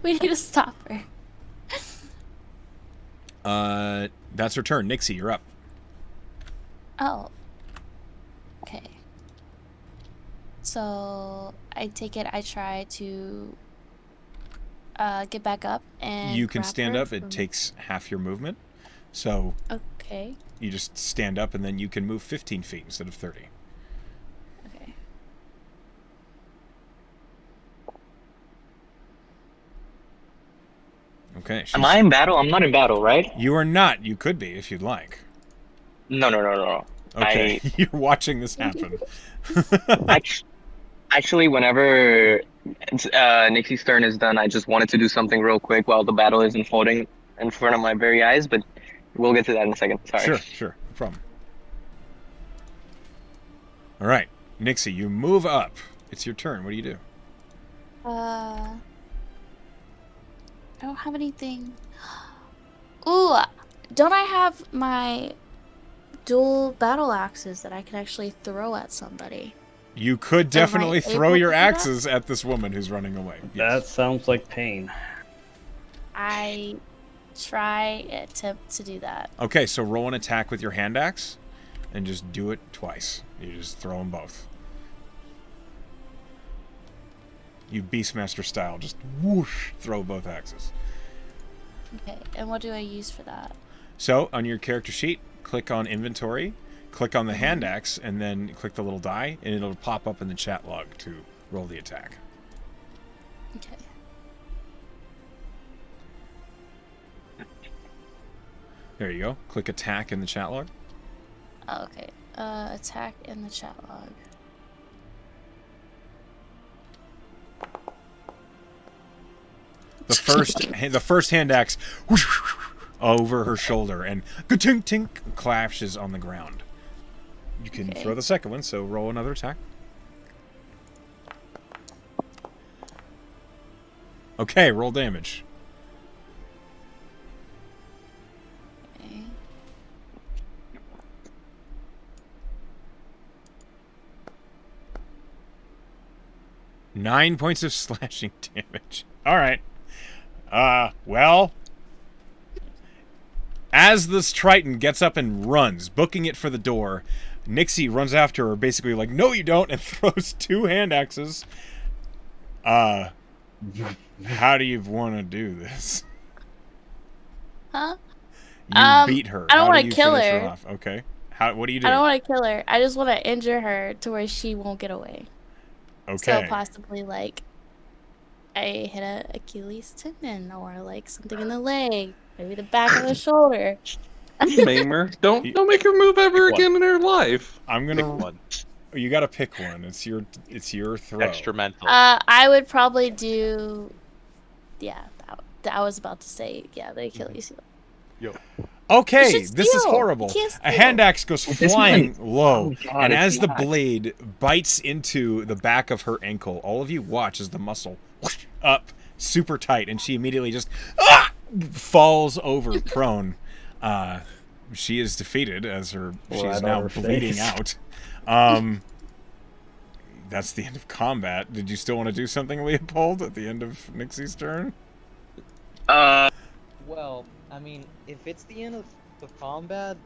We need to stop her. That's her turn. Nixie, you're up. Oh. Okay. So I take it I try to get back up and You can grab stand her up. It from- takes half your movement. So Okay. you just stand up and then you can move 15 feet instead of 30. Okay. Okay. Am I in battle? I'm not in battle, right? You are not. You could be if you'd like. No. Okay. You're watching this happen. Actually, whenever Nixie's turn is done, I just wanted to do something real quick while the battle is unfolding in front of my very eyes, but we'll get to that in a second. Sorry. Sure. No problem. All right. Nixie, you move up. It's your turn. What do you do? I don't have anything. Ooh, don't I have my dual battle axes that I can actually throw at somebody? You could definitely throw able your to do that? axes at this woman who's running away. That Yes. sounds like pain. I try to do that. Okay, so roll an attack with your hand axe and just do it twice. You just throw them both. You Beastmaster style, just whoosh, throw both axes. Okay, and what do I use for that? So, on your character sheet, click on inventory, click on the hand axe, and then click the little die, and it'll pop up in the chat log to roll the attack. Okay. There you go. Click attack in the chat log. Oh, okay. Attack in the chat log. The first hand axe whoosh, over her shoulder and tink tink clashes on the ground. You can Okay. throw the second one, so roll another attack. Okay, roll damage. Okay. Nine points of slashing damage. All right. Well, as this Triton gets up and runs, booking it for the door, Nixie runs after her, basically like, "No, you don't," and throws two hand axes. How do you want to do this? Huh? You beat her. I don't How do wanna you kill finish her. off? Okay. What do you do? I don't want to kill her. I just want to injure her to where she won't get away. So Okay. possibly like I hit a Achilles tendon or like something in the leg, maybe the back of the shoulder. Mamer, don't make her move ever Pick one. again in her life. I'm Pick gonna. one. You gotta pick one. It's your throw. Extra mental. I would probably do, yeah. I was about to say, yeah, the Achilles heel. Okay, You should this is steal. horrible. You can't A steal. hand axe goes This flying one- low, Oh God, and it's as the not. blade bites into the back of her ankle, all of you watch as the muscle whoosh, up super tight, and she immediately just falls over prone. She is defeated as she is Right now on her bleeding face. out. That's the end of combat. Did you still want to do something, Leopold, at the end of Nixie's turn? Well, I mean, if it's the end of the combat,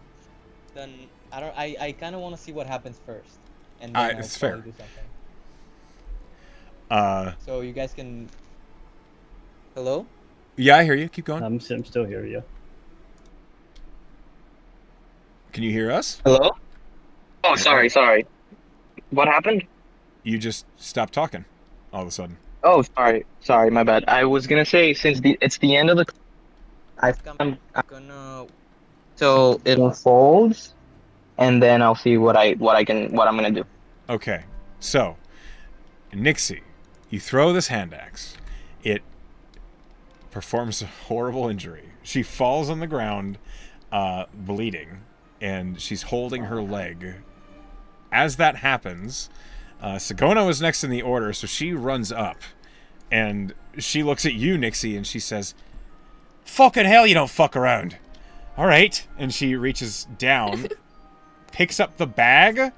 then I kind of want to see what happens first, and then I'll it's probably fair. do something. Uh, So you guys can. Hello? yeah, I hear you. Keep going. I'm still here, yeah. Can you hear us? Hello? Oh, sorry. What happened? You just stopped talking all of a sudden. Oh, sorry, my bad. I was gonna say since it's the end of the, I'm Gonna. so it unfolds, and then I'll see what I'm gonna do. Okay, so Nixie, you throw this hand axe. It performs a horrible injury. She falls on the ground, bleeding, and she's holding her leg. As that happens, Sagona was next in the order, so she runs up, and she looks at you, Nixie, and she says, "Fucking hell, you don't fuck around." All right, and she reaches down, picks up the bag,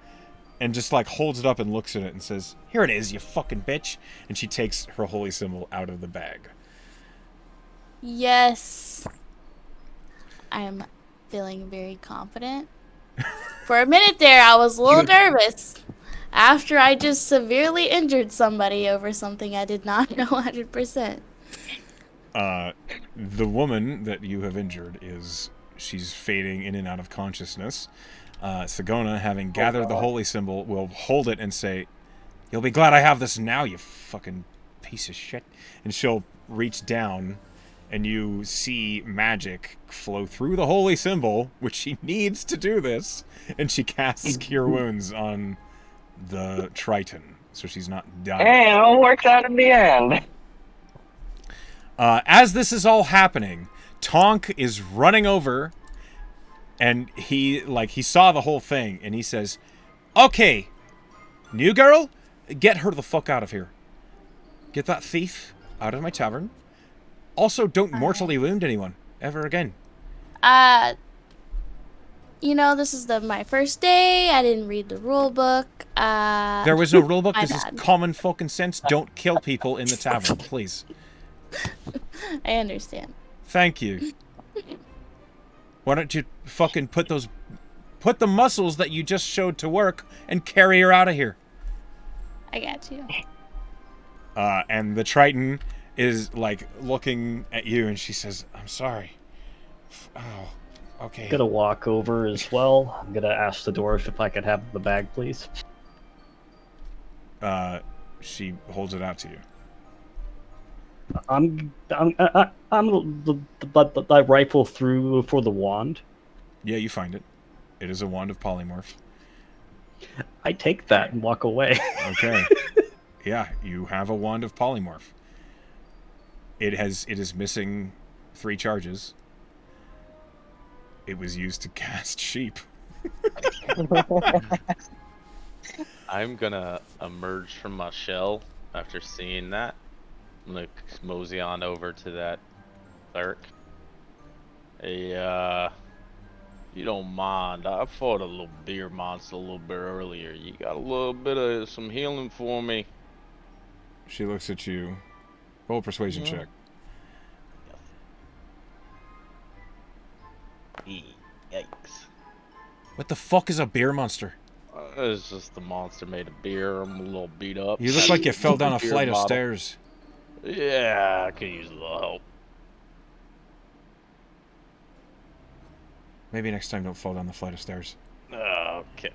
and just like holds it up and looks at it and says, "Here it is, you fucking bitch." And she takes her holy symbol out of the bag. Yes. I am feeling very confident. For a minute there, I was a little nervous. After I just severely injured somebody over something I did not know 100%. The woman that you have injured she's fading in and out of consciousness. Sagona, having gathered the holy symbol, will hold it and say, "You'll be glad I have this now, you fucking piece of shit." And she'll reach down, and you see magic flow through the holy symbol, which she needs to do this, and she casts Cure Wounds on the Triton, so she's not dying. Hey, it all works out in the end. As this is all happening, Tonk is running over, and he saw the whole thing, and he says, "Okay, new girl, get her the fuck out of here. Get that thief out of my tavern. Also, don't mortally wound anyone ever again." This is my first day. I didn't read the rule book. There was no rule book. my This is bad. common fucking sense. Don't kill people in the tavern, please. I understand. Thank you. Why don't you fucking put the muscles that you just showed to work and carry her out of here? I got you. And the Triton is like looking at you, and she says, "I'm sorry." Oh, okay. I'm gonna walk over as well. I'm gonna ask the dwarf if I could have the bag, please. She holds it out to you. I'm the rifle through for the wand. Yeah, you find it. It is a wand of polymorph. I take that and walk away. Okay. Yeah, you have a wand of polymorph. It is missing 3 charges. It was used to cast sheep. I'm gonna emerge from my shell after seeing that. I'm gonna mosey on over to that cleric. Hey, you don't mind, I fought a little beer monster a little bit earlier. You got a little bit of some healing for me? She looks at you. Roll a persuasion check. Yikes. What the fuck is a beer monster? It's just the monster made of beer. I'm a little beat up. You look like you fell down a Beer flight of bottle. stairs. Yeah, I could use a little help. Maybe next time don't fall down the flight of stairs. Okay.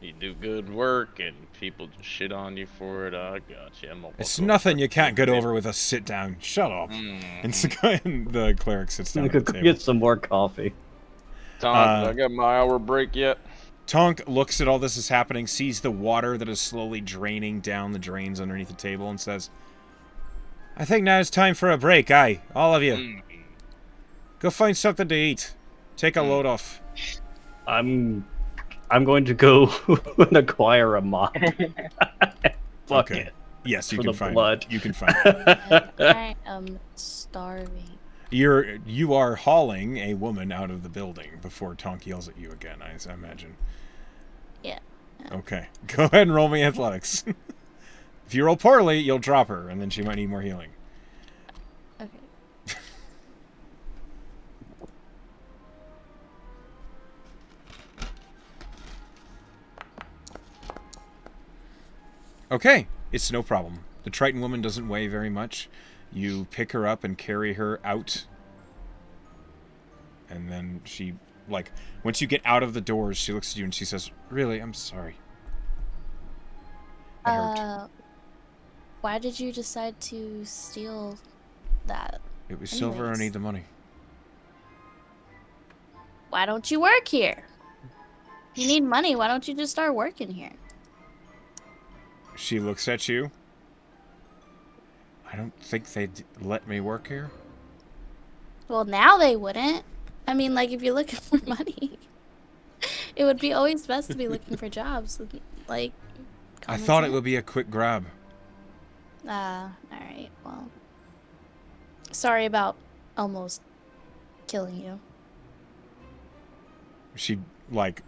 You do good work, and people just shit on you for it. I got you. It's nothing you can't get over with a sit down. Shut up. And the cleric sits down I at the could table. get some more coffee. Tom, I got my hour break yet? Tonk looks at all this is happening, sees the water that is slowly draining down the drains underneath the table, and says, I think now it's time for a break, aye, all of you. Go find something to eat. Take a load off. I'm going to go and acquire a mop. Fuck Okay. it. Yes, you For can the find blood. it. You can find it. I am starving. You are hauling a woman out of the building before Tonk yells at you again, I imagine. Yeah. Okay. Go ahead and roll me athletics. If you roll poorly, you'll drop her, and then she might need more healing. Okay. Okay, it's no problem. The Triton woman doesn't weigh very much. You pick her up and carry her out. And then she, like, once you get out of the doors, she looks at you and she says, really, I'm sorry. It hurt. Why did you decide to steal that? It was silver, I anyways? need the money. Why don't you work here? You need money. Why don't you just start working here? She looks at you. I don't think they'd let me work here. Well, now they wouldn't. I mean, like, if you're looking for money, it would be always best to be looking for jobs. Like, I thought it would be a quick grab. Alright, well. Sorry about almost killing you. She, like,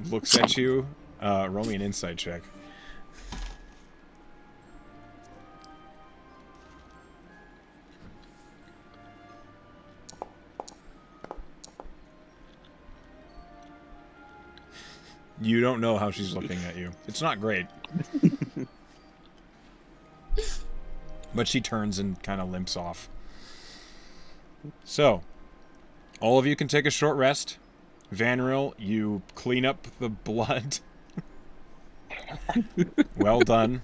looks at you. Roll me an insight check. You don't know how she's looking at you. It's not great. But she turns and kind of limps off. So, all of you can take a short rest. Vanril, you clean up the blood. Well done.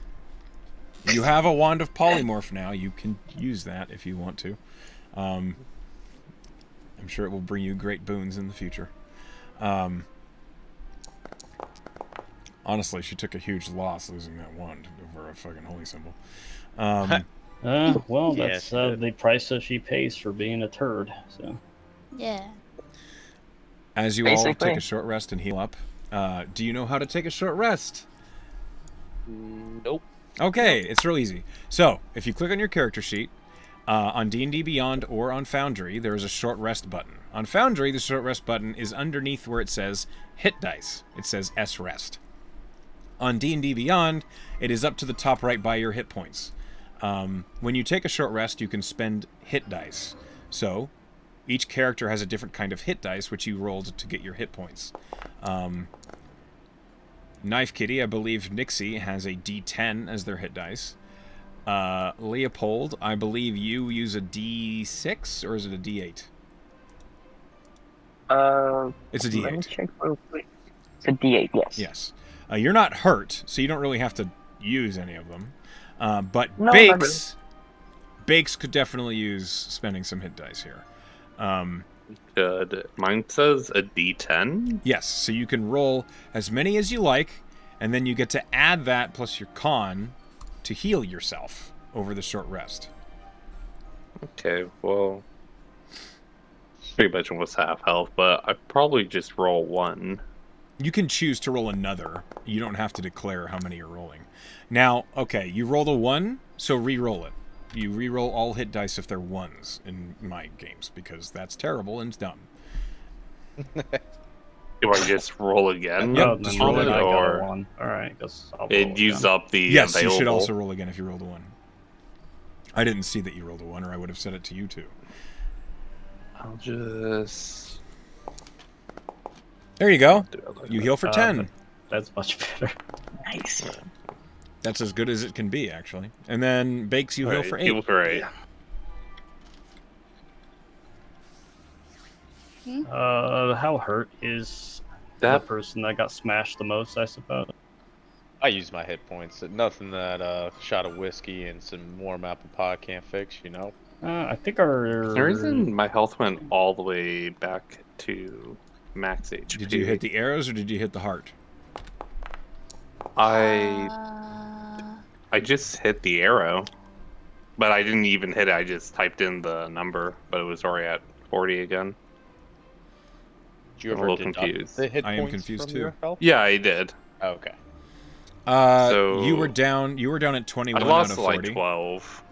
You have a wand of polymorph now. You can use that if you want to. I'm sure it will bring you great boons in the future. Honestly, she took a huge loss losing that wand over a fucking holy symbol. Well, Yeah, that's the price that she pays for being a turd. So. Yeah. As you all Basically. take a short rest and heal up, do you know how to take a short rest? Nope. Okay, it's real easy. So, if you click on your character sheet, on D&D Beyond or on Foundry, there is a short rest button. On Foundry, the short rest button is underneath where it says hit dice. It says S rest. On D&D Beyond, it is up to the top right by your hit points. When you take a short rest, you can spend hit dice. So, each character has a different kind of hit dice, which you rolled to get your hit points. Knife Kitty, I believe Nixie has a D10 as their hit dice. Leopold, I believe you use a D6, or is it a D8? It's a D8. Let me check real quick. It's a D8, yes. Yes. You're not hurt, so you don't really have to use any of them. But No, not Bakes could definitely use spending some hit dice here. Good. Mine says a D10. Yes, so you can roll as many as you like, and then you get to add that plus your con to heal yourself over the short rest. Okay, well, pretty much was half health, but I'd probably just roll one. You can choose to roll another. You don't have to declare how many you're rolling. Now, okay, you rolled a 1, so re-roll it. You re-roll all hit dice if they're 1s in my games, because that's terrible and dumb. Do I just roll again? Yep, Oh, just then roll I it, got or a one. All right, guess I'll roll it use again. up the Yes, available. you should also roll again if you rolled a 1. I didn't see that you rolled a 1, or I would have said it to you too. I'll just... There you go. You heal for 10. That's much better. Nice. That's as good as it can be, actually. And then Bakes, you heal Alright, for 8. heal for 8. How hurt is That person that got smashed the most, I suppose. I use my hit points. Nothing that a shot of whiskey and some warm apple pie can't fix, you know? I think our the reason my health went all the way back to max HP. Did you hit the arrows or did you hit the heart? I just hit the arrow, but I didn't even hit it. I just typed in the number, but it was already at 40 again. Did you I'm a ever little deduct confused. the hit I am points confused from too. your health? Yeah, I did. Okay. You So- were down. You were down at 21 I out lost of like 40. 12.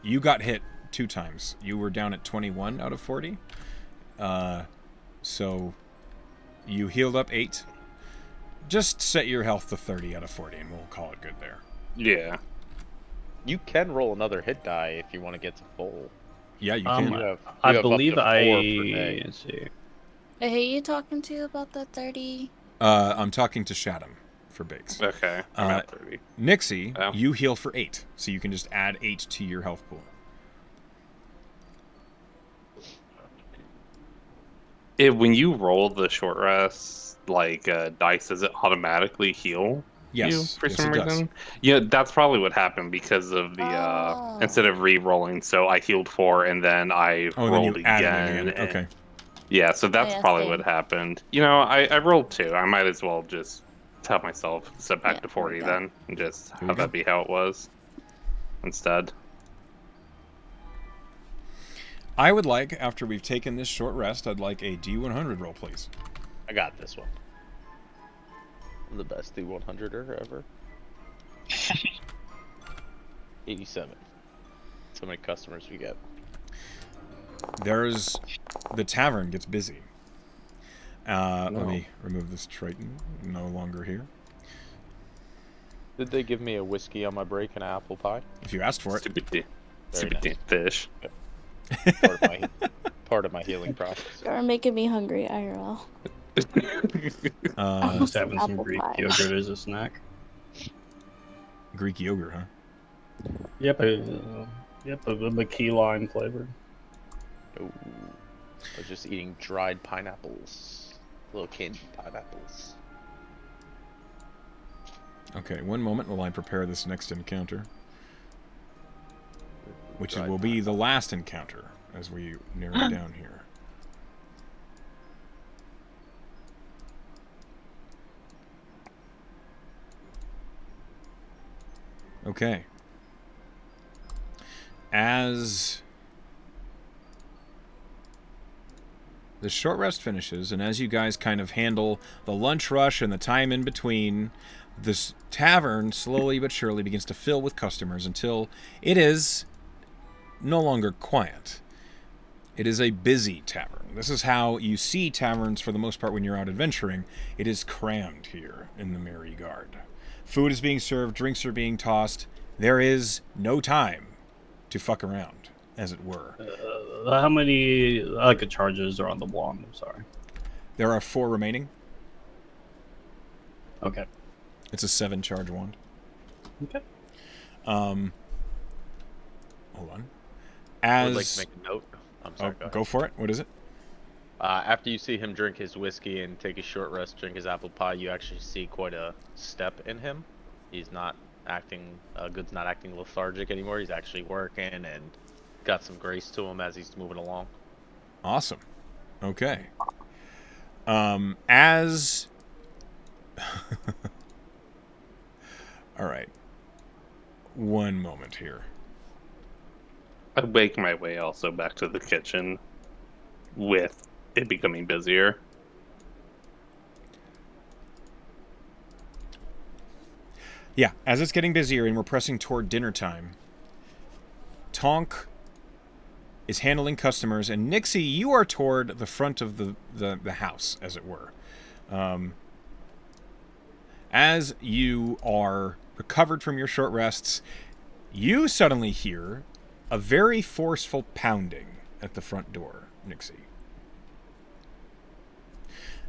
You got hit 2 times. You were down at 21 out of 40. So you healed up 8. Just set your health to 30 out of 40, and we'll call it good there. Yeah. You can roll another hit die if you want to get to full. Yeah, you Um, can. You have, I you have up believe to 4 per day. let's see. Who are you talking to about the 30? I'm talking to Shaddam for Biggs. Okay. I'm at 30. Nixie, Oh. you heal for 8, so you can just add 8 to your health pool. When you roll the short rest, like dice, does it automatically heal Yes, you for yes, some it does. reason? Yeah, that's probably what happened because of the Oh. instead of re-rolling, so I healed 4 and then I Oh, then rolled you added again. it again. and- Okay. Yeah, so that's yeah, probably same. what happened. You know, I rolled 2. I might as well just tell myself set back Yeah, to there we 40 go. then, and just There you have go. that be how it was instead. I would like, after we've taken this short rest, I'd like a D100 roll, please. I got this one. I'm the best D100er ever. 87. So many customers we get. The tavern gets busy. Let No. me remove this Triton. No longer here. Did they give me a whiskey on my break and an apple pie? If you asked for it. Stupid nice. damn fish. Part of my healing process. You're making me hungry, IRL. Just having some apple Greek pie. yogurt as a snack. Greek yogurt, huh? Yep, a key lime flavor. Ooh. I was just eating dried pineapples. Little candy pineapples. Okay, one moment while I prepare this next encounter, which Dried will be the last encounter as we narrow it down here. Okay. As the short rest finishes, and as you guys kind of handle the lunch rush and the time in between, this tavern slowly but surely begins to fill with customers until it is no longer quiet. It is a busy tavern. This is how you see taverns for the most part when you're out adventuring. It is crammed here in the Merry Guard. Food is being served, drinks are being tossed. There is no time to fuck around, as it were. How many charges are on the wand? I'm sorry. There are 4 remaining. Okay. It's a 7 charge wand. Okay. Hold on. I would like As to make a note. I'm sorry. go ahead. go for it. What is it? After you see him drink his whiskey and take a short rest, drink his apple pie, you actually see quite a step in him. He's not acting, Good's not acting lethargic anymore. He's actually working and got some grace to him as he's moving along. Awesome. Okay. As all right. One moment here. I wake my way also back to the kitchen with it becoming busier. Yeah, as it's getting busier and we're pressing toward dinner time, Tonk is handling customers, and Nixie, you are toward the front of the house, as it were. As you are recovered from your short rests, you suddenly hear a very forceful pounding at the front door, Nixie.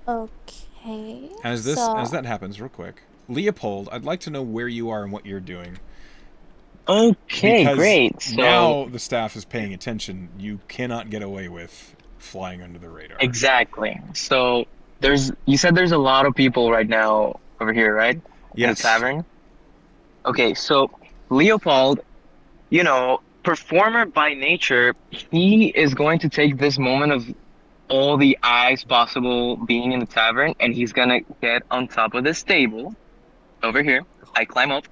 Okay. As that happens, real quick, Leopold, I'd like to know where you are and what you're doing. Okay, Because great. So now the staff is paying attention. You cannot get away with flying under the radar. exactly. So You said there's a lot of people right now over here, right? In the Yes. tavern. Okay, so Leopold, performer by nature, he is going to take this moment of all the eyes possible being in the tavern, and he's gonna get on top of this table over here. I climb up.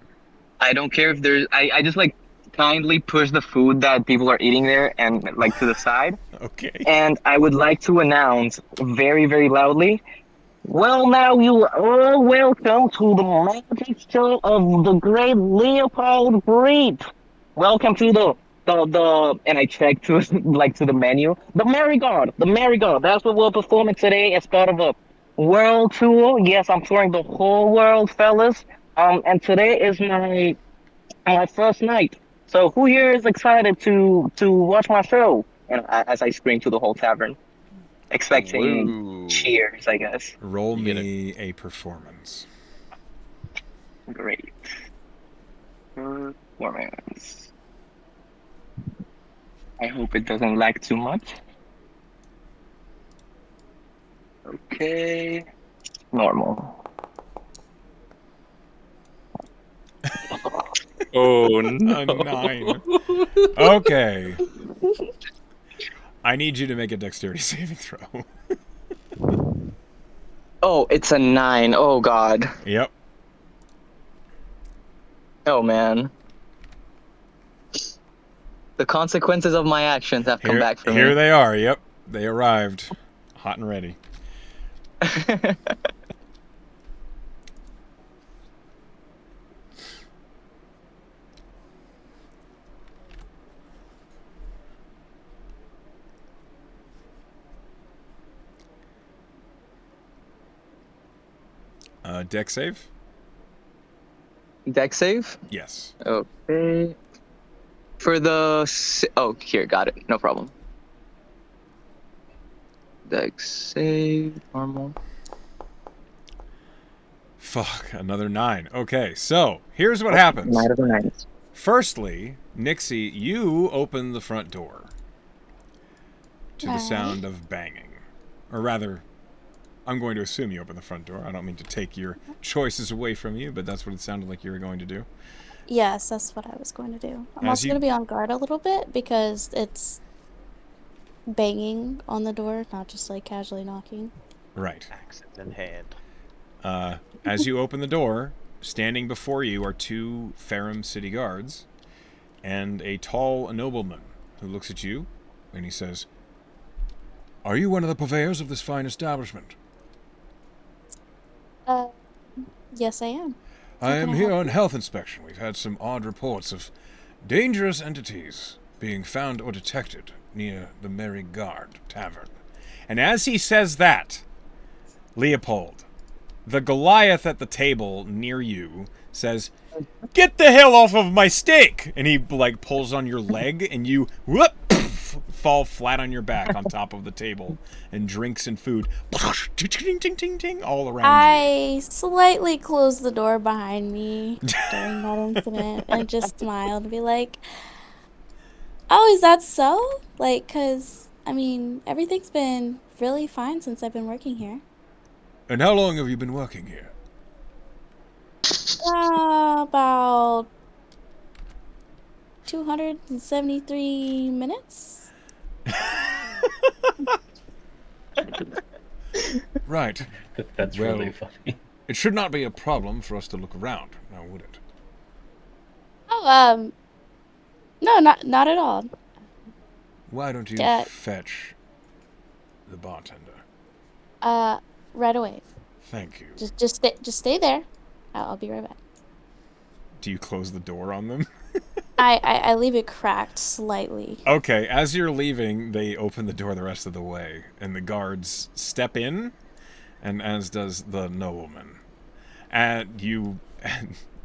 I don't care if there's. I just like kindly push the food that people are eating there and like to the side. Okay. And I would like to announce very, very loudly. Well, now you are welcome to the magic show of the great Leopold Breed. Welcome to the and I check to like to the menu. The Merry-Go-Round. That's what we're performing today as part of a world tour. Yes, I'm touring the whole world, fellas. And today is my first night. So who here is excited to watch my show? And as I scream to the whole tavern, expecting Woo. cheers, I guess. Roll You get me a performance. Great. Performance. I hope it doesn't lag too much. Okay. Normal. Oh A no! 9. Okay. I need you to make a dexterity saving throw. Oh, it's a 9. Oh god. Yep. Oh man. The consequences of my actions have come back for me. Here they are. Yep. They arrived. Hot and ready. Dex save? Dex save? Yes. Okay. For the... Oh, here, got it. No problem. Dex save, normal. Fuck, another 9. Okay, so here's what happens. Night of the nights. Firstly, Nixie, you open the front door to the Alright. sound of banging. Or rather, I'm going to assume you open the front door. I don't mean to take your choices away from you, but that's what it sounded like you were going to do. Yes, that's what I was going to do. I'm As also you- going to be on guard a little bit because it's banging on the door, not just like casually knocking. Right. Accent in hand. As you open the door, standing before you are 2 Ferrum city guards and a tall nobleman who looks at you and he says, "Are you one of the purveyors of this fine establishment?" Yes, I am. I can am I here help on health inspection. We've had some odd reports of dangerous entities being found or detected near the Merry-Go-Round Tavern. And as he says that, Leopold, the Goliath at the table near you, says, "Get the hell off of my steak!" And he, like, pulls on your leg, and you, whoop, fall flat on your back on top of the table, and drinks and food, ting, ting, ting, ting, all around you. I slightly closed the door behind me during that incident and just smiled and be like, "Oh, is that so? Like, 'cause, I mean, everything's been really fine since I've been working here." And how long have you been working here? About 273 minutes? Right. That's Well, really funny. It should not be a problem for us to look around, now would it? Oh, no, not at all. Why don't you Yeah. fetch the bartender? Right away. Thank you. Just stay there. I'll be right back. Do you close the door on them? I leave it cracked slightly. Okay, as you're leaving, they open the door the rest of the way, and the guards step in, and as does the nobleman. And you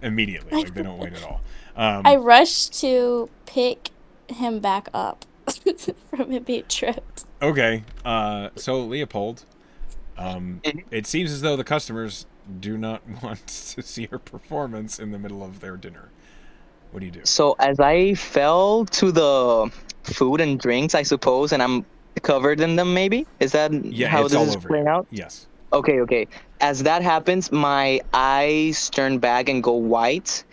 immediately, like, they don't wait at all. I rush to pick him back up from him being tripped. Okay, so Leopold, it seems as though the customers do not want to see her performance in the middle of their dinner. What do you do? So as I fell to the food and drinks, I suppose, and I'm covered in them, maybe? Is that Yeah, how it's this all is over playing you. out? Yes. Okay. As that happens, my eyes turn back and go white,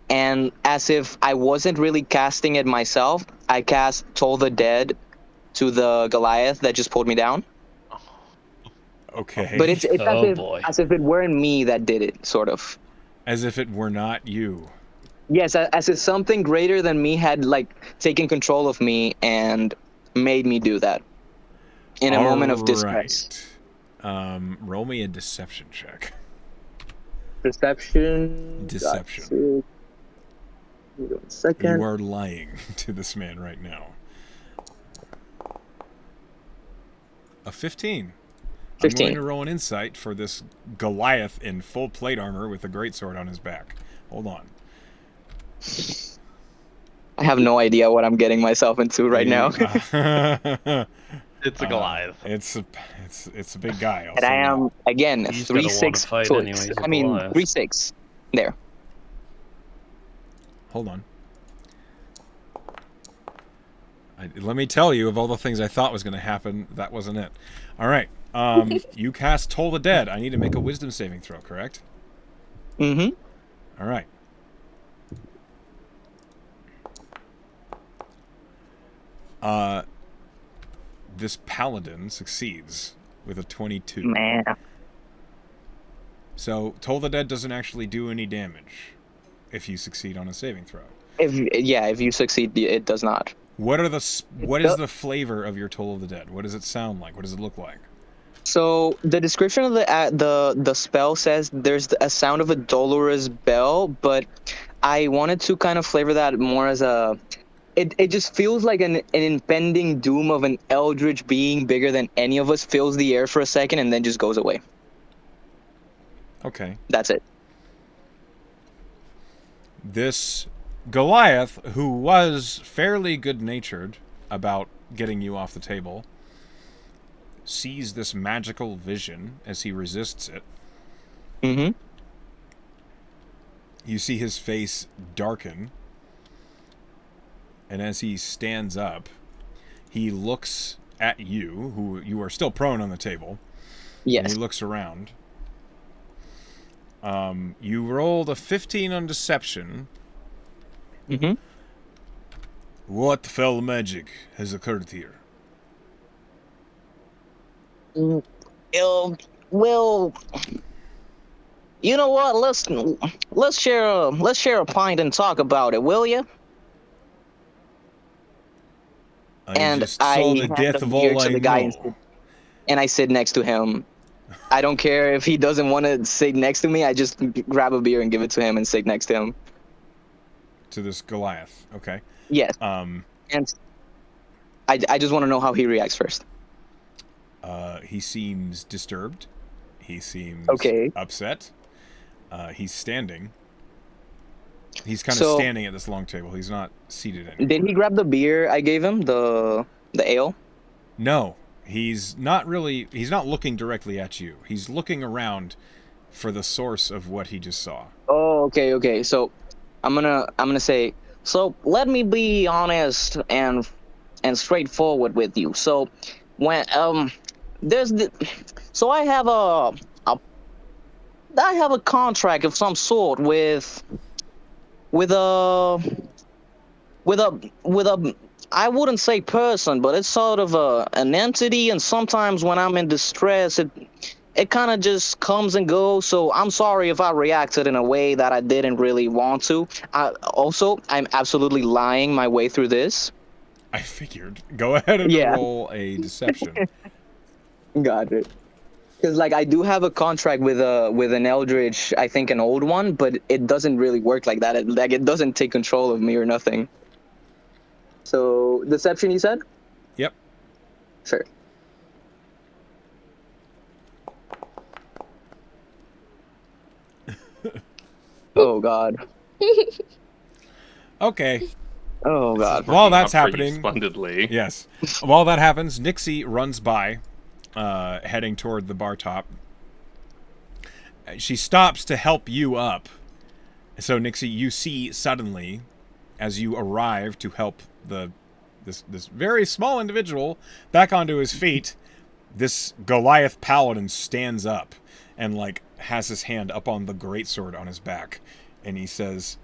and as if I wasn't really casting it myself, I cast Toll the Dead to the Goliath that just pulled me down. Okay. But it's Oh, boy. as if it weren't me that did it, sort of. As if it were not you. Yes, as if something greater than me had like taken control of me and made me do that in a moment of distress. Right. Roll me a deception check. Deception. Deception. Give me 1 second. You are lying to this man right now. A 15. 15. I'm going to roll an insight for this Goliath in full plate armor with a greatsword on his back. Hold on. I have no idea what I'm getting myself into right now. It's a Goliath. It's a big guy. And I am again He's gonna wanna 3-6 fight foot. anyways, I mean Goliath. 3-6. There. Hold on. Let me tell you, of all the things I thought was going to happen, that wasn't it. All right. You cast Toll the Dead. I need to make a wisdom saving throw, correct? Mm-hmm. All right. This paladin succeeds with a 22. Man. So Toll the Dead doesn't actually do any damage if you succeed on a saving throw. If you succeed, it does not. What is the flavor of your Toll of the Dead? What does it sound like? What does it look like? So the description of the spell says there's a sound of a dolorous bell, but I wanted to kind of flavor that more as a. It just feels like an impending doom of an eldritch being bigger than any of us fills the air for a second and then just goes away. Okay. That's it. This Goliath, who was fairly good-natured about getting you off the table, sees this magical vision as he resists it. Mm-hmm. You see his face darken, and as he stands up, he looks at you, who you are still prone on the table. Yes. And he looks around. You rolled a 15 on deception. Mm-hmm. What fell magic has occurred here? Well, you know what? Let's share a pint and talk about it, will you? I just saw the hand death the of beer all to I the guy know. and I sit next to him. I don't care if he doesn't want to sit next to me. I just grab a beer and give it to him and sit next to him. To this Goliath, okay. Yes. And I just want to know how he reacts first. He seems disturbed. He seems upset. He's standing. He's kind of standing at this long table. He's not seated anymore. Did he grab the beer I gave him, the ale? No, he's not looking directly at you. He's looking around for the source of what he just saw. Oh, okay. So I'm gonna say, so let me be honest and straightforward with you. So when I have a contract of some sort with a I wouldn't say person, but it's sort of an entity, and sometimes when I'm in distress, it kind of just comes and goes. So I'm sorry if I reacted in a way that I didn't really want to. I'm absolutely lying my way through this. I figured. Go ahead and roll a deception. Got it. Because I do have a contract with an eldritch, I think an old one, but it doesn't really work like that. It doesn't take control of me or nothing. So deception, you said? Yep. Sure. Oh God. Okay. Oh God. While that's Up for you happening, splendidly. yes. While that happens, Nixie runs by, heading toward the bar top. She stops to help you up. So Nixie, you see suddenly, as you arrive to help this very small individual back onto his feet, This Goliath paladin stands up and, like, has his hand up on the greatsword on his back. And he says,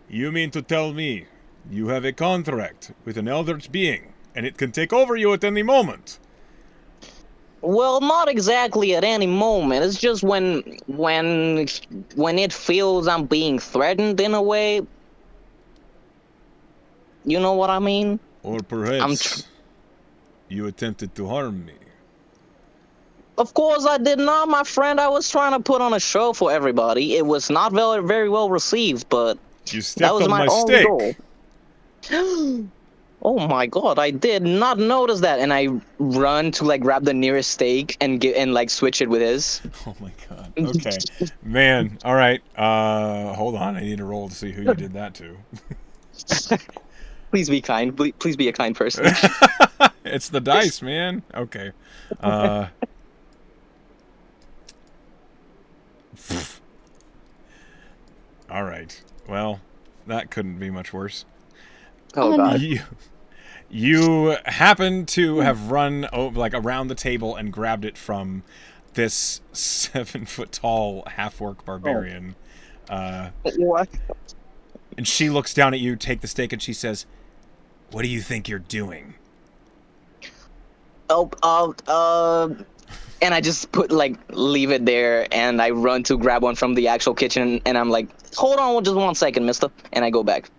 "You mean to tell me you have a contract with an eldritch being, and it can take over you at any moment?" Well, not exactly at any moment. It's just when it feels I'm being threatened in a way. You know what I mean? Or perhaps you attempted to harm me. Of course I did not, my friend. I was trying to put on a show for everybody. It was not very well received, but You stepped that was on my my only steak. goal. Oh my god, I did not notice that, and I run to like grab the nearest steak and like switch it with his. Oh my god. Okay. Man, alright. Hold on, I need to roll to see who you did that to. Please be kind. Please be a kind person. It's the dice, man. Okay. Alright. Well, that couldn't be much worse. Oh god. You happen to have run like around the table and grabbed it from this 7-foot-tall half-orc barbarian. What? And she looks down at you, take the steak, and she says, "What do you think you're doing?" And I just leave it there, and I run to grab one from the actual kitchen, and I'm like, "Hold on just 1 second, mister," and I go back.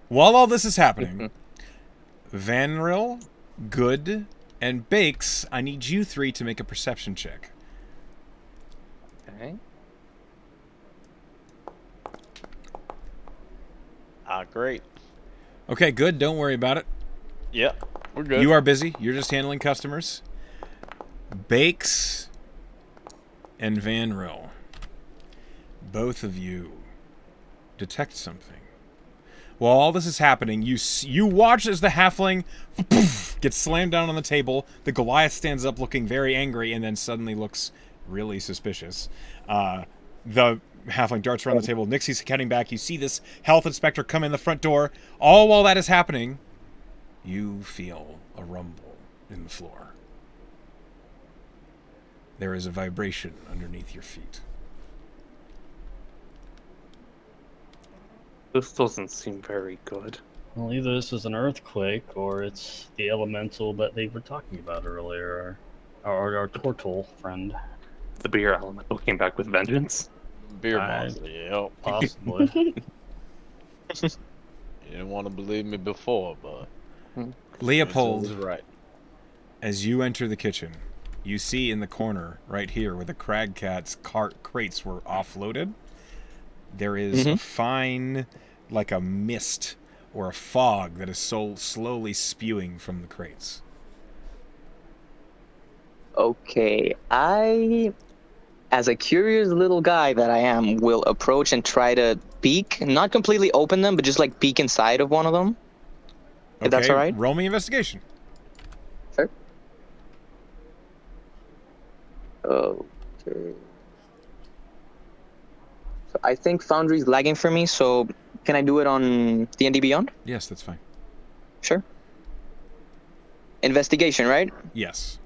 While all this is happening, Vanril, Good, and Bakes, I need you three to make a perception check. Okay. Great. Okay, Good, don't worry about it. Yep, we're good. You are busy. You're just handling customers. Bakes and Vanril, both of you detect something. While all this is happening, you watch as the halfling gets slammed down on the table. The Goliath stands up looking very angry and then suddenly looks really suspicious. The halfling darts around the table. Nixie's heading back. You see this health inspector come in the front door. All while that is happening, you feel a rumble in the floor. There is a vibration underneath your feet. This doesn't seem very good. Well, either this is an earthquake or it's the elemental that they were talking about earlier. Our Tortle friend. The beer elemental came back with vengeance. Beer monster, yep. Possibly. You didn't want to believe me before, but Leopold, was right. as you enter the kitchen, you see in the corner right here where the Crag Cat's crates were offloaded, there is a fine, like a mist or a fog that is slowly spewing from the crates. Okay, I, as a curious little guy that I am, will approach and try to peek, not completely open them, but just like peek inside of one of them. If that's all right? Roll me investigation. Sure. Okay. So I think Foundry's lagging for me, so can I do it on D&D Beyond? Yes, that's fine. Sure. Investigation, right? Yes.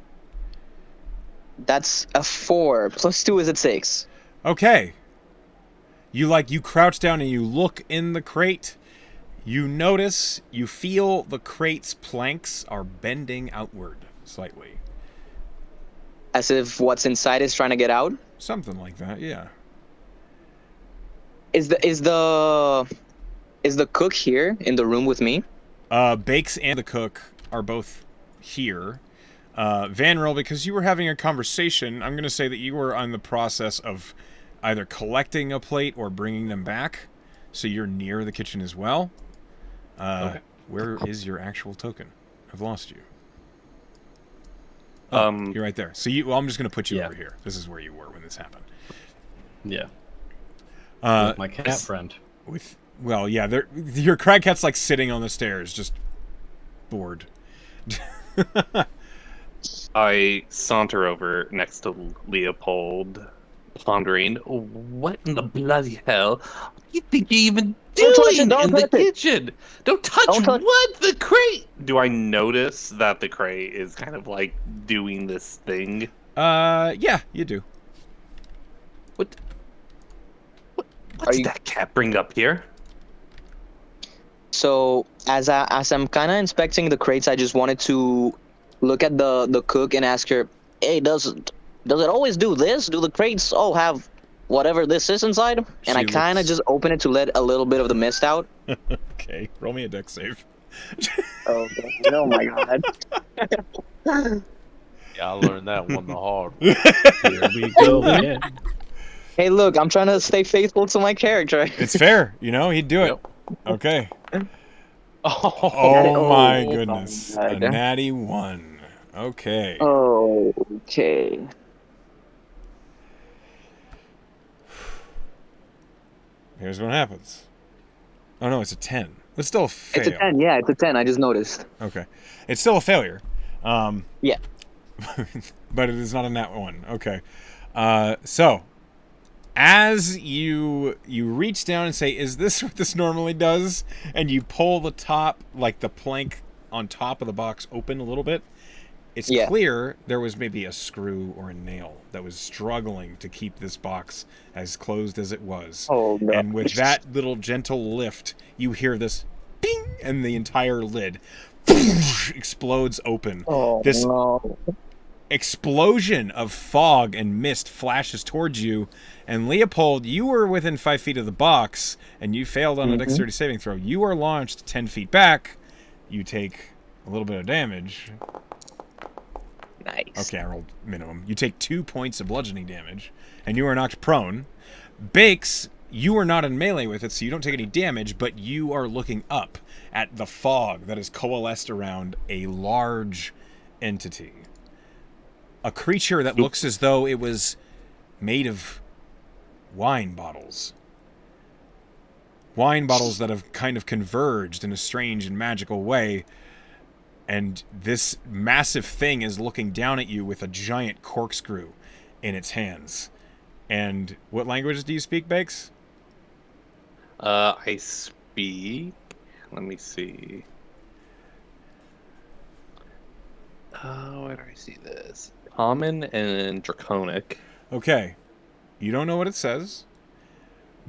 That's a 4. Plus 2 is at 6. Okay. You crouch down and you look in the crate. You notice, you feel the crate's planks are bending outward slightly. As if what's inside is trying to get out? Something like that, yeah. Is the cook here in the room with me? Bakes and the cook are both here. Vanril, because you were having a conversation, I'm going to say that you were on the process of either collecting a plate or bringing them back, so you're near the kitchen as well. Okay. Where is your actual token? I've lost you. You're right there. So I'm just going to put you over here. This is where you were when this happened. Yeah. With my cat friend. Your Crag Cat's like sitting on the stairs, just bored. I saunter over next to Leopold pondering, what in the bloody hell do you think you're even Don't touch it, doing don't in the touch it. kitchen? Don't touch Don't touch- what? The crate? Do I notice that the crate is kind of like doing this thing? Yeah, you do. What Are did you- that cat bring up here? So as I'm kind of inspecting the crates, I just wanted to look at the cook and ask her, "Hey, does it always do this? Do the crates all have whatever this is inside?" And I She kind of looks- just open it to let a little bit of the mist out. Okay, roll me a dex save. Oh, oh my god! Yeah, I learned that one the hard. Here we go again. Hey, look, I'm trying to stay faithful to my character. It's fair, you know, he'd do it. Yep. Okay. Oh, Oh my Oh, goodness. my A God. natty 1. Okay. Okay. Here's what happens. Oh no, it's a 10. It's still a fail. It's a 10. Yeah, it's a 10. I just noticed. Okay. It's still a failure. Yeah. But it is not a nat 1. Okay. So as you reach down and say, "Is this what this normally does?" and you pull the top, like the plank on top of the box open a little bit, it's Yeah. clear there was maybe a screw or a nail that was struggling to keep this box as closed as it was. Oh no. And with that little gentle lift, you hear this ping, and the entire lid explodes open. Oh This no. explosion of fog and mist flashes towards you, and Leopold, you were within 5 feet of the box, and you failed on a dexterity saving throw. You are launched 10 feet back. You take a little bit of damage. Nice. Okay, I rolled minimum. You take 2 points of bludgeoning damage, and you are knocked prone. Bakes, you are not in melee with it, so you don't take any damage, but you are looking up at the fog that has coalesced around a large entity. A creature that looks as though it was made of wine bottles. Wine bottles that have kind of converged in a strange and magical way. And this massive thing is looking down at you with a giant corkscrew in its hands. And what languages do you speak, Bakes? I speak. Let me see. Where do I see this? Common and Draconic. Okay. You don't know what it says.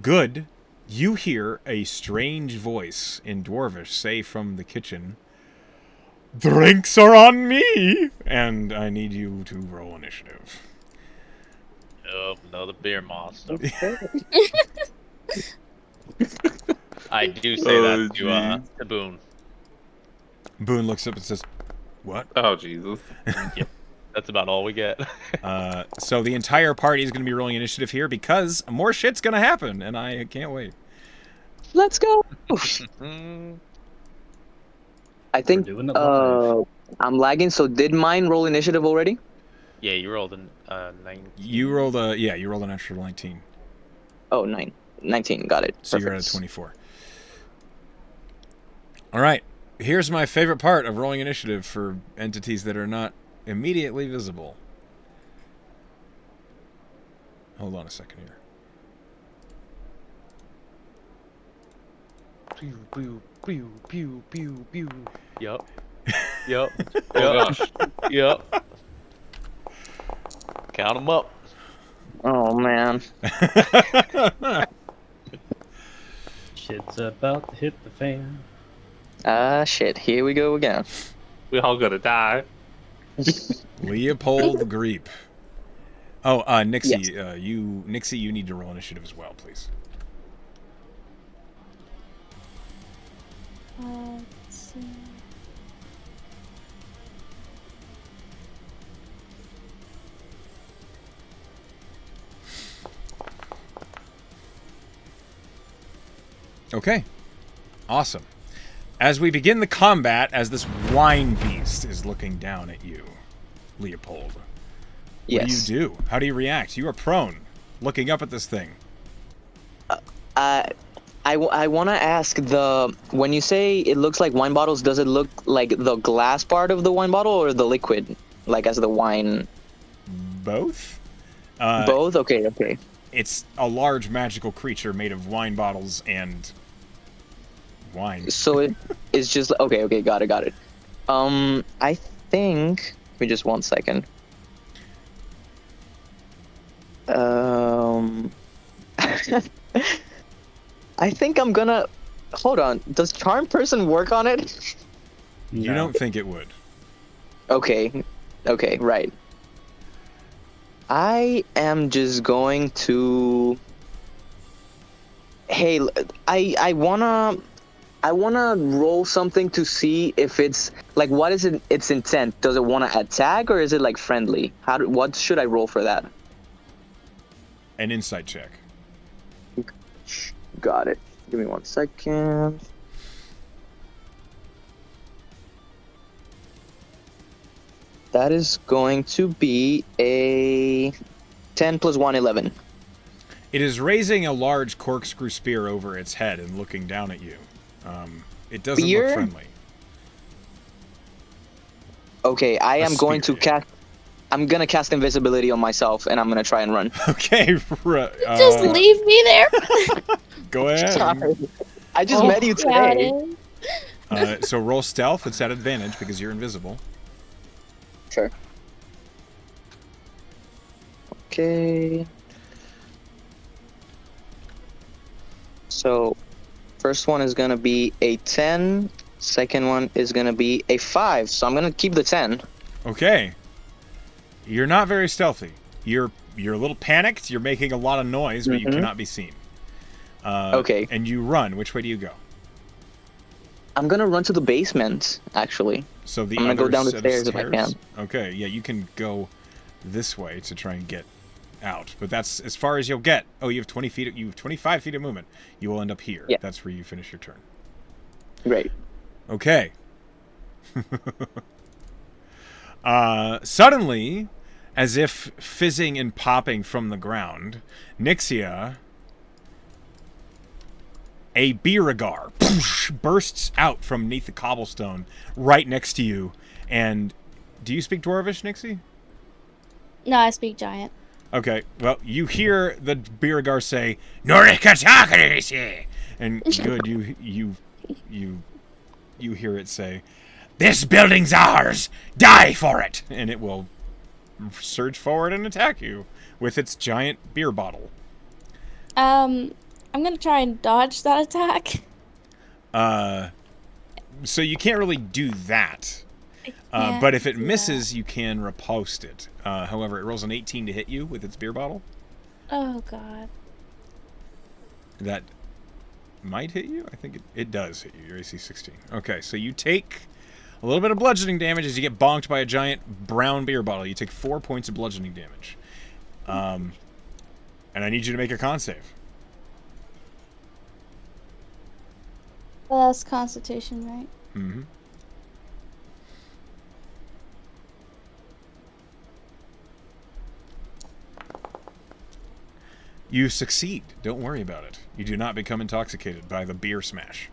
Good. You hear a strange voice in Dwarvish say from the kitchen, "Drinks are on me!" And I need you to roll initiative. oh, another beer monster. I do say that to Boone. Boone looks up and says, "What?" Oh, Jesus. That's about all we get. So the entire party is going to be rolling initiative here because more shit's going to happen, and I can't wait. Let's go. Mm, I think We're doing it live. I'm lagging. So did mine roll initiative already? yeah, you rolled a 9. You rolled an extra 19. Oh, 19. Got it. So you're at a Perfect. 24. All right. Here's my favorite part of rolling initiative for entities that are not immediately visible. Hold on a second here. Pew, pew, pew, pew, pew, pew. Yup. Yup. Oh, gosh. Yup. Count them up. Oh man. Shit's about to hit the fan. Shit. Here we go again. We all gonna die. Leopold Greep. Oh, Nixie, Yes. Nixie, you need to roll initiative as well, please. Let's see. Okay. Awesome. As we begin the combat, as this wine beast is looking down at you, Leopold, what Yes. do you do? How do you react? You are prone, looking up at this thing. I want to ask when you say it looks like wine bottles, does it look like the glass part of the wine bottle or the liquid, like as the wine? Both? Both? Okay, okay. It's a large magical creature made of wine bottles and wine. So it's just okay, got it. I think. Give me just 1 second. I think I'm gonna. Hold on. Does Charm Person work on it? You No. don't think it would. Okay, right. I am just going to. Hey, I wanna roll something to see if it's like what is its intent? Does it want to attack or is it like friendly? What should I roll for that? An insight check. Got it. Give me 1 second. That is going to be a 10 plus 1, 11. It is raising a large corkscrew spear over its head and looking down at you. It doesn't Spear? look friendly. Okay, I am going to spear. cast. I'm gonna cast invisibility on myself, and I'm gonna try and run. Okay, Just leave me there. go ahead. Sorry. I just Oh, met you got today. it. So roll stealth. It's at advantage because you're invisible. Sure. Okay. So, first one is gonna be a 10. Second one is gonna be a 5. So I'm gonna keep the 10. Okay. You're not very stealthy. You're a little panicked. You're making a lot of noise, but you cannot be seen. Okay. And you run. Which way do you go? I'm gonna run to the basement, actually. So the I'm gonna go other down the set of stairs if I can. Okay, yeah, you can go this way to try and get out, but that's as far as you'll get. Oh, you have 20 feet. You have 25 feet of movement. You will end up here. Yeah. That's where you finish your turn. Great. Okay. Suddenly, as if fizzing and popping from the ground, Nixia, a Beeragar, bursts out from beneath the cobblestone right next to you. And do you speak Dwarvish, Nixie? No, I speak giant. Okay, well, you hear the Beeragar say, "Norikatakarishi," and good, you hear it say, "This building's ours! Die for it!" And it will surge forward and attack you with its giant beer bottle. I'm gonna try and dodge that attack. So you can't really do that. can't But if it do misses, you can riposte it. However, it rolls an 18 to hit you with its beer bottle. Oh god. That might hit you. I think it does hit you. Your AC 16. Okay, so you take a little bit of bludgeoning damage as you get bonked by a giant brown beer bottle. You take 4 points of bludgeoning damage. And I need you to make a con save. Well, that's Constitution, right? Mm-hmm. You succeed. Don't worry about it. You do not become intoxicated by the beer smash.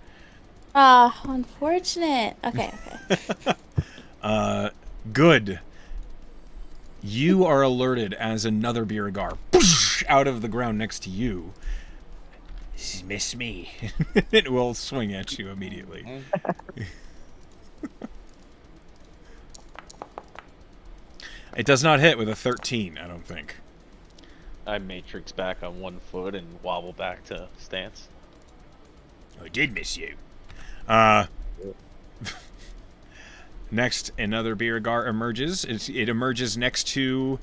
Ah, unfortunate. Okay, okay. Good. You are alerted as another Beeragar out of the ground next to you. Miss me. It will swing at you immediately. It does not hit with a 13, I don't think. I matrix back on 1 foot and wobble back to stance. I did miss you. Next, another Beeragar emerges. It emerges next to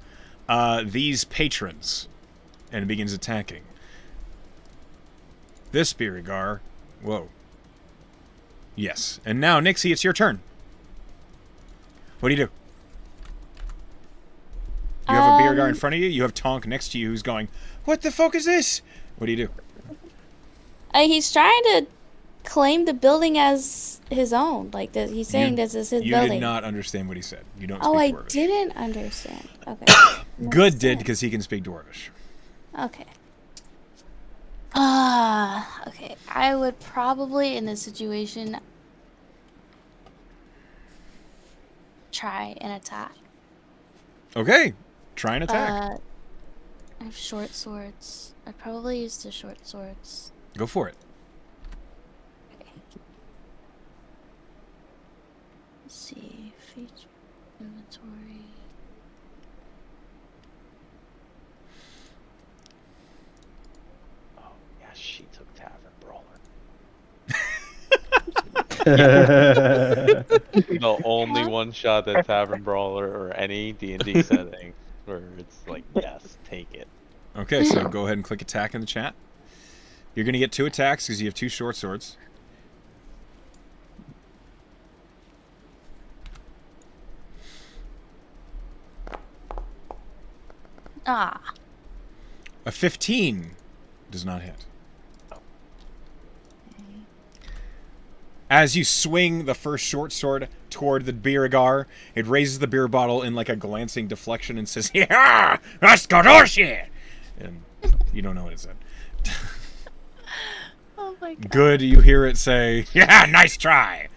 these patrons and begins attacking. This Beeragar. Whoa. Yes. And now, Nixie, it's your turn. What do you do? You have a Beeragar in front of you. You have Tonk next to you who's going, "What the fuck is this?" What do you do? He's trying to claim the building as his own. Like, he's saying this is his You building. did not understand what he said. You don't Oh, I speak Dwarvish. didn't understand. Okay. Good did, because he can speak Dwarvish. Okay. Okay. I would probably, in this situation, try and attack. Okay. Try and attack. I have short swords. I probably use the short swords. Go for it. Okay. Let's see. Feature inventory. Oh, yeah, she took Tavern Brawler. The only one shot at Tavern Brawler or any D&D setting where it's like, yes, take it. Okay, so go ahead and click attack in the chat. You're going to get 2 attacks because you have 2 short swords. Ah. A 15 does not hit. As you swing the first short sword toward the Biragar, it raises the beer bottle in like a glancing deflection and says, "Yeah, that's Kadoshi!" And you don't know what it said. Oh my god. Good, you hear it say, "Yeah, nice try."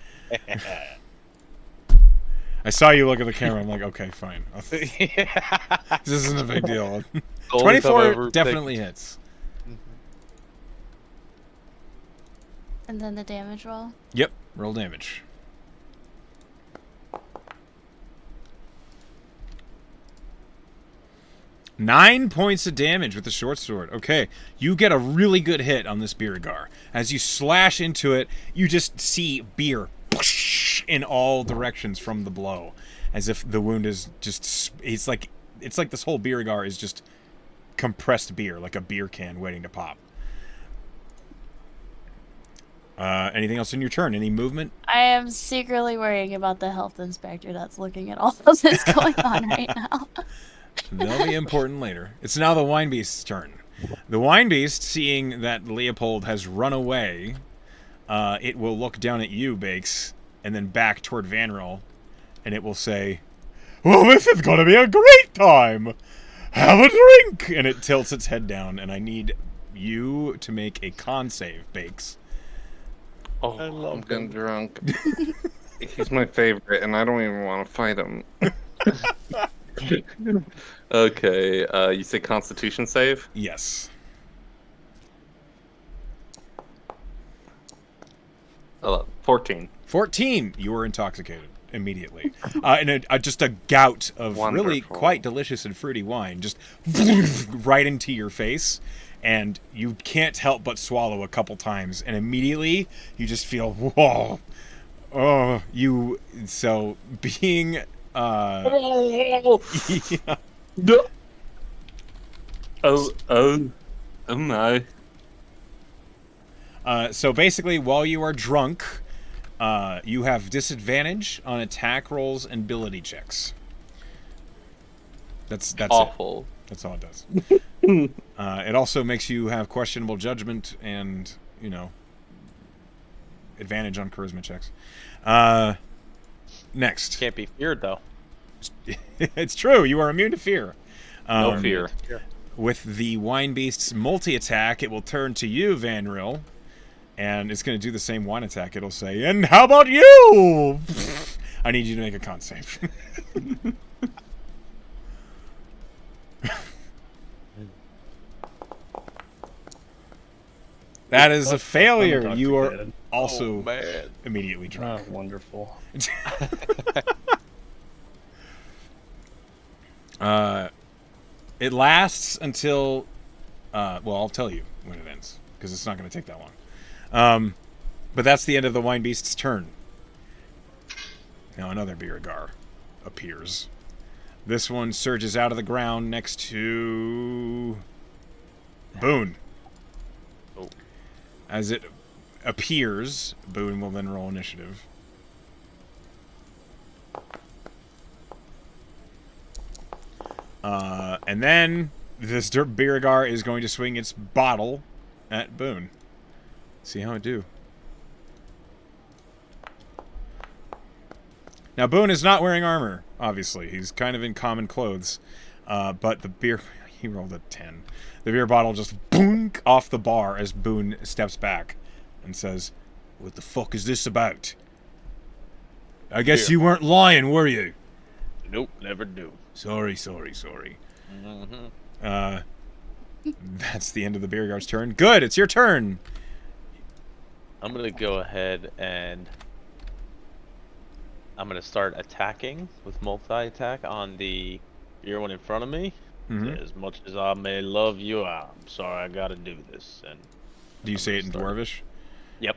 I saw you look at the camera. I'm like, okay, fine. This isn't a big deal. The only time I 24 ever definitely hits. And then the damage roll. Yep, roll damage. Nine points of damage with the short sword. Okay, you get a really good hit on this Biragar. As you slash into it, you just see beer in all directions from the blow, as if the wound is just. It's like this whole Biragar is just compressed beer, like a beer can waiting to pop. Anything else in your turn? Any movement? I am secretly worrying about the health inspector that's looking at all of this going on right now. They'll be important later. It's now the Wine Beast's turn. The Wine Beast, seeing that Leopold has run away, it will look down at you, Bakes, and then back toward Vanril, and it will say, "Well, this is going to be a great time! Have a drink!" And it tilts its head down, and I need you to make a con save, Bakes. Oh, I'm getting drunk. He's my favorite, and I don't even want to fight him. Okay, you say Constitution save? Yes. 14. 14. You were intoxicated immediately. And just a gout of really Wonderful. quite delicious and fruity wine just right into your face. And you can't help but swallow a couple times. And immediately, you just feel, whoa. Oh, you... So, being... yeah. Oh my. So basically, while you are drunk, you have disadvantage on attack rolls and ability checks. That's Awful. it. That's all it does. It also makes you have questionable judgment and, advantage on charisma checks. Next. Can't be feared, though. It's true. You are immune to fear. No fear. With the Wine Beast's multi-attack, it will turn to you, Vanril, and it's going to do the same wine attack. It'll say, "And how about you?" I need you to make a con save. That is a failure. You are also immediately drunk. Oh, wonderful. It lasts until, well, I'll tell you when it ends, because it's not going to take that long. But that's the end of the Wine Beast's turn. Now another Biragar appears. This one surges out of the ground next to Boone. Oh. As it appears, Boone will then roll initiative. And then this Biragar is going to swing its bottle at Boone. See how it do. Now, Boone is not wearing armor, obviously. He's kind of in common clothes. But the beer... He rolled a 10. The beer bottle just boonk off the bar as Boone steps back and says, "What the fuck is this about? I guess you weren't lying, were you?" Nope, never do. Sorry. Mm-hmm. That's the end of the beer guard's turn. Good, it's your turn. I'm gonna go ahead and I'm gonna start attacking with multi-attack on the beer one in front of me. Mhm. As much as I may love you, I'm sorry I gotta do this. And Do you say it in Dwarvish? yep.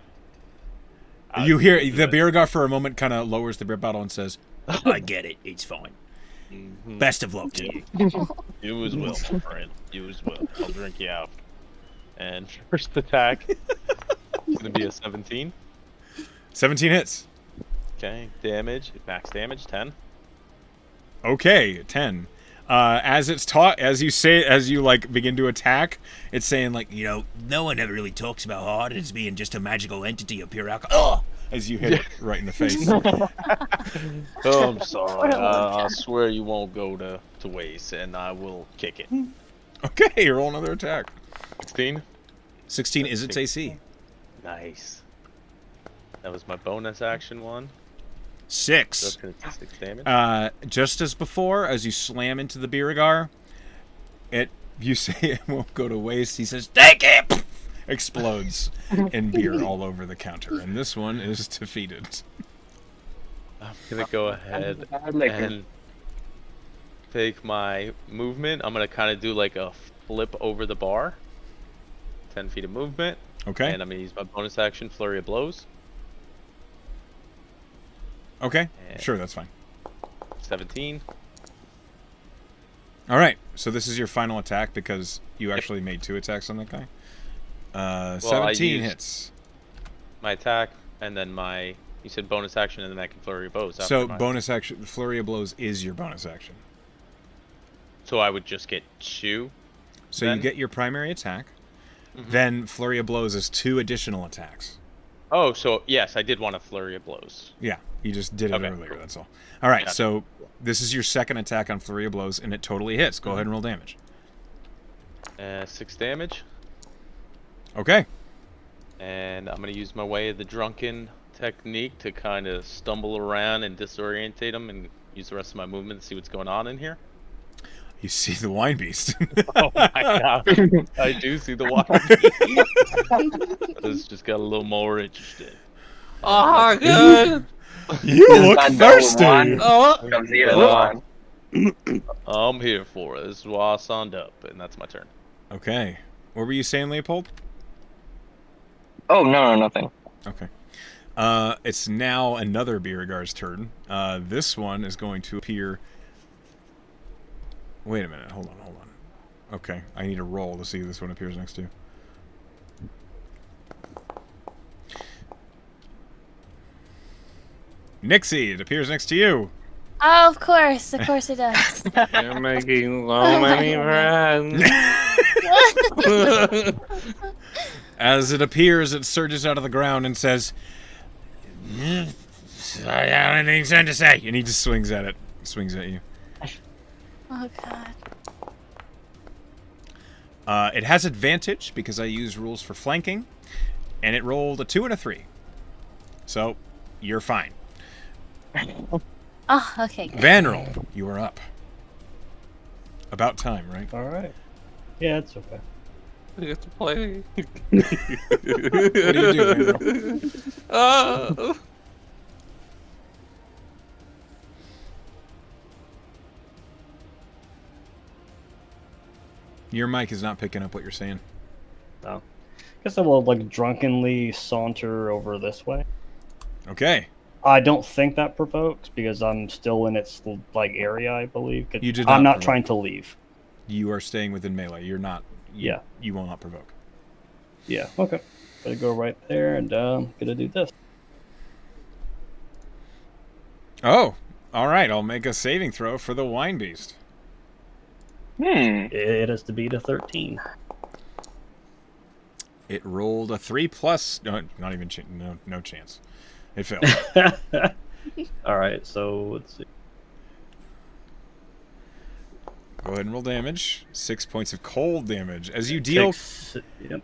You hear the beer guard for a moment kind of lowers the beer bottle and says, I get it. It's fine. Mhm. Best of luck to you. You as well, my friend. You as well. I'll drink you out. And first attack is gonna be a 17. 17 hits. Okay, damage, max damage, 10. Okay, 10. As it's taught, as you like begin to attack, it's saying like, no one ever really talks about hard as being just a magical entity of pure alcohol. As you hit it right in the face. Oh, I'm sorry. I swear you won't go to waste, and I will kick it. Okay, roll another attack. 16. 16 is its AC. Nice. That was my bonus action one. 6. So it's gonna do 6 damage. Just as before, as you slam into the Biragar, you say it won't go to waste. He says, "Take it!" Explodes in beer all over the counter, and this one is defeated. I'm gonna go ahead and take my movement. I'm gonna kind of do like a flip over the bar. 10 feet of movement. Okay. And I'm gonna use my bonus action, Flurry of Blows. Okay. And Sure, that's fine. 17. All right. So this is your final attack because you actually made 2 attacks on that guy. 17 used hits. My attack, and then you said bonus action, and then I can Flurry of Blows. So after mine. bonus action, Flurry of Blows is your bonus action. So I would just get 2. So Then? you get your primary attack. Mhm. Then Flurry of Blows is 2 additional attacks. Oh, so yes, I did want a Flurry of Blows. Yeah, you just did it Okay, earlier, cool. that's all. All right, Yeah. so this is your second attack on Flurry of Blows, and it totally hits. Go ahead and roll damage. 6 damage. Okay. And I'm going to use my Way of the Drunken technique to kind of stumble around and disorientate them and use the rest of my movement to see what's going on in here. You see the wine beast. Oh my god. I do see the water. It's just got a little more interesting. Oh, good. You look That thirsty. one Oh, from 0 to 1. I'm here for it. This is why I signed up, and that's my turn. Okay. What were you saying, Leopold? Oh, no, nothing. Okay. It's now another Biragar's turn. This one is going to appear... Wait a minute. Hold on. Okay. I need a roll to see who this one appears next to. Nixie, it appears next to you. Oh, of course it does. you're making so many friends. As it appears, it surges out of the ground and says, I don't have anything to say. And he just swings at it. Swings at you. Oh god. It has advantage because I use rules for flanking. And it rolled a 2 and a 3. So, you're fine. Oh, okay. Good. Vanril, you are up. About time, right? All right. Yeah, it's okay. I get to play. What do you do, Vanril? Oh. Your mic is not picking up what you're saying. No. Guess I will like drunkenly saunter over this way. Okay. I don't think that provokes because I'm still in its like area, I believe. 'Cause You did I'm not not provoke. trying to leave. You are staying within melee. You're not. Yeah. You will not provoke. Yeah. Okay. Gonna go right there and gonna do this. Oh, all right. I'll make a saving throw for the wine beast. It is to beat a 13. It rolled a 3 plus. No, not even. No chance. It failed. All right. So let's see. Go ahead and roll damage. 6 points of cold damage. As you deal, Yep.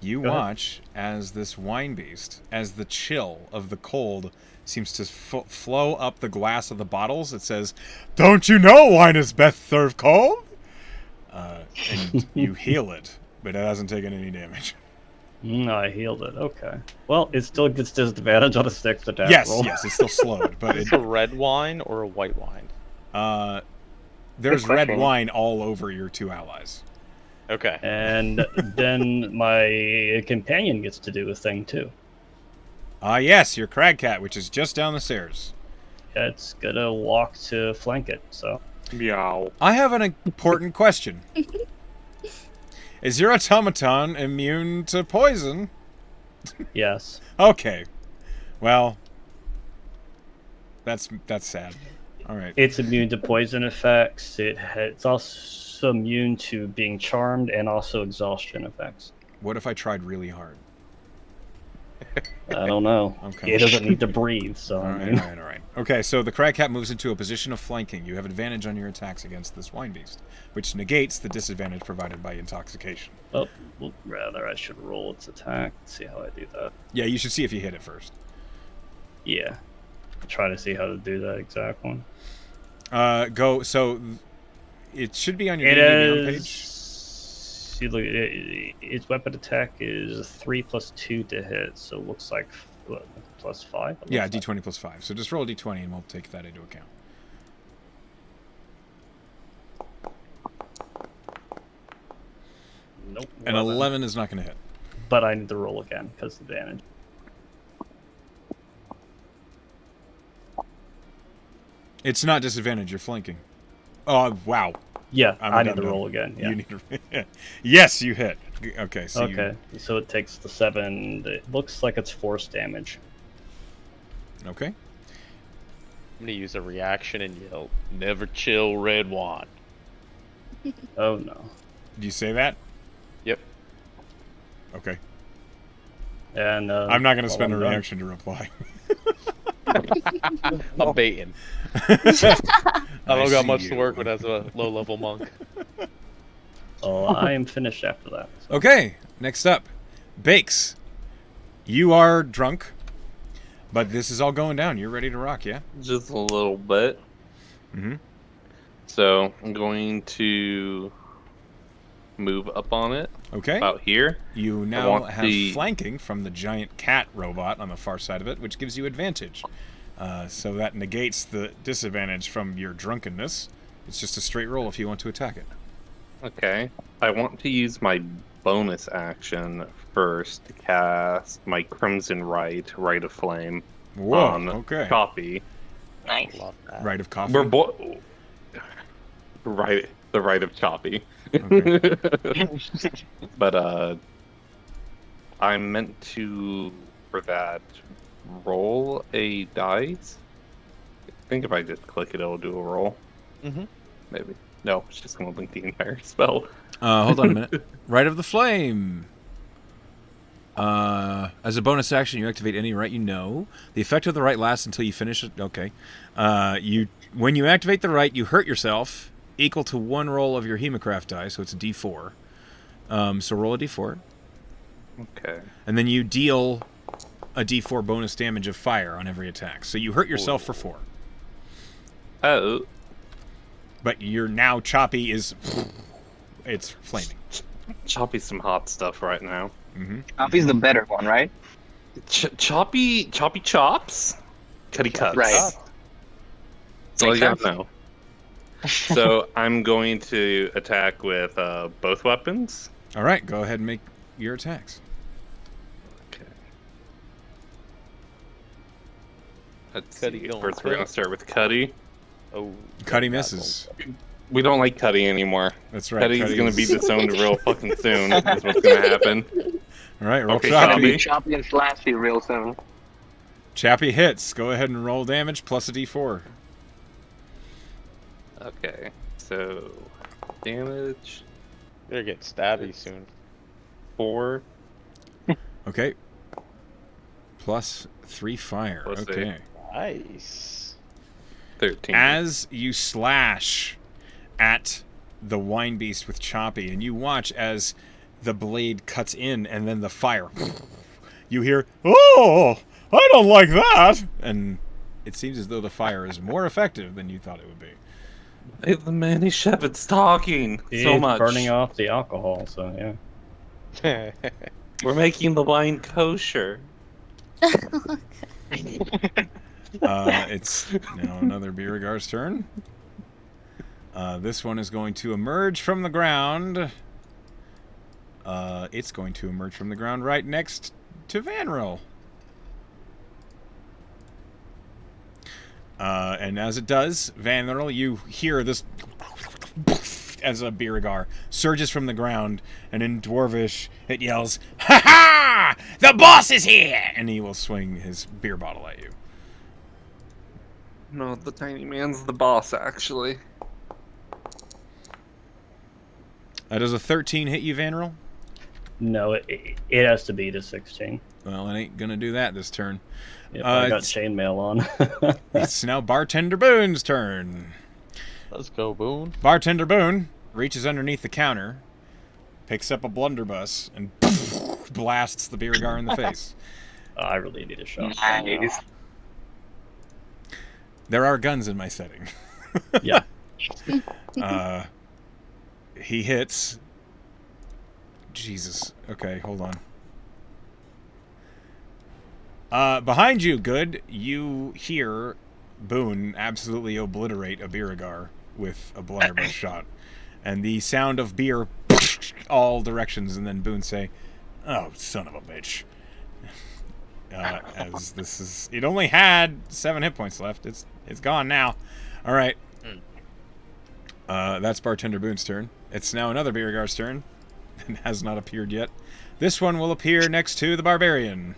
you Go ahead. watch as this wine beast, as the chill of the cold seems to flow up the glass of the bottles. It says, "Don't you know wine is best served cold?" and you heal it, but it hasn't taken any damage. I healed it. Okay. Well, it still gets disadvantage on a 6th attack Yes, roll. yes, it's still slowed, but Is it a red wine or a white wine? There's Good red question. wine all over your 2 allies. Okay. And then my companion gets to do a thing too. Yes, your crag cat, which is just down the stairs. It's gonna walk to flank it. So Meow. I have an important question. Is your automaton immune to poison? yes. Okay. Well, that's sad. All right. It's immune to poison effects. It's also immune to being charmed and also exhaustion effects. What if I tried really hard? I don't know. Okay. It doesn't need to breathe, so All I right, mean, all right, all right. Okay, so the crag cat moves into a position of flanking. You have advantage on your attacks against this wine beast, which negates the disadvantage provided by intoxication. oh, well, rather I should roll its attack. Let's see how I do that. Yeah, you should see if you hit it first. Yeah, try to see how to do that exact one. Go. So it should be on your It D&D page. is. See, look, its weapon attack is 3 + 2 to hit, so it looks like what, +5. It Yeah, looks like. D20 + 5. So just roll a D20 and we'll take that into account. Nope. An 11 is not going to hit. But I need to roll again because of advantage. It's not disadvantage. You're flanking. Oh, wow. Yeah, I'm I need to done. roll again. Yeah. You need to. Yes, you hit. Okay. So Okay, so it takes the 7. It looks like it's force damage. Okay. I'm gonna use a reaction and yell, "Never chill, red wine." Oh no. Do you say that? Yep. Okay. And I'm not going to while spend a I'm done- reaction to reply. I'm baiting. I I don't see got much to you. work with as a low-level monk. Oh, I am finished after that. Okay, next up, Bakes. You are drunk, but this is all going down. You're ready to rock, yeah? Just a little bit. Mm-hmm. So I'm going to move up on it Okay. about here. You now want have the- flanking from the giant cat robot on the far side of it, which gives you advantage. So that negates the disadvantage from your drunkenness. It's just a straight roll if you want to attack it. Okay. I want to use my bonus action first to cast my Crimson Rite of Flame Whoa, on okay. Copy. Nice. Love that. Rite of coffee. We're the Rite of Choppy. Okay. But I'm meant to, for that, roll a dice. I think if I just click it, it'll do a roll. Mm-hmm. Maybe. No, it's just gonna link the entire spell. Hold on a minute. Rite of the Flame. As a bonus action, you activate any rite you know. The effect of the rite lasts until you finish it. Okay. When you activate the rite, you hurt yourself, equal to 1 roll of your Hemocraft die, so it's a D4. So roll a D4, Okay. and then you deal a D4 bonus damage of fire on every attack. So you hurt yourself for 4. Oh, But your now choppy is... It's flaming. Choppy's some hot stuff right now. Mm-hmm. Coffee's the better one, right? Choppy chops? Cutty cuts. Right. That's all you Makes gotta know. So I'm going to attack with both weapons. All right, go ahead and make your attacks. Okay. Let's Cuddy see. going First, we're gonna first. start with Cuddy. Oh. Cuddy bad misses. We don't like Cuddy anymore. That's right. Cuddy's Cuddy gonna is- be disowned real fucking soon. Is what's gonna happen. All right, roll Okay, choppy. Choppy. Choppy and Slashy real soon. Chappy hits. Go ahead and roll damage plus a D4. Okay. So damage Better get stabby soon. 4. Okay. Plus 3 fire. Plus Okay. Nice. 13. As you slash at the wine beast with Choppy, and you watch as the blade cuts in and then the fire. You hear, "Oh, I don't like that!" And it seems as though the fire is more effective than you thought it would be. Hey, the Manny Chef, it's talking so It's much. burning off the alcohol, so yeah. We're making the wine kosher. It's now another Beauregard's turn. This one is going to emerge from the ground. It's going to emerge from the ground right next to Vanril. And as it does, Vanril, you hear this as a Beauregard surges from the ground, and in Dwarvish it yells, "Ha ha! The boss is here!" And he will swing his beer bottle at you. No, the tiny man's the boss, actually. Does a 13 hit you, Vanril? No, it has to be the 16. Well, it ain't gonna do that this turn. Yep, I got It's- chainmail on. It's now Bartender Boone's turn. Let's go, Boone. Bartender Boone reaches underneath the counter, picks up a blunderbuss, and blasts the Beauregard in the face. I really need a shot. Nice. There are guns in my setting. Yeah. He hits. Jesus. Okay, hold on. Behind you, good. You hear Boone absolutely obliterate a Beauregard with a blunderbuss shot. And the sound of beer all directions, and then Boone say, "Oh, son of a bitch." As this is... It only had 7 hit points left. It's gone now. All right. That's Bartender Boone's turn. It's now another Beauregard's turn. And has not appeared yet. This one will appear next to the Barbarian.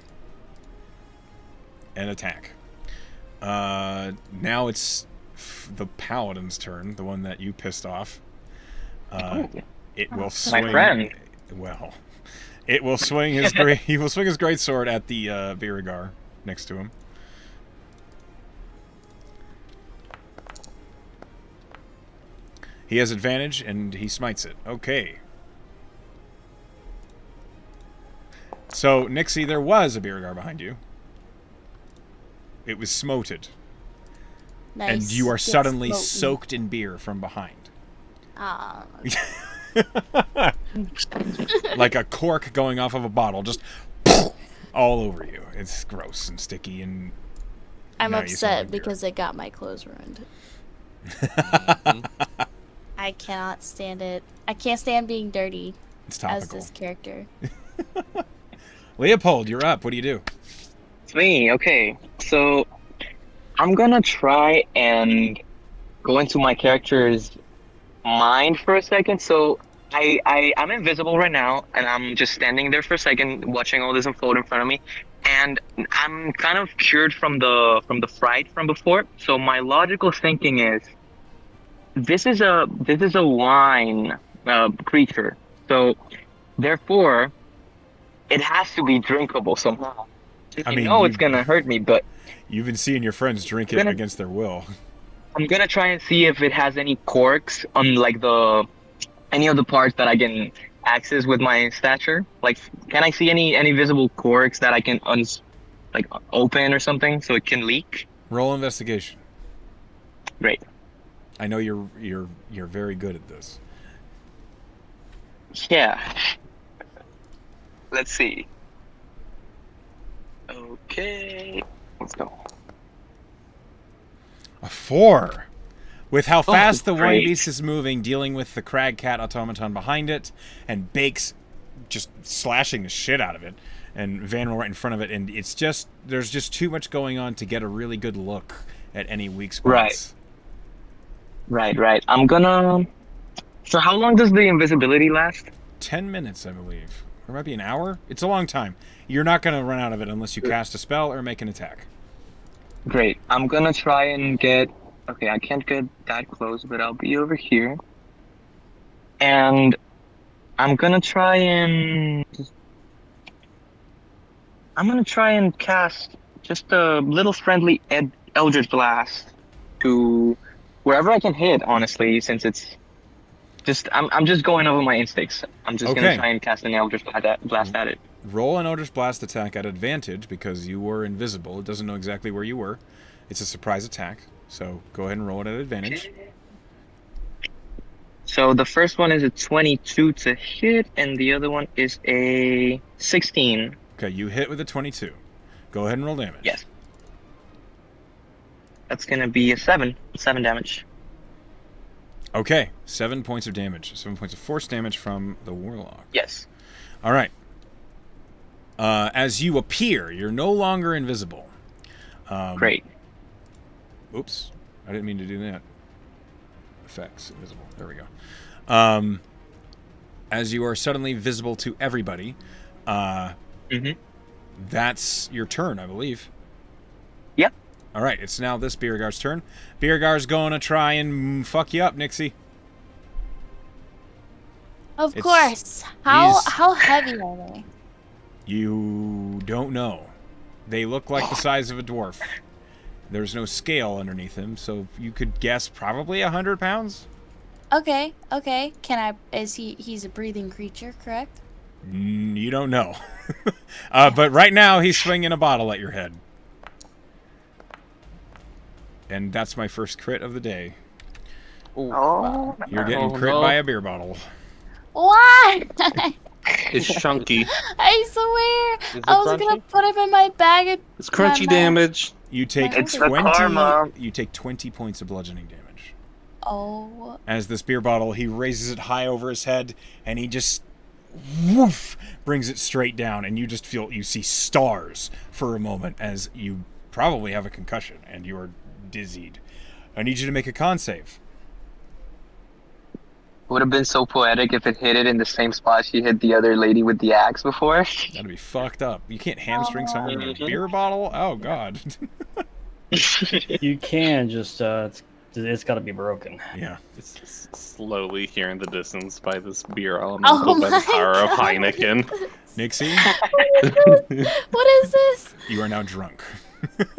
And attack. Now it's the Paladin's turn, the one that you pissed off. It will swing. My friend. Well, it will swing his great. He will swing his great sword at the Beauregard next to him. He has advantage, and he smites it. Okay. So, Nixie, there was a Beauregard behind you. It was smoted. Nice. And you are Get suddenly smoten. soaked in beer from behind. Ah. Like a cork going off of a bottle, just all over you. It's gross and sticky, and I'm now you smell upset like beer. because it got my clothes ruined. I cannot stand it. I can't stand being dirty It's as topical. this character. Leopold, you're up. What do you do? It's me. Okay, so I'm gonna try and go into my character's mind for a second. So I'm invisible right now, and I'm just standing there for a second, watching all this unfold in front of me. And I'm kind of cured from the fright from before. So my logical thinking is, this is a wine creature. So therefore, it has to be drinkable somehow. I I mean, know it's you- gonna hurt me, but You've been seeing your friends drink it Gonna- against their will. I'm gonna try and see if it has any corks on like any of the parts that I can access with my stature. Like, can I see any visible corks that I can open or something so it can leak? Roll investigation. Great. I know you're very good at this. Yeah. Let's see. Okay. Let's go. A 4. With how fast the wine great. beast is moving, dealing with the crag cat automaton behind it, and Bakes just slashing the shit out of it, and Vanril right in front of it, and it's just there's just too much going on to get a really good look at any weak spots. Right. I'm gonna. So how long does the invisibility last? 10 minutes, I believe. Or it might be an hour. It's a long time. You're not going to run out of it unless you cast a spell or make an attack. Great. I'm gonna try and get. Okay, I can't get that close, but I'll be over here. And I'm gonna try and. I'm gonna try and cast just a little friendly Eldritch Blast to wherever I can hit, honestly, since it's just. I'm just going over my instincts. I'm just Okay. gonna try and cast an Eldritch Blast at it. Roll an Eldritch Blast attack at advantage because you were invisible. It doesn't know exactly where you were. It's a surprise attack, so go ahead and roll it at advantage. So the first one is a 22 to hit, and the other one is a 16. Okay, you hit with a 22. Go ahead and roll damage. Yes. That's gonna be a 7. 7 damage. Okay, 7 points of damage. 7 points of force damage from the warlock. Yes. All right. As you appear, you're no longer invisible. Great. Oops, I didn't mean to do that. Effects, invisible. There we go. As you are suddenly visible to everybody, that's your turn, I believe. Yep. All right, it's now this Beauregard's turn. Beauregard's going to try and fuck you up, Nixie. Of It's- course. How heavy are they? You don't know. They look like the size of a dwarf. There's no scale underneath him, so you could guess probably 100 pounds. Okay. Can I? He's a breathing creature, correct? You don't know. But right now, he's swinging a bottle at your head. And that's my first crit of the day. Oh. You're getting Oh, crit no. by a beer bottle. Why? It's chunky. I swear. Is it I was gonna crunchy? put him in my bag. It's crunchy My- damage. You take It's the 20. karma. You take 20 points of bludgeoning damage. Oh. As this beer bottle, he raises it high over his head, and he just woof brings it straight down, and you just feel you see stars for a moment as you probably have a concussion and you are dizzied. I need you to make a con save. Would have been so poetic if it hit it in the same spot she hit the other lady with the axe before. That'd be fucked up. You can't hamstring someone with a Mhm. beer bottle. Oh god. You can just it's got to be broken. Yeah. It's slowly here in the distance by this beer Oh elemental by the my power of God. Heineken. Nixie, What is this? you are now drunk.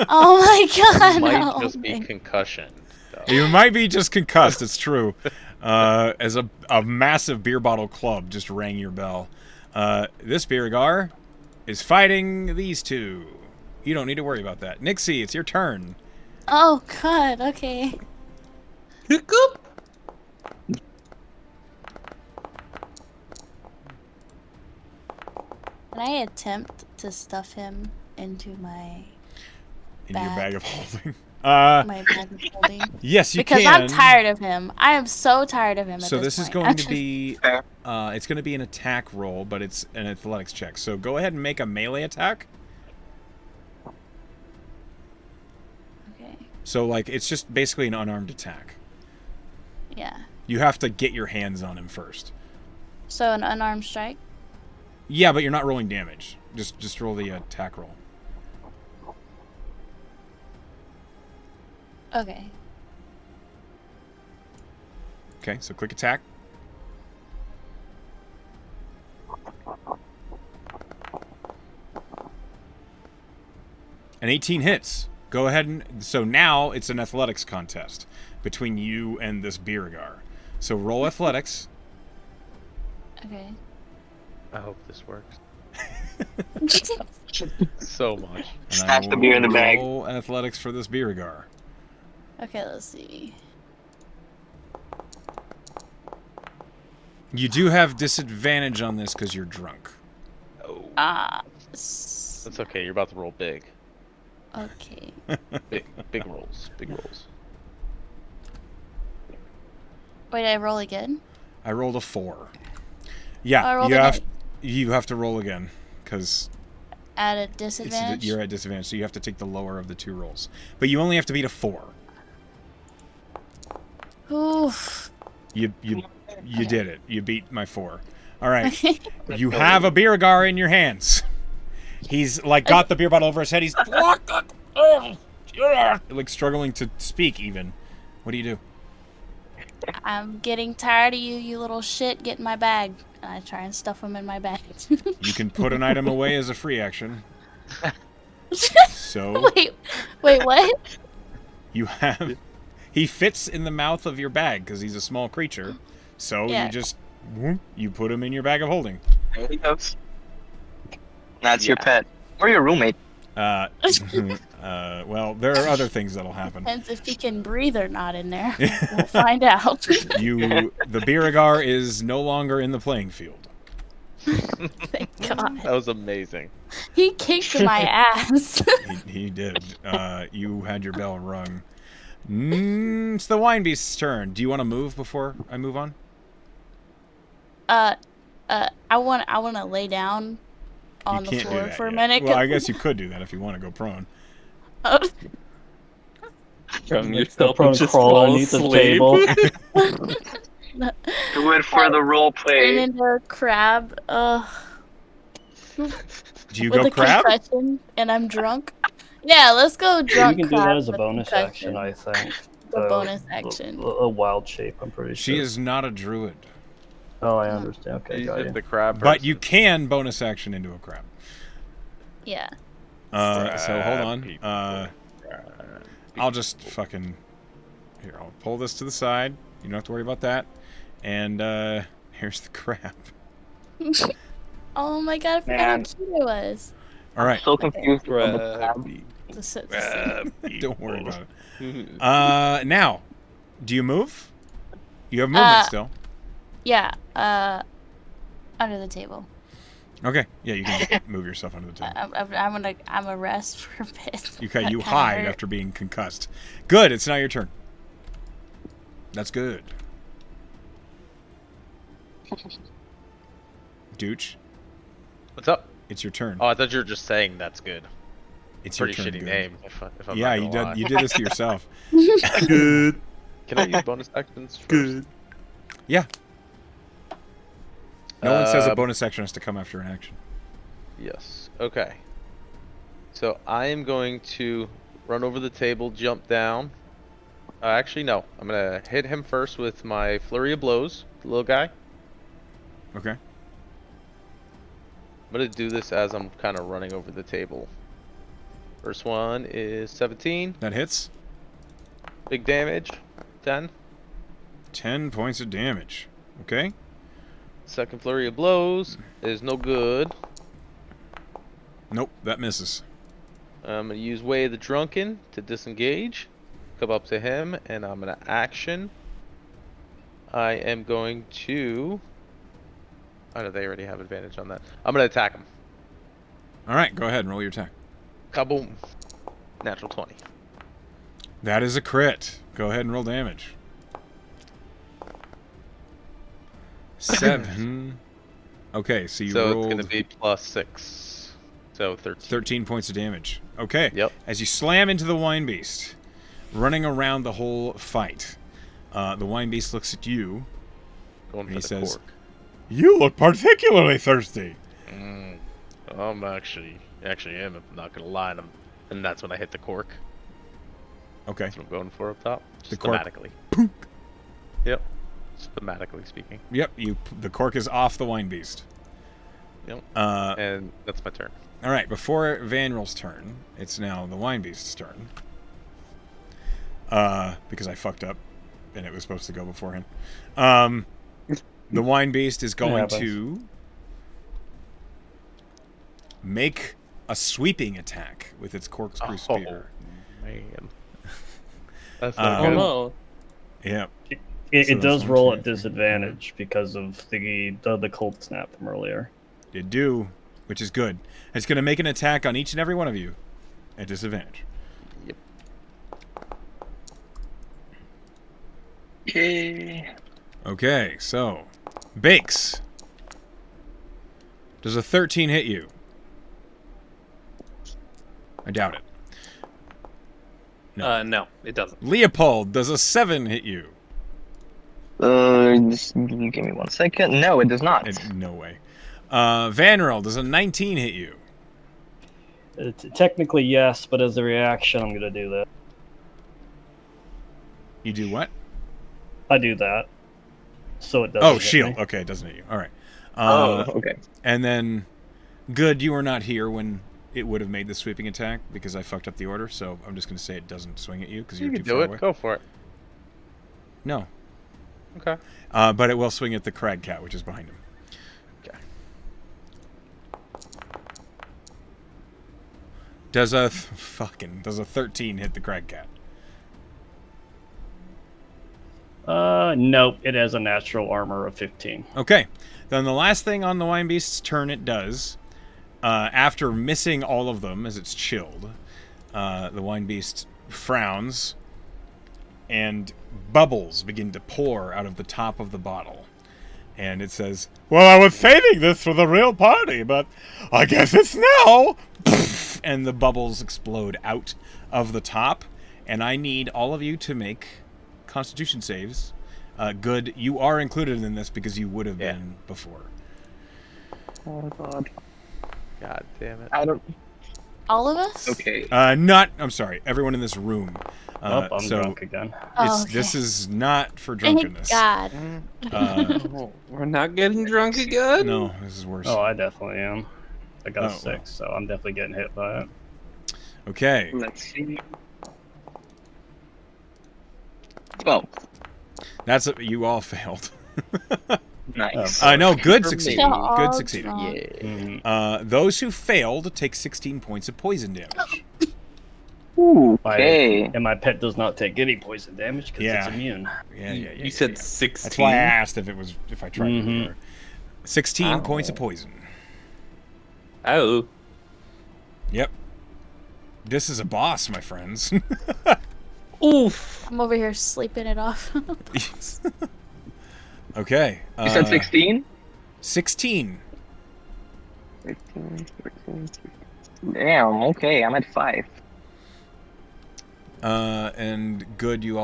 Oh my god. Might no. just be concussion. So. You might be just concussed, it's true. As a massive beer bottle club just rang your bell. This Beauregard is fighting these two. You don't need to worry about that. Nixie, it's your turn. Oh god. Okay. Hiccup. Can I attempt to stuff him into my In your Bag. bag of holding. bag of holding? Yes, you Because can. I'm tired of him. I am so tired of him. So at this is point. going I'm to just- be Fair. it's going to be an attack roll, but it's an athletics check. So go ahead and make a melee attack. Okay. So like it's just basically an unarmed attack. Yeah. You have to get your hands on him first. So an unarmed strike. Yeah, but you're not rolling damage. Just roll the attack roll. Okay. Okay, so quick attack. An 18 hits. Go ahead and... So now it's an athletics contest between you and this Beauregard. So roll athletics. Okay. I hope this works so much. And Stash I the beer in the will bag. Roll athletics for this Beauregard. Okay, let's see. You do have disadvantage on this because you're drunk. Oh, S- that's okay. You're about to roll big. okay. Big rolls. Big rolls. Wait, I roll again? I rolled a 4. Yeah, I rolled you an have 8. you have to roll again because At a disadvantage? you're at disadvantage, so you have to take the lower of the 2 rolls. But you only have to beat a 4. Oof. You did it. You beat my 4. All right. You have a Beauregard in your hands. He's like got the beer bottle over his head. He's like struggling to speak even. What do you do? I'm getting tired of you, you little shit. Get in my bag. And I try and stuff him in my bag. You can put an item away as a free action. So wait, what? you have... He fits in the mouth of your bag because he's a small creature. So Yeah. you just... You put him in your bag of holding. That's your pet. Or your roommate. Well, there are other things that'll happen. Depends if he can breathe or not in there. We'll find out. The Biragar is no longer in the playing field. Thank God. That was amazing. He kicked my ass. He did. You had your bell rung. It's the Wine Beast's turn. Do you want to move before I move on? I want to lay down on You the can't do floor that for a yet. minute. Well, I guess you could do that if you want to go prone. From Like yourself prone and just crawl fall underneath the asleep. table. Do it for the role Turn play. into a crab. Do you With go a crab? concussion, and I'm drunk. Yeah, let's go You drunk. can do crab that as a with bonus concussion. action, I think. A bonus action. A wild shape, I'm pretty sure. She is not a druid. Oh, I understand. Okay, He's got just you. the crab. But you person. can bonus action into a crab. Yeah. So hold on. people. I'll just fucking... Here, I'll pull this to the side. You don't have to worry about that. And here's the crab. Oh my God, I forgot how Man. cute it was. All right. So confused with the crab. Don't worry about it. Now, do you move? You have movement still. Yeah. Under the table. Okay. Yeah, you can just move yourself under the table. I'm a rest for a bit. You That you kinda hide hurt. after being concussed. Good. It's now your turn. That's good. Dooch, What's up? it's your turn. Oh, I thought you were just saying that's good. It's Pretty your turn. shitty Good. name. If I'm Yeah, not you gonna lie. did. You did this to yourself. Good. Can I use bonus actions? First? Good. Yeah. No one says a Um, bonus action has to come after an action. Yes. Okay. So I am going to run over the table, jump down. Actually, no. I'm gonna hit him first with my flurry of blows, the little guy. Okay. I'm gonna do this as I'm kind of running over the table. First one is 17, That hits. big damage. 10. 10 points of damage. Okay. Second flurry of blows is no good. Nope, that misses. I'm gonna use Way of the Drunken to disengage. Come up to him, and I'm gonna action. I am going to. Oh, no, they already have advantage on that. I'm gonna attack him. All right, go ahead and roll your attack. Kaboom! Natural 20. That is a crit. Go ahead and roll damage. 7. Okay, so you So rolled it's gonna be +6. So 13. 13 points of damage. Okay. Yep. As you slam into the Wine Beast, running around the whole fight, the Wine Beast looks at you. Going He for the says- cork. You look particularly thirsty. I'm actually am. I'm not gonna lie. And that's when I hit the cork. Okay. That's what I'm going for up top. Just The cork. thematically. Yep. Just thematically speaking. Yep. The cork is off the Wine Beast. Yep. Uh, And that's my turn. all right. Before Vanrill's turn, it's now the Wine Beast's turn. Because I fucked up, and it was supposed to go before him. The Wine Beast is going happens. to make a sweeping attack with its corkscrew spear. Man. That's Uh, not Oh good. no. Yeah. It, So it that's does 1, roll 2, at 3, 4, disadvantage because of the cold snap from earlier. It do, which is good. It's going to make an attack on each and every one of you at disadvantage. Yep. Okay. Okay, so Bakes. Does a 13 hit you? I doubt it. No, it doesn't. Leopold, does a 7 hit you? Just give me 1 second. No, it does not. No way. Vanril, does a 19 hit you? Technically, yes, but as a reaction, I'm going to do that. You do what? I do that. So it doesn't. Oh, hit shield. me. Okay, it doesn't hit you. All right. Okay. And then, good, you were not here when it would have made the sweeping attack because I fucked up the order, so I'm just going to say it doesn't swing at you because You you're can too do far it. away. Go for it. No. Okay. But it will swing at the crag cat, which is behind him. Okay. Does a 13 hit the Crag Cat? Nope. It has a natural armor of 15. Okay. Then the last thing on the Wine Beast's turn it does, after missing all of them as it's chilled, the Wine Beast frowns and bubbles begin to pour out of the top of the bottle. And it says, "Well, I was saving this for the real party, but I guess it's now." And the bubbles explode out of the top. And I need all of you to make Constitution saves. Good, you are included in this because you would have been before. Oh god. God damn it. I don't. All of us? Okay. I'm sorry, everyone in this room. I'm so drunk again. Oh, okay. This is not for Thank drunkenness. God. We're not getting drunk again? No, this is worse. Oh, I definitely am. I got Oh, 6, so I'm definitely getting hit by it. Okay. Let's see. 12. That's you all failed. Nice. No, good For succeeded. me. They're all Good succeeded. drunk. Mhm. Those who failed take 16 points of poison damage. Okay. And my pet does not take any poison damage because Yeah. it's immune. Yeah. You said 16. That's why I asked if I tried to do it. 16 points of poison. Oh. Yep. This is a boss, my friends. Oof. I'm over here sleeping it off. Okay. You said 16? 16. 15, 14, 15. Damn, okay, I'm at 5. And good, you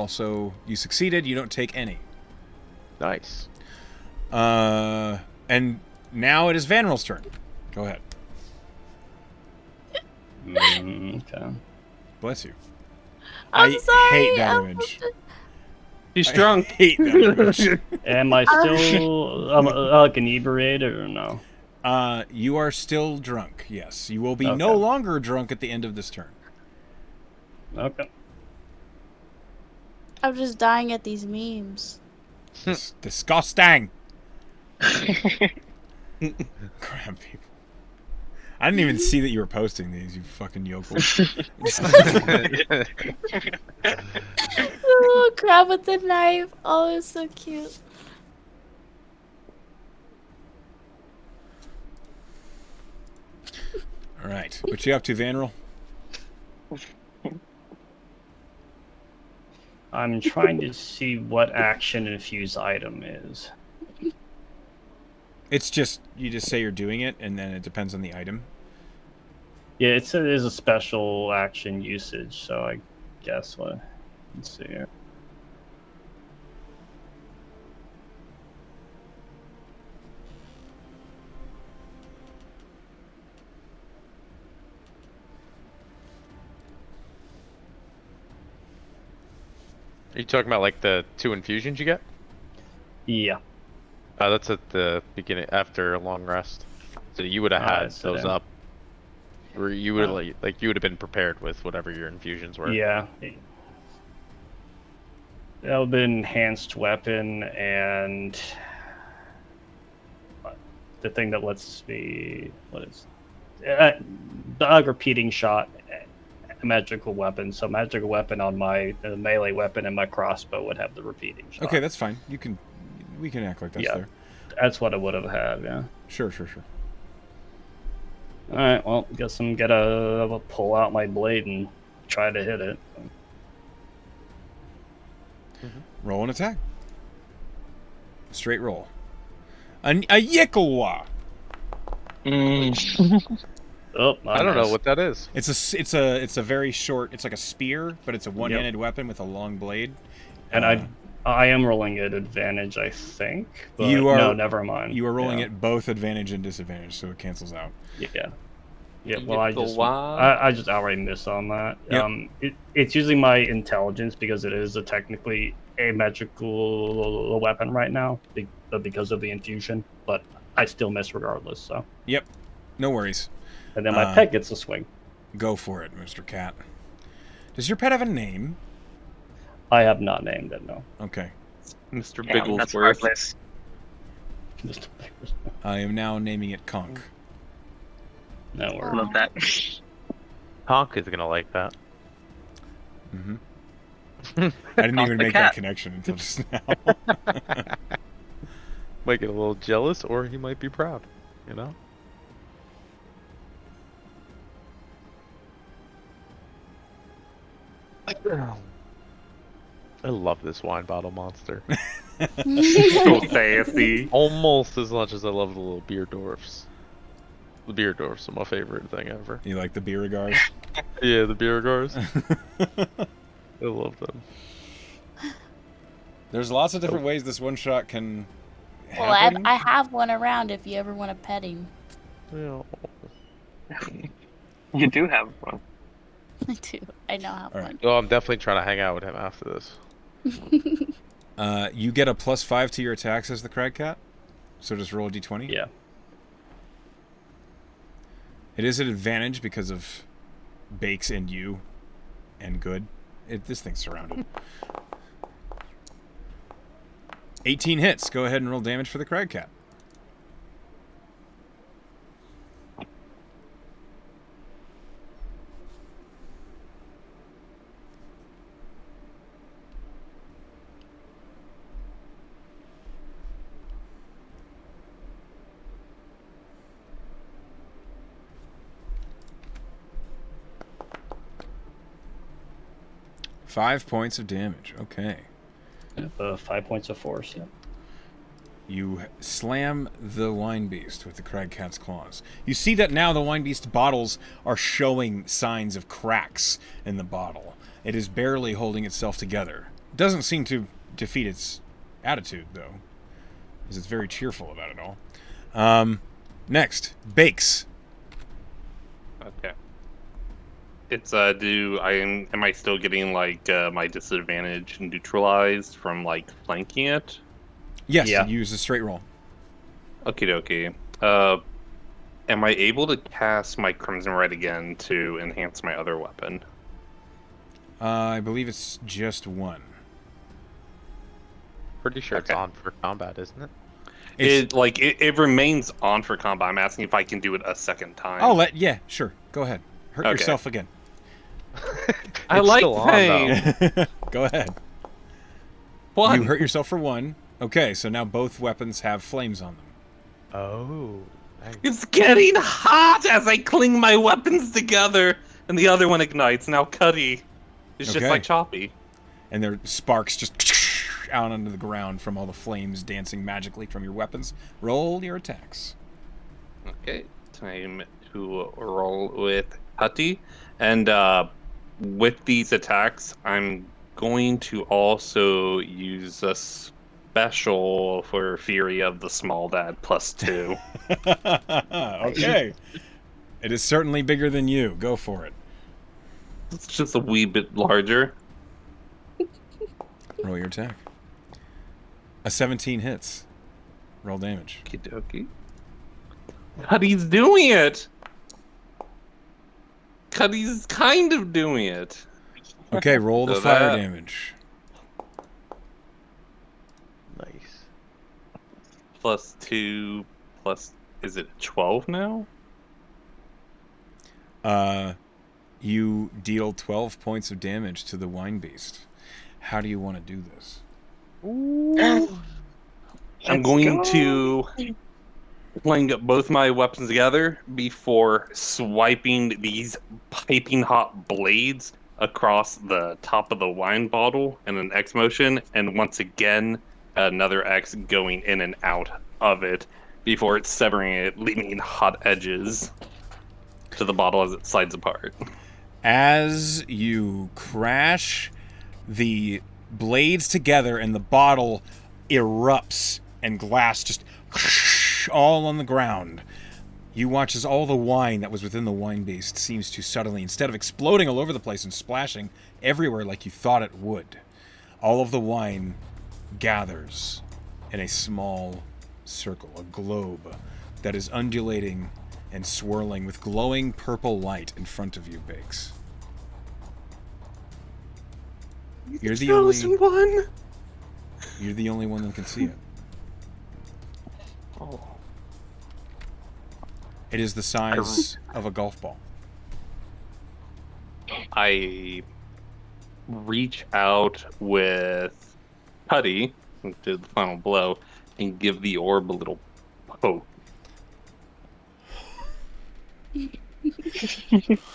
succeeded. You don't take any. Nice. And now it is Vanrill's turn. Go ahead. Okay. Bless you. I'm I sorry. hate that I'm- image. He's I drunk. hate that image. Am I still like inebriated or no? You are still drunk, yes. You will be Okay. no longer drunk at the end of this turn. Okay. I'm just dying at these memes. Disgusting! Crap, people. I didn't even see that you were posting these, you fucking yokels. Oh, crab with the knife. Oh, it's so cute. Alright, what you up to, Vanrill? I'm trying to see what action infused item is. It's just, you just say you're doing it, and then it depends on the item. Yeah, it is a special action usage, so I guess what. Let's see here. Are you talking about like the 2 infusions you get? Yeah. That's at the beginning after a long rest. So you would have had so those then- up. Where you would like you would have been prepared with whatever your infusions were. Yeah. That would be enhanced weapon and the thing that lets me the repeating shot, a magical weapon. So magical weapon on my melee weapon and my crossbow would have the repeating shot. Okay, that's fine. We can act like that's Yeah. there. That's what it would have had. Yeah. Sure. All right. Well, guess I'm gonna pull out my blade and try to hit it. Roll an attack. Straight roll. A Yekilwa. Oh, I don't know what that is. It's a very short. It's like a spear, but it's a one-handed weapon with a long blade. And I am rolling at advantage, I think. But You are- no, never mind. You are rolling yeah. at both advantage and disadvantage, so it cancels out. Yeah. Yeah. Well, I just Yekilwa. I just outright miss on that. Yep. It's using my intelligence because it is technically a magical weapon right now, because of the infusion. But I still miss regardless. So. Yep. No worries. And then my pet gets a swing. Go for it, Mr. Cat. Does your pet have a name? I have not named it. No. Okay. Mr. Damn, that's Bigglesworth. heartless. Just I am now naming it Conk. no worries. Love that. Tonk is gonna like that. Mm-hmm. I didn't even the make cat. that connection until just now. Might get a little jealous, or he might be proud. You know. I love this wine bottle monster. So sassy. Almost as much as I love the little beer dwarfs. The beer dwarfs are my favorite thing ever. You like the beer cigars? Yeah, the beer gars. I love them. There's lots of different ways this one shot can Well, happen. I have one around if you ever want to pet him. Yeah. You do have one. I do. I know how All right. Oh, I'm definitely trying to hang out with him after this. fun. You get a +5 to your attacks as the Crag Cat. So just roll a d20. Yeah. It is an advantage because of Bakes and you and Good. This thing's surrounded. 18 hits. Go ahead and roll damage for the Crag Cat. Five points of damage. Okay. 5 points of force. Yeah. You slam the Wine Beast with the Crag Cat's claws. You see that now the Wine Beast bottles are showing signs of cracks in the bottle. It is barely holding itself together. It doesn't seem to defeat its attitude, though, as it's very cheerful about it all. Next, Bakes. Okay. It's am I still getting like my disadvantage neutralized from like flanking it? Yes, Yeah. use a straight roll. Okie dokie. Am I able to cast my Crimson Red again to enhance my other weapon? I believe it's just one. Pretty sure it's Okay. on for combat, isn't it? It remains on for combat. I'm asking if I can do it a second time. Yeah, sure. Go ahead. Hurt Okay. yourself again. I It's like still on, though. pain. Go ahead. One. You hurt yourself for one. Okay, so now both weapons have flames on them. Oh. Nice. It's getting hot as I cling my weapons together, and the other one ignites. Now Cuddy is just Okay. like Choppy. And their sparks just out onto the ground from all the flames dancing magically from your weapons. Roll your attacks. Okay, time to roll with Cuddy, and with these attacks, I'm going to also use a special for Fury of the Small Dad +2. Okay. It is certainly bigger than you. Go for it. It's just a wee bit larger. Roll your attack. A 17 hits. Roll damage. Okie dokie. Cuddy's doing it! Cuddy's kind of doing it. Okay, roll the So fire that- damage. Nice. +2 plus... Is it 12 now? You deal 12 points of damage to the Wine Beast. How do you want to do this? I'm going to line up both my weapons together before swiping these piping hot blades across the top of the wine bottle in an X motion, and once again, another X going in and out of it before it's severing it, leaving hot edges to the bottle as it slides apart. As you crash the blades together and the bottle erupts and glass just all on the ground, you watch as all the wine that was within the Wine Beast seems to suddenly, instead of exploding all over the place and splashing everywhere like you thought it would, all of the wine gathers in a small circle, a globe that is undulating and swirling with glowing purple light in front of you, Bakes. You're the only one. You're the only one that can see it. Oh. It is the size of a golf ball. I reach out with Putty, who did the final blow, and give the orb a little poke.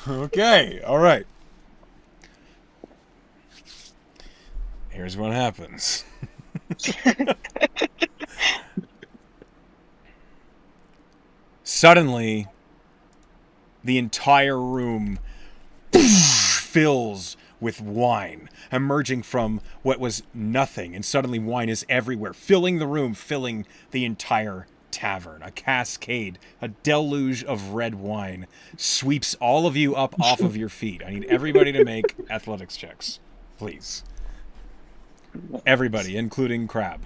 Okay, all right. Here's what happens. Suddenly, the entire room fills with wine, emerging from what was nothing, and suddenly wine is everywhere, filling the room, filling the entire tavern. A cascade, a deluge of red wine sweeps all of you up off of your feet. I need everybody to make athletics checks, please. Everybody, including Crab.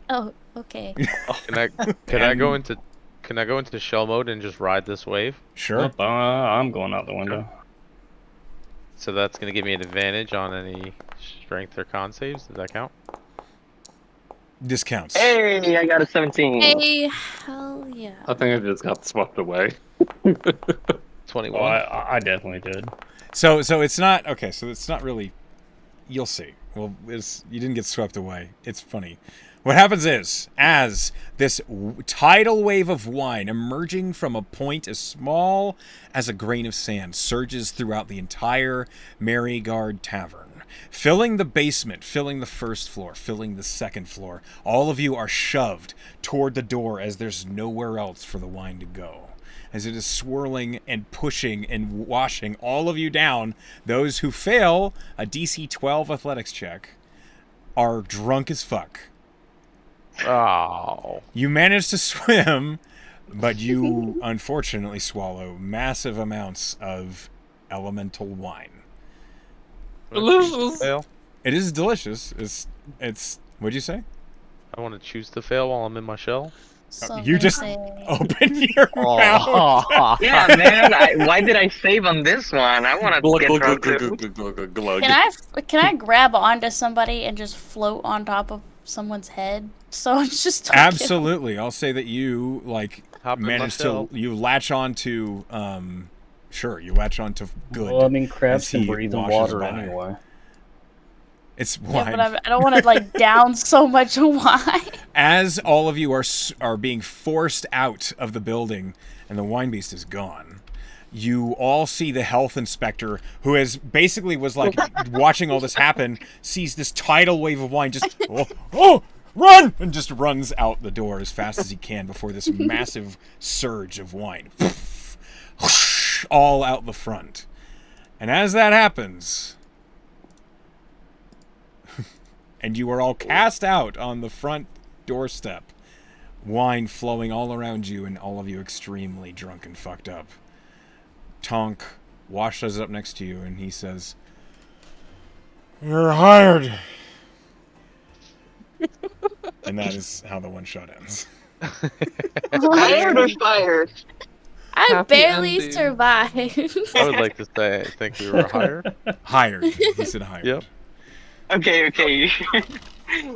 Oh, okay. Can I go into shell mode and just ride this wave? Sure. Nope, I'm going out the window. So that's gonna give me an advantage on any strength or con saves. Does that count? Discounts. Hey, I got a 17. Hey, hell yeah. I think I just got swept away. 21. Oh, I definitely did. So it's not okay. So it's not really. You'll see. Well, you didn't get swept away. It's funny. What happens is, as this tidal wave of wine emerging from a point as small as a grain of sand surges throughout the entire Merryguard Tavern, filling the basement, filling the first floor, filling the second floor, all of you are shoved toward the door as there's nowhere else for the wine to go. As it is swirling and pushing and washing all of you down, those who fail a DC 12 athletics check are drunk as fuck. Oh. You manage to swim, but you unfortunately swallow massive amounts of elemental wine. Delicious. Fail. It is delicious. It's what'd you say? I want to choose to fail while I'm in my shell. So I'm You gonna just say- open your mouth. Yeah, man. Why did I save on this one? I want to Glug, get glug, drunk glug, too. glug, glug, glug, glug. Can I grab onto somebody and just float on top of someone's head? So it's just don't get- Absolutely. I'll say that you Hop in my manage to shell. you latch on to sure, you latch on to good. Well, I mean, crabs as can he breathe in washes water by. anyway. It's Yeah, wine. but I don't want to like down so much wine. As all of you are being forced out of the building and the wine beast is gone, you all see the health inspector, who has basically was like watching all this happen, sees this tidal wave of wine, just run, and just runs out the door as fast as he can before this massive surge of wine all out the front. And as that happens, and you are all cast out on the front doorstep, wine flowing all around you and all of you extremely drunk and fucked up. Tonk washes up next to you and he says, "You're hired." And that is how the one shot ends. Hired or fired? I Happy barely ending. survived. I would like to say I think we were hired. Hired. He said hired. Yep. Okay.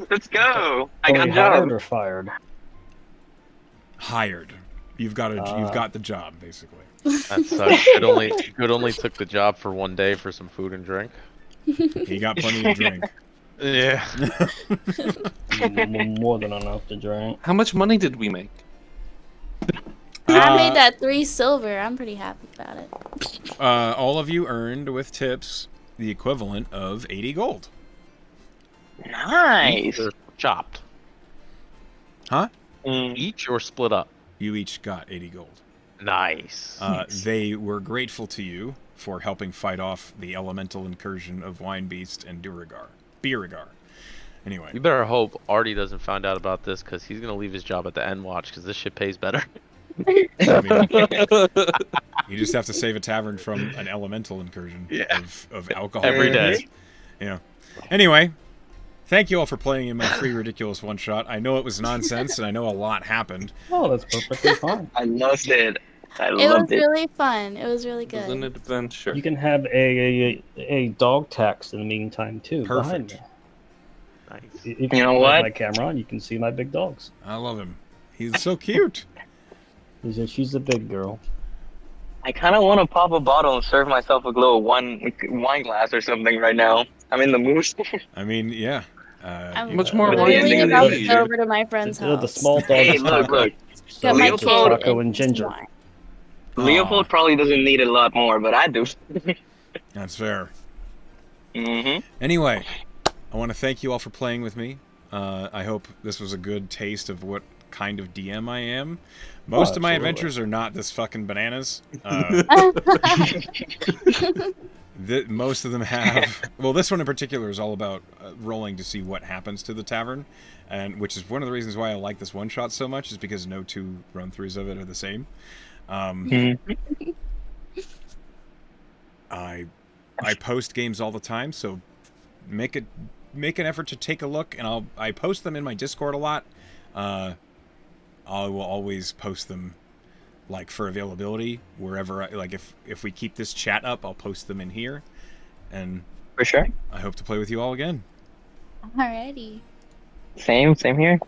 Let's go. I Are got we a hired job. or fired? Hired. You've got the job, basically. That sucks. It only took the job for one day for some food and drink. He got plenty to drink. Yeah. More than enough to drink. How much money did we make? I made that 3 silver. I'm pretty happy about it. All of you earned with tips the equivalent of 80 gold. Nice. Or chopped. Huh? Each or split up? You each got 80 gold. Nice. They were grateful to you for helping fight off the elemental incursion of Wine Beast and Beauregard. Anyway, You better hope Artie doesn't find out about this, because he's gonna leave his job at the End Watch, because this shit pays better. I mean, you just have to save a tavern from an elemental incursion Yeah. of alcohol. Every day. Yeah. Anyway, thank you all for playing in my free ridiculous one shot. I know it was nonsense, and I know a lot happened. Oh, that's perfectly fine. I loved it. I It was loved it. really fun. It was really It was an good. adventure. You can have a dog tax in the meantime too. Behind Perfect. me. Nice. If You know have what? My camera on, you can see my big dogs. I love him. He's so cute. She's a big girl. I kind of want to pop a bottle and serve myself a little wine glass or something right now. I'm in the mood. I mean, yeah. I'm Much more wine really do you about need? to go over to my friend's house. The small dog Hey, is look, Taco. look. Get my Leopold- kid Taco and some ginger. wine. Leopold probably doesn't need it a lot more, but I do. That's fair. Mm-hmm. Anyway, I want to thank you all for playing with me. I hope this was a good taste of what kind of DM I am. Most of my absolutely. adventures are not this fucking bananas. Most of them have. Well, this one in particular is all about rolling to see what happens to the tavern, and which is one of the reasons why I like this one shot so much, is because no two run-throughs of it are the same. I post games all the time, so make an effort to take a look, and I post them in my Discord a lot. I will always post them like for availability wherever if we keep this chat up, I'll post them in here, and For sure. I hope to play with you all again. Alrighty. Same here.